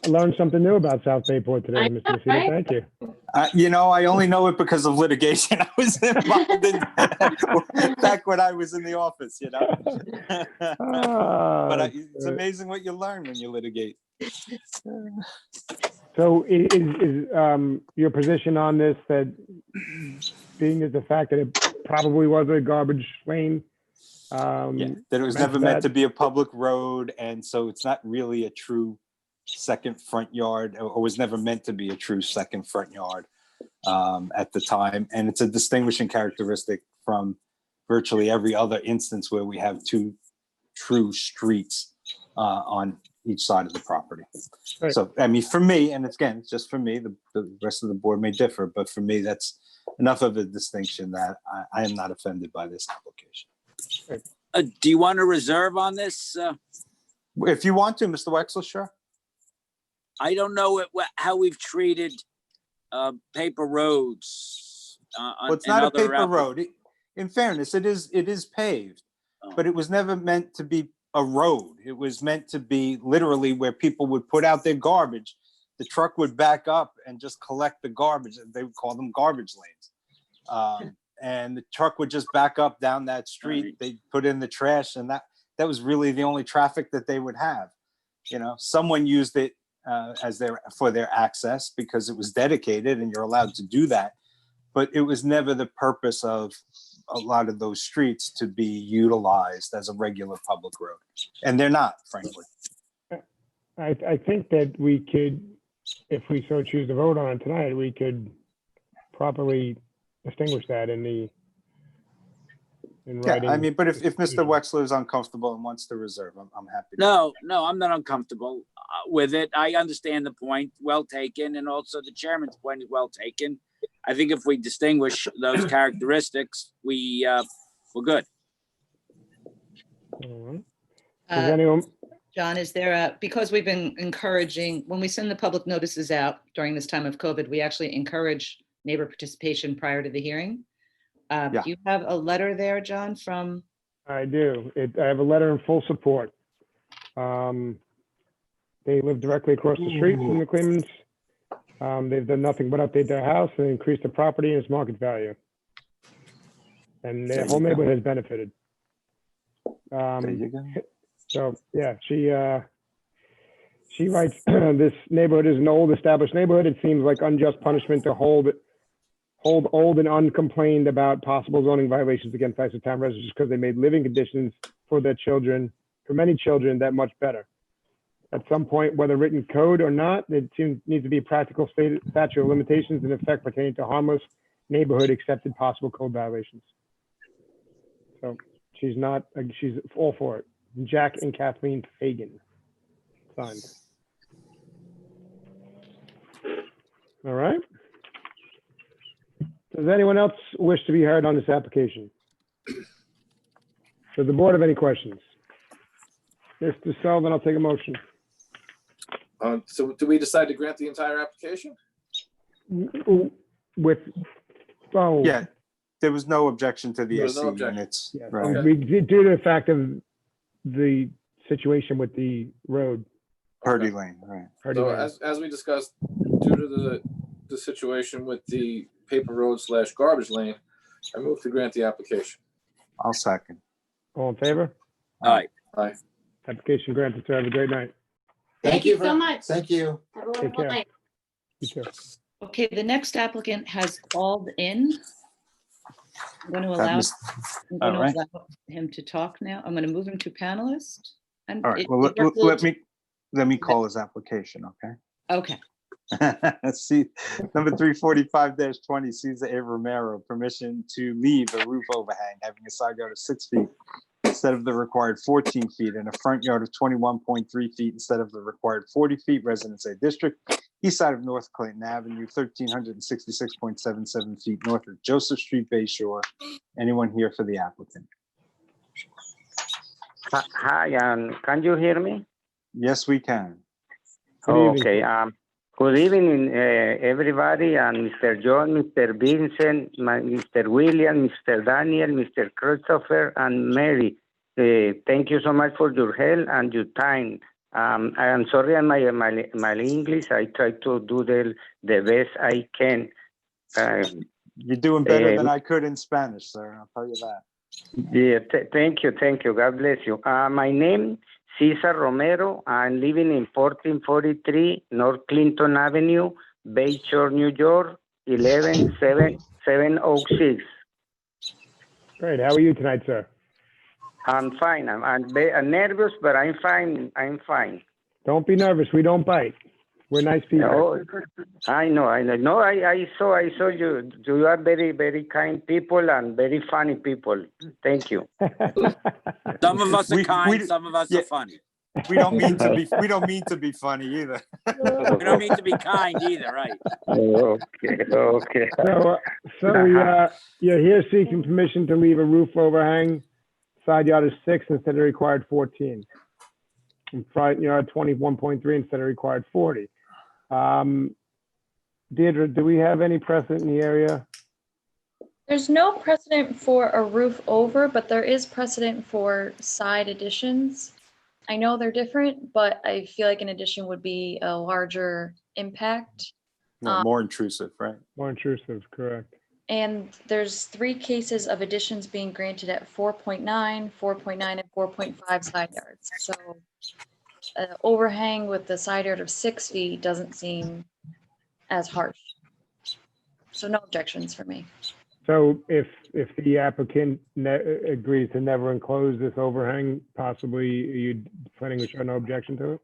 I learned something new about South Bayport today, Mr. Messina. Thank you.
I only know it because of litigation. I was involved in back when I was in the office, But it's amazing what you learn when you litigate.
So is your position on this that being as the fact that it probably was a garbage lane?
That it was never meant to be a public road, and so it's not really a true second front yard, or was never meant to be a true second front yard at the time. And it's a distinguishing characteristic from virtually every other instance where we have 2 true streets on each side of the property.
Right.
So, I mean, for me, and again, it's just for me, the rest of the board may differ, but for me, that's enough of a distinction that I am not offended by this application.
Do you want to reserve on this?
If you want to, Mr. Wexler, sure.
I don't know how we've treated paper roads.
Well, it's not a paper road. In fairness, it is paved, but it was never meant to be a road. It was meant to be literally where people would put out their garbage. The truck would back up and just collect the garbage. They would call them garbage lanes. And the truck would just back up down that street. They'd put in the trash, and that was really the only traffic that they would have. Someone used it for their access because it was dedicated, and you're allowed to do that. But it was never the purpose of a lot of those streets to be utilized as a regular public road, and they're not, frankly.
I think that we could, if we so choose to vote on it tonight, we could properly distinguish that in writing.
Yeah, I mean, but if Mr. Wexler is uncomfortable and wants to reserve, I'm happy.
No, I'm not uncomfortable with it. I understand the point, well taken, and also the chairman's point is well taken. I think if we distinguish those characteristics, we're good.
Does anyone?
John, is there because we've been encouraging, when we send the public notices out during this time of COVID, we actually encourage neighbor participation prior to the hearing. Do you have a letter there, John, from?
I do. I have a letter in full support. They live directly across the street from the claimants. They've done nothing but update their house and increase the property and its market value. And the whole neighborhood has benefited.
There you go.
So, yeah, she writes, this neighborhood is an old established neighborhood. It seems like unjust punishment to hold old and uncomplained about possible zoning violations against Islestown residents because they made living conditions for their children, for many children, that much better. At some point, whether written code or not, it needs to be a practical statute of limitations in effect pertaining to harmless neighborhood accepted possible code violations. So she's not, she's all for it. Jack and Kathleen Fagan. Signed. All right. Does anyone else wish to be heard on this application? Does the board have any questions? Mr. Sullivan, I'll take a motion.
So do we decide to grant the entire application?
With, oh.
Yeah, there was no objection to the
There was
SC
no objection.
units.
Yes,
Right.
we did, due to the fact of the situation with the road.
Purdy Lane, right.
Purdy
So
Lane.
as we discussed, due to the situation with the paper road / garbage lane, I move to grant the application.
I'll second.
All in favor?
Aye.
Aye.
Application granted, sir. Have a great night.
Thank you so much.
Thank you.
Have a
Take
wonderful
care.
night.
You too.
Okay, the next applicant has called in. I'm going to allow,
Miss-
I'm going to
all right.
allow him to talk now. I'm going to move him to panelist. And
All right,
it-
well,
it worked
let me call his application, okay?
Okay,
See, number 345-20, Cesar A. Romero, permission to leave a roof overhang having a side yard of 6 feet instead of the required 14 feet and a front yard of 21.3 feet instead of the required 40 feet, Residence A District, east side of North Clinton Avenue, 1,366.77 feet north of Joseph Street, Bay Shore. Anyone here for the applicant?
Hi, can you hear me?
Yes, we can.
Good evening.
Okay. Good evening, everybody, and Mr. John, Mr. Vincent, Mr. William, Mr. Daniel, Mr. Christopher, and Mary. Thank you so much for your help and your time. I am sorry on my English. I try to do the best I can.
You're doing better than I could in Spanish, sir. I'll tell you that.
Yeah, thank you. God bless you. My name Cesar Romero. I'm living in 1443 North Clinton Avenue, Bayshore, New York, 11706.
Great. How are you tonight, sir?
I'm fine. I'm nervous, but I'm fine. I'm fine.
Don't be nervous. We don't bite. We're nice people.
Oh, I know. No, I saw you. You are very, very kind people and very funny people. Thank you.
Some of us are kind, some of us are funny.
We don't mean to be. We don't mean to be funny either.
We don't mean to be kind either, right?
Okay.
So you're here seeking permission to leave a roof overhang, side yard is 6 instead of required 14. And front yard 21.3 instead of required 40. Deirdre, do we have any precedent in the area?
There's no precedent for a roof over, but there is precedent for side additions. I know they're different, but I feel like an addition would be a larger impact.
No, more intrusive, right?
More intrusive, correct.
And there's 3 cases of additions being granted at 4.9, 4.9, and 4.5 side yards. So overhang with the side yard of 6 feet doesn't seem as harsh. So no objections for me.
So if the applicant agrees to never enclose this overhang, possibly, are you planning to show no objection to it?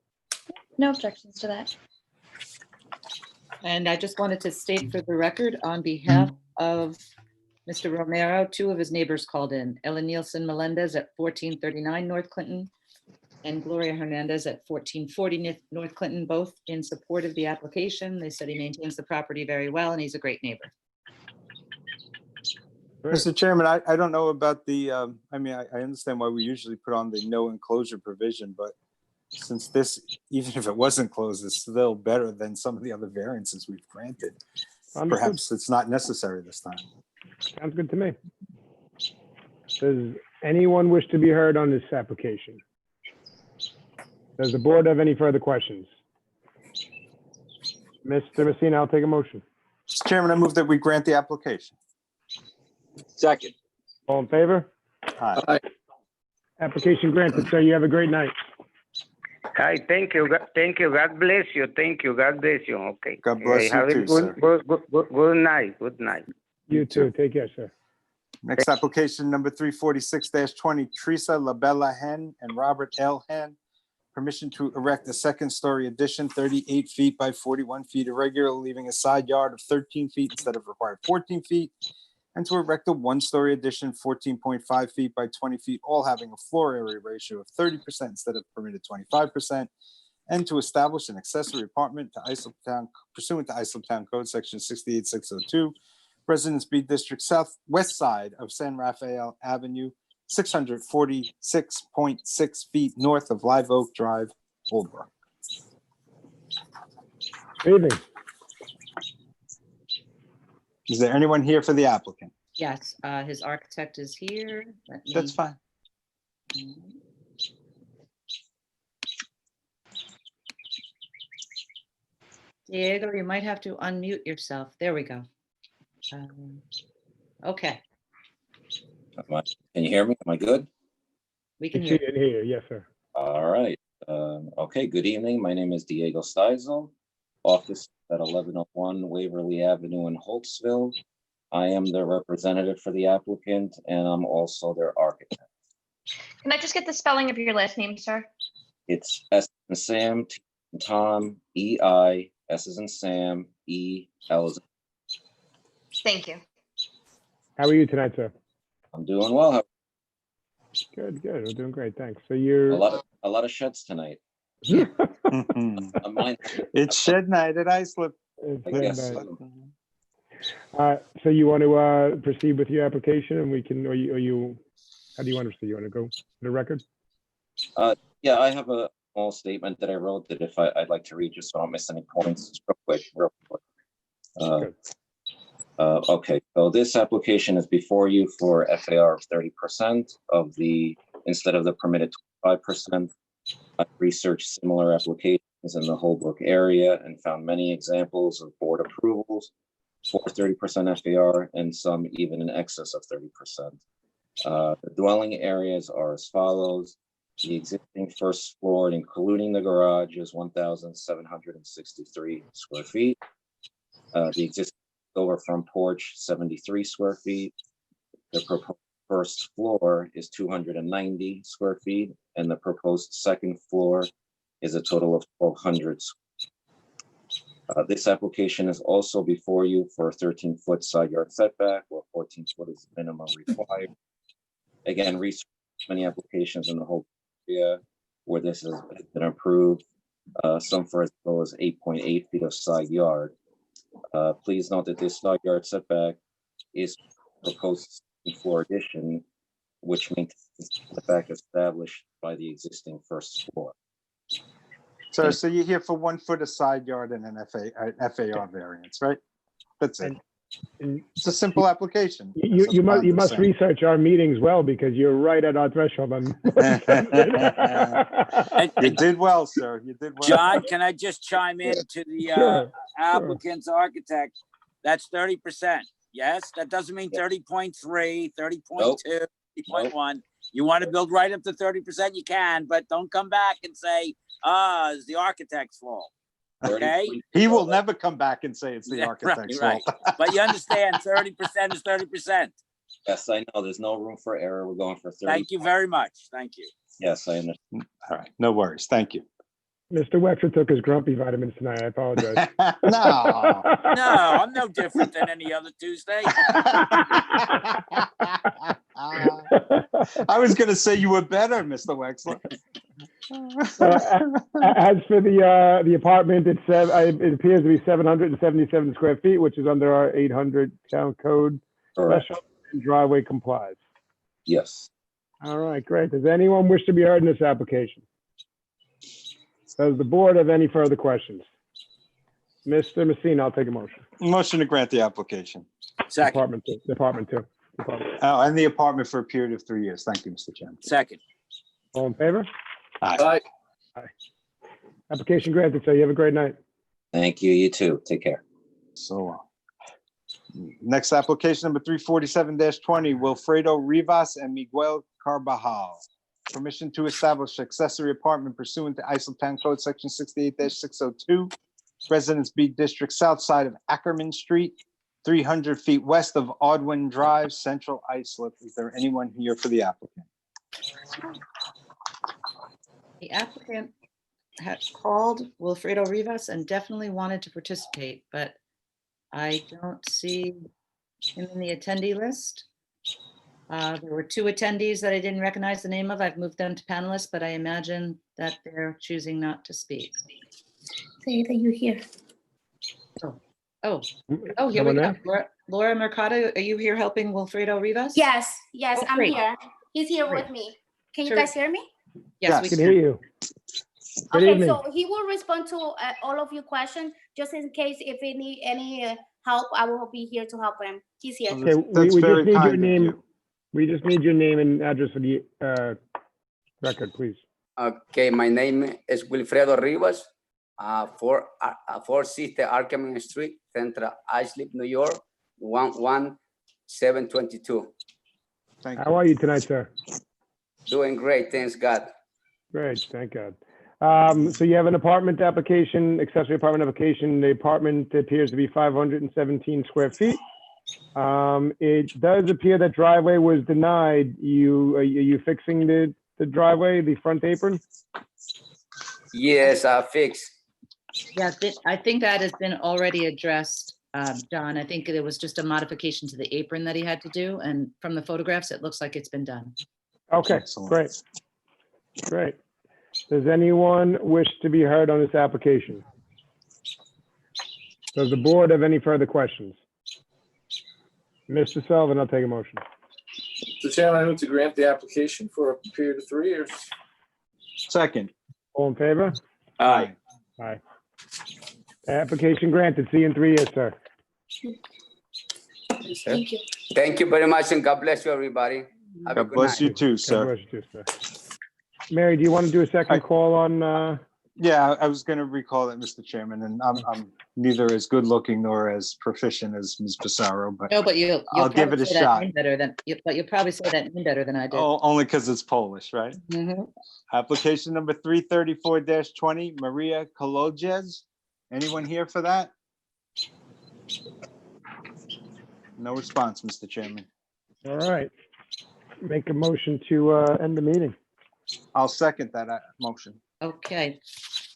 No objections to that.
and I just wanted to state for the record on behalf of Mr. Romero, 2 of his neighbors called in, Ellen Nielsen Melendez at 1439 North Clinton and Gloria Hernandez at 1440 North Clinton, both in support of the application. They said he maintains the property very well and he's a great neighbor.
Mr. Chairman, I don't know about the, I mean, I understand why we usually put on the no enclosure provision, but since this, even if it wasn't closed, it's still better than some of the other variances we've granted. Perhaps it's not necessary this time.
Sounds good to me. Does anyone wish to be heard on this application? Does the board have any further questions? Mr. Messina, I'll take a motion.
Mr. Chairman, I move that we grant the application.
Second.
All in favor?
Aye.
Application granted, sir. You have a great night.
Hi, thank you. Thank you. God bless you. Thank you. God bless you. Okay.
God bless you
have a
too,
good,
sir.
good night. Good night.
You too. Take care, sir.
Next application, number 346-20, Teresa Labella Hen and Robert L. Hen. Permission to erect a second-story addition, 38 feet by 41 feet irregular, leaving a side yard of 13 feet instead of required 14 feet. and to erect a one-story addition 14.5 feet by 20 feet, all having a floor area ratio of 30% instead of permitted 25%, and to establish an accessory apartment to Islip Town pursuant to Islip Town Code Section 68602, Residence B District Southwest side of San Rafael Avenue, 646.6 feet north of Live Oak Drive, Old Brook.
Good evening.
Is there anyone here for the applicant?
Yes, his architect is here. Let me-
That's fine.
Diego, you might have to unmute yourself. There we go. Okay,
Can you hear me? Am I good?
we
Can
can
see
hear.
and hear you. Yes, sir.
All right. Okay, good evening. My name is Diego Steisel, office at 1101 Waverly Avenue in Holtzville. I am the representative for the applicant, and I'm also their architect.
Can I just get the spelling of your last name, sir?
It's S and Sam, T and Tom, E-I, S as in Sam, E-L as in.
Thank you.
How are you tonight, sir?
I'm doing well.
Good, good. We're doing great. Thanks. So
A
you're.
lot of sheds tonight.
It's shed night at Islip.
I guess
night.
so.
So you want to proceed with your application, and we can, or you, how do you want to proceed? You want to go to the record?
Yeah, I have a small statement that I wrote that if I'd like to read just so I don't miss any points, just real quick. Okay, so this application is before you for FAR of 30% of the, instead of the permitted 25%. I researched similar applications in the Holbrook area and found many examples of board approvals for 30% FAR and some even in excess of 30%. The dwelling areas are as follows. The existing first floor, including the garage, is 1,763 square feet. The existing over front porch, 73 square feet. The proposed first floor is 290 square feet, and the proposed second floor is a total of 1,200. This application is also before you for a 13-foot side yard setback, where 14 foot is minimum required. Again, research many applications in the whole area where this has been approved, some for as low as 8.8 feet of side yard. Please note that this side yard setback is proposed floor addition, which maintains the setback established by the existing first floor.
So you're here for 1 foot of side yard and an FAR variance, right? That's it. It's a simple application.
You must research our meetings well, because you're right at our threshold on.
You did well, sir. You did well.
John, can I just chime in to the
Sure,
applicant's architect? That's 30%. Yes, that doesn't mean 30.3, 30.2, 30.1. You want to build right up to 30%, you can, but don't come back and say, it's the architect's fault. Okay?
He will never come back and say it's the architect's
right.
fault.
But you understand, 30% is 30%.
Yes, I know. There's no room for error. We're going for 30.
Thank you very much. Thank you.
Yes, I understand.
All right, no worries. Thank you.
Mr. Wexler took his grumpy vitamins tonight. I apologize.
No.
No, I'm no different than any other Tuesday.
I was going to say you were better, Mr. Wexler.
As for the apartment, it appears to be 777 square feet, which is under our 800 town code threshold, and driveway complies.
Yes.
All right, great. Does anyone wish to be heard in this application? Does the board have any further questions? Mr. Messina, I'll take a motion.
Motion to grant the application.
Second.
Department two.
Oh, and the apartment for a period of 3 years. Thank you, Mr. Chairman.
Second.
All in favor?
Aye.
Aye. Application granted, sir. You have a great night.
Thank you. You too. Take care.
So next application number 347-20, Wilfredo Rivas and Miguel Carbajal. Permission to establish accessory apartment pursuant to Islip Town Code Section 68-602, Residence B District, south side of Ackerman Street, 300 feet west of Audwin Drive, Central Islip. Is there anyone here for the applicant?
The applicant had called Wilfredo Rivas and definitely wanted to participate, but I don't see him in the attendee list. There were 2 attendees that I didn't recognize the name of. I've moved them to panelists, but I imagine that they're choosing not to speak.
Say that you're here.
Oh, here we
Someone
go.
there?
Laura Mercado, are you here helping Wilfredo Rivas?
Yes,
Oh,
I'm
great.
here. He's here
Great.
with me. Can you
Sure.
guys hear me?
Yes,
We can hear you. Good
Okay,
evening.
so he will respond to all of your questions, just in case if he need any help, I will be here to help him. He's here.
Okay, we
That's
just
very
need your
kind of
name.
you.
We just need your name and address for the record, please.
Okay, my name is Wilfredo Rivas, 460 Arkham Street, Central Islip, New York, 11722.
How are you tonight, sir?
Doing great, thanks God.
Great, thank God. So you have an apartment application, accessory apartment application. The apartment appears to be 517 square feet. It does appear that driveway was denied. Are you fixing the driveway, the front apron?
Yes, fixed.
Yeah, I think that has been already addressed, John. I think there was just a modification to the apron that he had to do, and from the photographs, it looks like it's been done.
Okay,
Excellent.
great. Great. Does anyone wish to be heard on this application? Does the board have any further questions? Mr. Sullivan, I'll take a motion.
Mr. Chairman, I move to grant the application for a period of 3 years.
Second.
All in favor?
Aye.
Aye. Application granted. See you in 3 years, sir.
Thank you.
Thank you very much, and God bless you, everybody. Have a
God
good
bless
night.
you too,
God
sir.
bless you too, sir. Mary, do you want to do a second call on,
Yeah, I was going to recall that, Mr. Chairman, and I'm neither as good looking nor as proficient as Ms. Pissarro, but
No, but you'll
I'll give
probably
it a
say that
shot.
name better than, but you'll probably say that name better than I did.
Only because it's Polish, right?
Mhm.
Application number 334-20, Maria Kolodziej. Anyone here for that? No response, Mr. Chairman.
all right. Make a motion to end the meeting.
I'll second that motion.
Okay.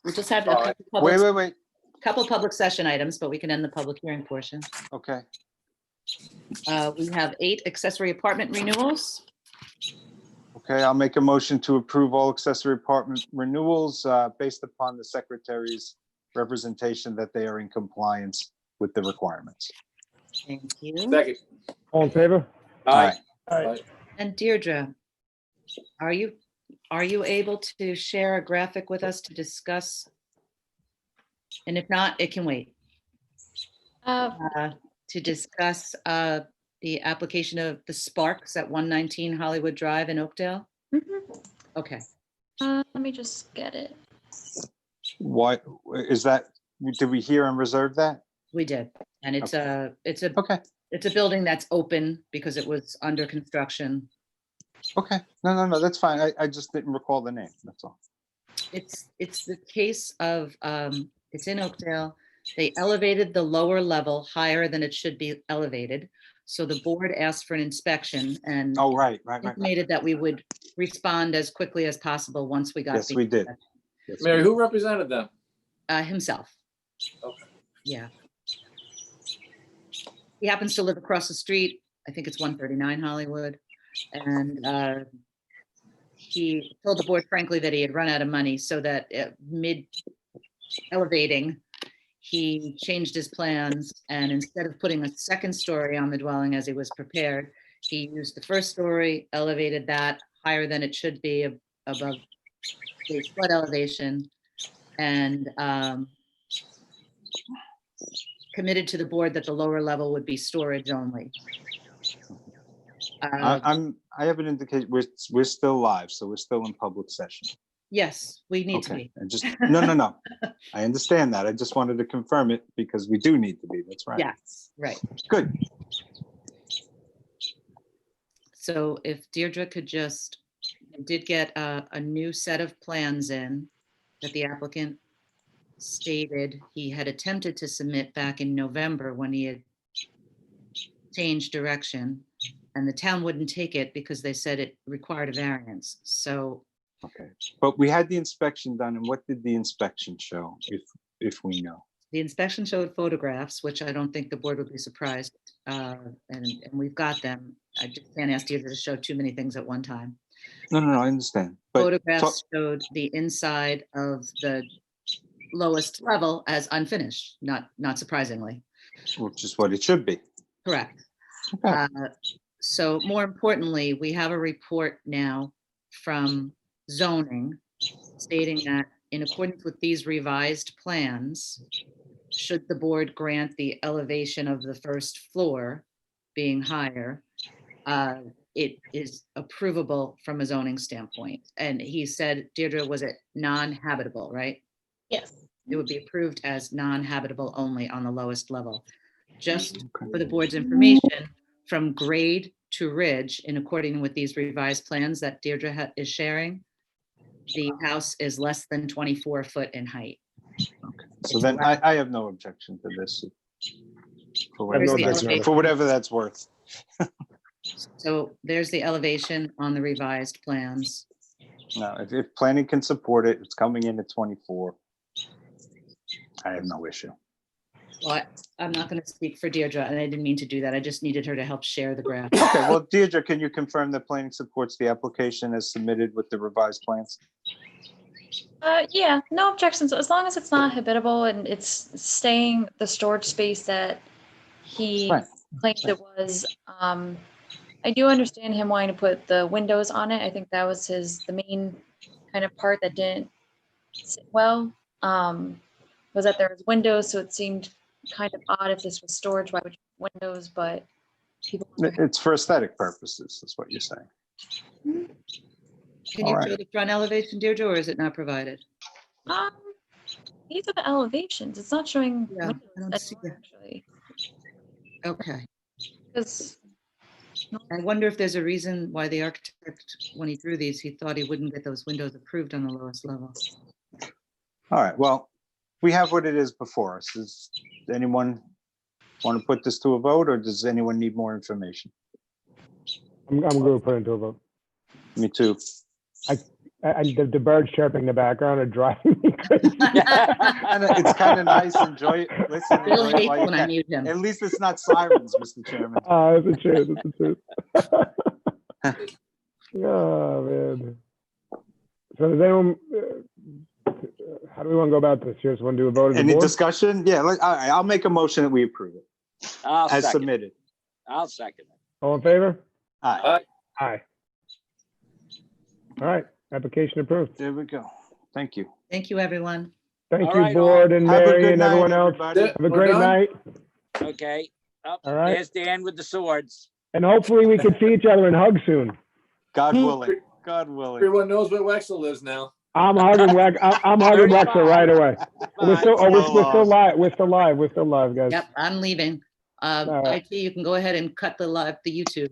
We just have
All
a
right.
couple
Wait.
couple public session items, but we can end the public hearing portion.
Okay.
We have 8 accessory apartment renewals.
Okay, I'll make a motion to approve all accessory apartment renewals based upon the secretary's representation that they are in compliance with the requirements.
Thank you.
Second.
All in favor?
Aye.
Aye.
And Deirdre, are you able to share a graphic with us to discuss? And if not, it can wait. To discuss the application of the Sparks at 119 Hollywood Drive in Oakdale? Okay.
Let me just get it.
What is that? Did we hear and reserve that?
We did. And it's a
Okay.
it's a building that's open because it was under construction.
Okay. No, that's fine. I just didn't recall the name. That's all.
It's the case of, it's in Oakdale. They elevated the lower level higher than it should be elevated. So the board asked for an inspection and
Oh, right.
intimated that we would respond as quickly as possible once we got.
Yes,
the
we did.
inspection.
Yes,
Mary, who represented them?
Himself.
Okay.
Yeah. He happens to live across the street. I think it's 139 Hollywood. And he told the board frankly that he had run out of money, so that mid elevating, he changed his plans, and instead of putting a second story on the dwelling as he was prepared, he used the first story, elevated that higher than it should be above the flood elevation, and committed to the board that the lower level would be storage only.
I have an indication we're still live, so we're still in public session.
Yes, we need to
Okay.
be.
And just no. I understand that. I just wanted to confirm it because we do need to be. That's right.
Yes, right.
Good.
So if Deirdre could just, I did get a new set of plans in that the applicant stated he had attempted to submit back in November when he had changed direction, and the town wouldn't take it because they said it required a variance. So
Okay. But we had the inspection done, and what did the inspection show, if we know?
The inspection showed photographs, which I don't think the board would be surprised, and we've got them. I just can't ask you to show too many things at one time.
No, I understand. But
Photographs showed the inside of the lowest level as unfinished, not surprisingly.
which is what it should be.
Correct.
Okay.
So more importantly, we have a report now from zoning stating that in accordance with these revised plans, should the board grant the elevation of the first floor being higher, it is approvable from a zoning standpoint. And he said, Deirdre, was it non-habitable, right?
Yes.
It would be approved as non-habitable only on the lowest level. Just for the board's information, from grade to ridge, in according with these revised plans that Deirdre is sharing, the house is less than 24 foot in height.
So then I have no objection to this. For
There's
whatever,
the
that's,
elevation.
for whatever that's worth.
So there's the elevation on the revised plans.
No, if planning can support it, it's coming in at 24. I have no issue.
Well, I'm not going to speak for Deirdre, and I didn't mean to do that. I just needed her to help share the graph.
Okay, well, Deirdre, can you confirm that planning supports the application as submitted with the revised plans?
Yeah, no objections, as long as it's not habitable and it's staying the storage space that he
Right.
claimed it was. I do understand him wanting to put the windows on it. I think that was the main kind of part that didn't sit well. Was that there was windows, so it seemed kind of odd if this was storage, why would you have windows, but people.
It's for aesthetic purposes, is what you're saying.
Can you
All
show
right.
the front elevation, Deirdre, or is it not provided?
These are the elevations. It's not showing
Yeah,
windows
I don't see
anymore,
it.
actually.
Okay.
'Cause-
I wonder if there's a reason why the architect, when he drew these, he thought he wouldn't get those windows approved on the lowest level.
All right, well, we have what it is before us. Does anyone want to put this to a vote, or does anyone need more information?
I'm going to put it to a vote.
Me too.
The birds chirping in the background are driving me crazy.
It's kind of nice. Enjoy it. Listen,
Bill
enjoy it
hates
while you
when I
can.
mute him.
At least it's not sirens, Mr. Chairman.
That's the truth. That's the truth. Oh, man. So does anyone, how do we want to go about this? You just want to do a vote of the
Any
board?
discussion? Yeah, all right, I'll make a motion that we approve it
I'll
as
second.
submitted.
I'll second it.
All in favor?
Aye.
Aye. All right, application approved.
There we go. Thank you.
Thank you, everyone.
Thank
All
you,
right,
board and
Have a
Mary
good
and
night,
everyone else.
everybody.
Have a
We're
great
done?
night.
Okay. Oh,
All right.
there's Dan with the swords.
And hopefully we can see each other and hug soon.
God willing. God willing.
Everyone knows where Wexler lives now.
I'm hugging Wexler right away. We're still, we're still live. We're still live, guys.
Yep, I'm leaving.
All right.
IT, you can go ahead and cut the YouTube.